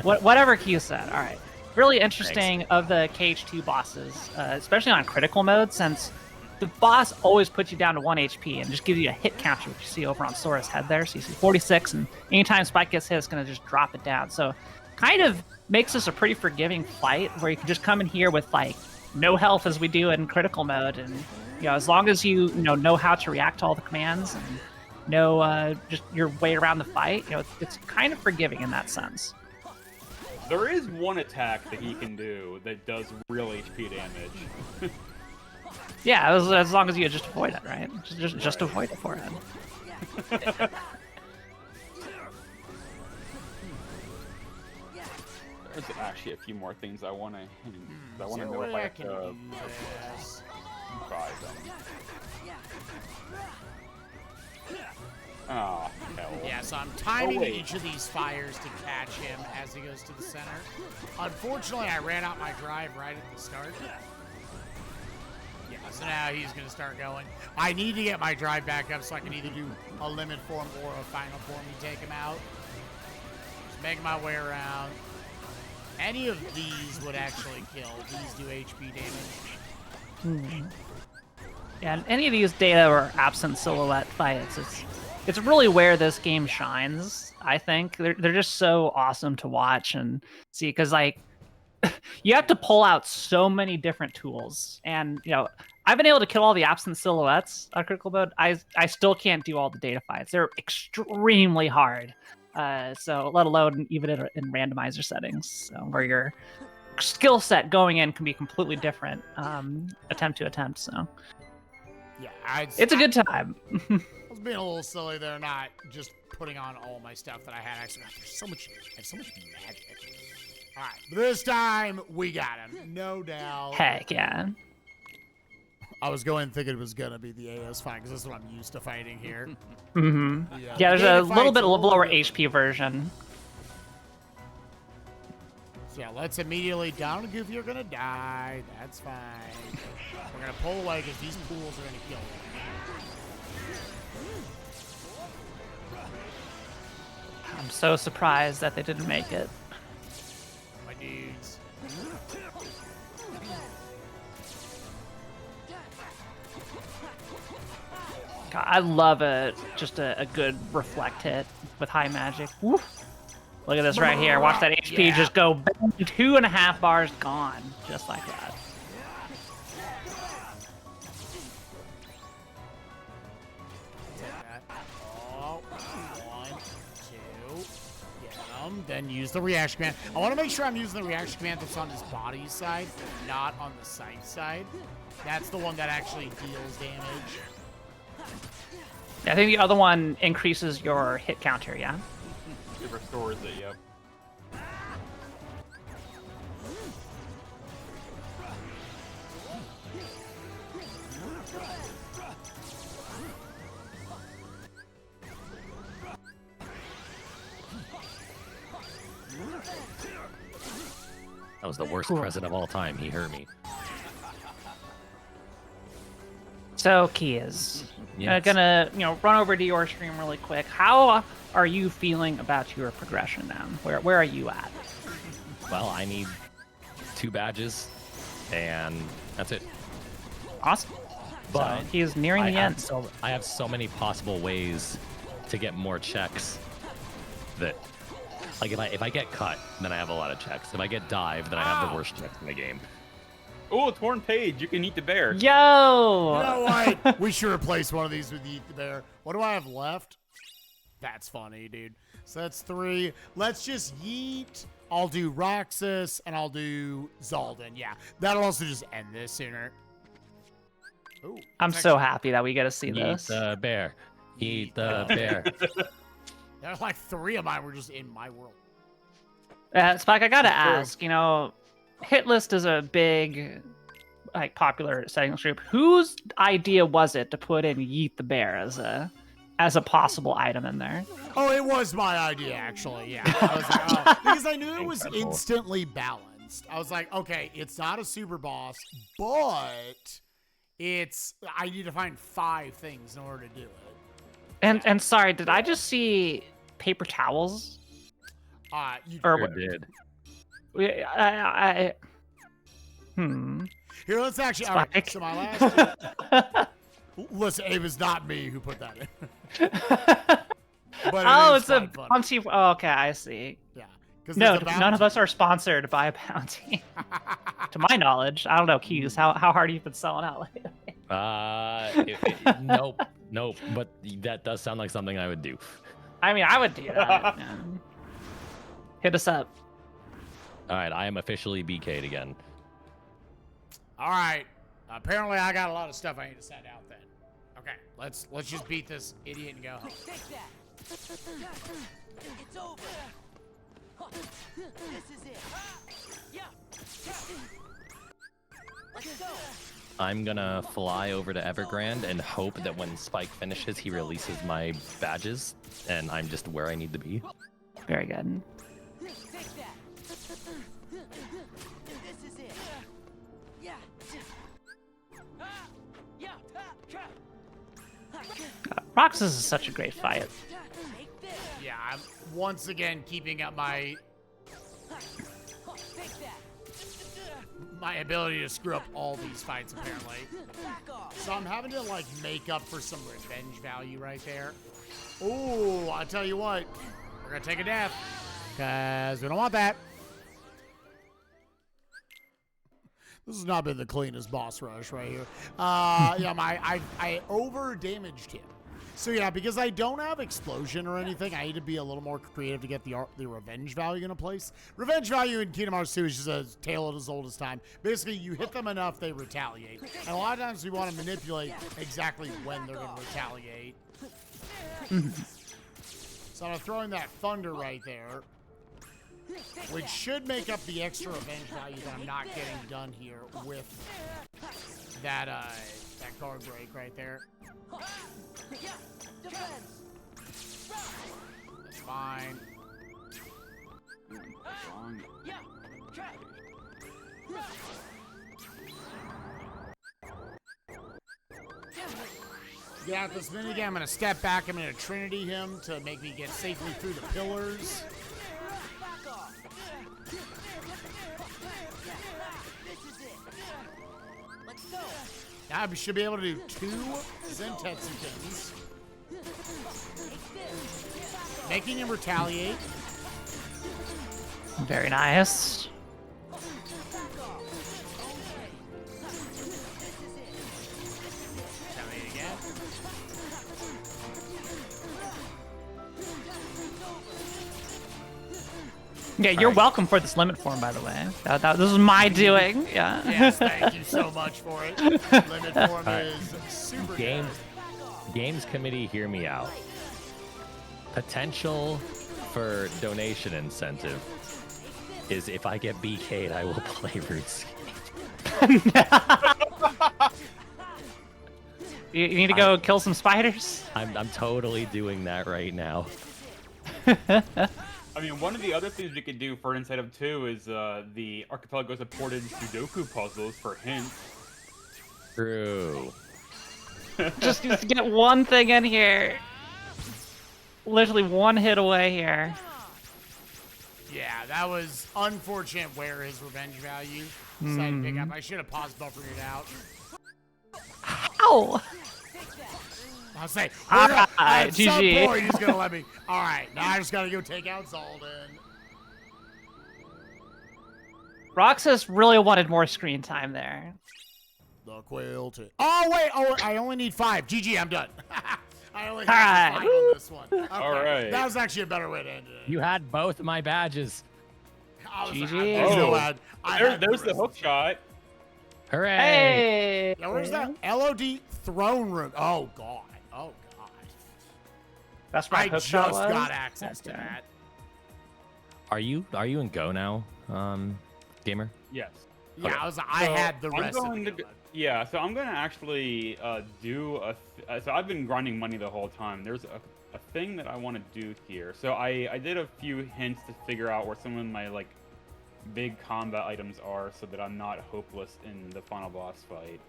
whatever Keys said. All right, really interesting of the KH2 bosses, especially on critical mode, since the boss always puts you down to 1 HP and just gives you a hit counter, which you see over on Sora's head there. So you see 46, and anytime Spike gets hit, it's gonna just drop it down. So kind of makes this a pretty forgiving fight where you can just come in here with like no health as we do in critical mode, and as long as you know how to react to all the commands and know just your way around the fight, it's kind of forgiving in that sense. There is one attack that he can do that does real HP damage. Yeah, as long as you just avoid it, right? Just avoid it for it. There's actually a few more things I want to know if I have to buy them. Oh, hell. Yeah, so I'm timing each of these fires to catch him as he goes to the center. Unfortunately, I ran out my drive right at the start. Yeah, so now he's going to start going. I need to get my drive back up so I can either do a limit form or a final form to take him out. Just making my way around. Any of these would actually kill. These do HP damage. Yeah, and any of these data or absent silhouette fights, it's really where this game shines. I think they're just so awesome to watch and see, because like you have to pull out so many different tools, and I've been able to kill all the absent silhouettes on critical mode. I still can't do all the data fights. They're extremely hard. So let alone even in randomizer settings, so where your skill set going in can be completely different, attempt to attempt. So yeah, it's a good time. I was being a little silly there, not just putting on all my stuff that I had. Actually, I have so much magic. All right, but this time we got him, no doubt. Heck yeah. I was thinking it was gonna be the AS fight because this is what I'm used to fighting here. Yeah, there's a little bit lower HP version. So yeah, let's immediately down. Goofy, you're gonna die. That's fine. We're gonna pull away because these pools are gonna kill you. I'm so surprised that they didn't make it. My dudes. God, I love just a good reflect hit with high magic. Woo. Look at this right here. Watch that HP just go bang, 2.5 bars gone, just like that. Oh, 1, 2, get him. Then use the reaction command. I want to make sure I'm using the reaction command that's on his body side, not on the sight side. That's the one that actually deals damage. I think the other one increases your hit counter, yeah? It restores it, yep. That was the worst present of all time. He hurt me. So, Keys, Yes. gonna run over to your stream really quick. How are you feeling about your progression now? Where are you at? Well, I need 2 badges, and that's it. Awesome. But so he's nearing the end. I have so many possible ways to get more checks that, like, if I get cut, then I have a lot of checks. If I get dive, then I have the worst checks in the game. Oh, torn page. You can eat the bear. Yo! You know what? We should replace one of these with Eat the Bear. What do I have left? That's funny, dude. So that's 3. Let's just yeet. I'll do Roxas, and I'll do Zaldin. Yeah, that'll also just end this sooner. Ooh, I'm so happy that we get to see Eat this. the bear. Eat the bear. There are like 3 of mine were just in my world. Spike, I gotta ask, you know, hit list is a big, like, popular settings group. Whose idea was it to put in Yeet the Bear as a possible item in there? Oh, it was my idea, actually. Yeah, I was like, oh, because I knew it was instantly balanced. I was like, okay, it's not a super boss, but I need to find 5 things in order to do it. And sorry, did I just see paper towels? You Or did. Here, let's actually. All right, Spike. so my last. Listen, it was not me who put that in. But Oh, is it's a quite funny. bounty. Oh, okay, I see. Yeah. 'Cause No, there's a none of bounty. us are sponsored by a bounty. To my knowledge, I don't know, Keys. How hard have you been selling out lately? Nope. But that does sound like something I would do. I mean, I would do that. Yeah. Hit us up. All right, I am officially BK'd again. All right. Apparently, I got a lot of stuff I need to send out then. Okay, let's just beat this idiot and go home. Take that. It's over. This is it. Yeah. Let's go. I'm gonna fly over to Evergrande and hope that when Spike finishes, he releases my badges, and I'm just where I need to be. Very good. Take that. This is it. Yeah. Yeah. Roxas is such a great fight. Take this. Yeah, I'm once again keeping up my Take that. ability to screw up all these fights, apparently. Back off. So I'm having to, like, make up for some revenge value right there. Ooh, I'll tell you what. We're going to take a death. Because we don't want that. This has not been the cleanest boss rush right here. Yeah, I over-damaged him. So yeah, because I don't have explosion or anything, I need to be a little more creative to get the revenge value into place. Revenge value in Kingdom Hearts 2 is just a tale of as old as time. Basically, you hit them enough, they retaliate. And a lot of times we want to manipulate exactly when they're going to retaliate. So I'm throwing that thunder right there, which should make up the extra revenge value that I'm not getting done here with that guard break right there. Yeah. Defense. That's fine. Yeah. Trap. Get out this minigame. I'm going to step back. I'm going to Trinity him to make me get safely through the pillars. Back off. This is it. Let's go. Now I should be able to do 2 Zentetsu things. Take this. Making him retaliate. Very nice. Back off. Okay. This is it. Retaliate again. Yeah, you're welcome for this limit form, by the way. This was my doing. Yeah. Yes, thank you so much for it. Limit form is super Games, good. Games Committee, hear me out. Potential for donation incentive is if I get BK'd, I will play RuneScape. You need to go kill some spiders? I'm totally doing that right now. I mean, one of the other things we could do for Inside of 2 is the Archipelago supported Sudoku puzzles for hints. True. Just get one thing in here. Literally one hit away here. Yeah, that was unfortunate where his revenge value decided to pick up. I should have paused buffering it out. Ow! I'll say, Alright, at some GG. point he's going to let me. All right, now I just got to go take out Zalden. Roxas really wanted more screen time there. The quilted. Oh, wait. Oh, I only need 5. GG, I'm done. I only All have right. 5 on this one. Okay. All right. That was actually a better way to end it. You had both my badges. I was GG. I'm so glad. There's the hook shot. Hooray! Hey! Yeah, where's that LOD throne room? Oh, God. Oh, God. That's where I Hookshot just was? got access to Okay. that. Are you in Go now, gamer? Yes. Yeah, Okay. I So, had the I'm rest of going the to Yeah, so I'm gonna actually do so I've been grinding money the whole time. There's a thing that I want to do here. So I did a few hints to figure out where some of my like big combat items are, so that I'm not hopeless in the final boss fight.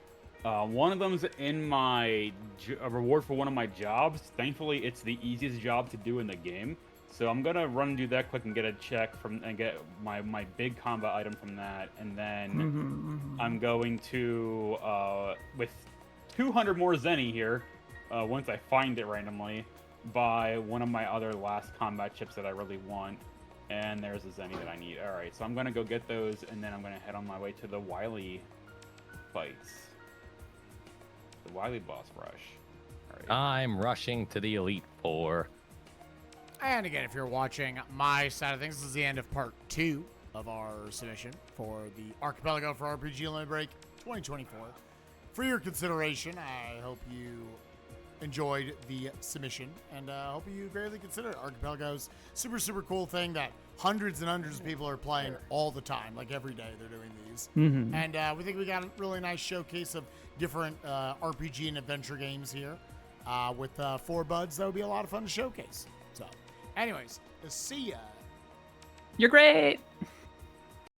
One of them's in my a reward for one of my jobs. Thankfully, it's the easiest job to do in the game. So I'm gonna run and do that quick and get a check from and get my big combat item from that, and then I'm going to with 200 more Zenny here, once I find it randomly, buy one of my other last combat chips that I really want, and there's a Zenny that I need. All right, so I'm gonna go get those, and then I'm gonna head on my way to the Wily fights, the Wily boss rush. All right. I'm rushing to the Elite Four. And again, if you're watching my side of things, this is the end of part 2 of our submission for the Archipelago for RPG Limit Break 2024. For your consideration, I hope you enjoyed the submission, and hope you greatly consider it. Archipelago's super cool thing that hundreds and hundreds of people are playing all the time, like every day they're doing these. And we think we got a really nice showcase of different RPG and adventure games here. With 4 buds, that would be a lot of fun to showcase. So, anyways, see ya. You're great.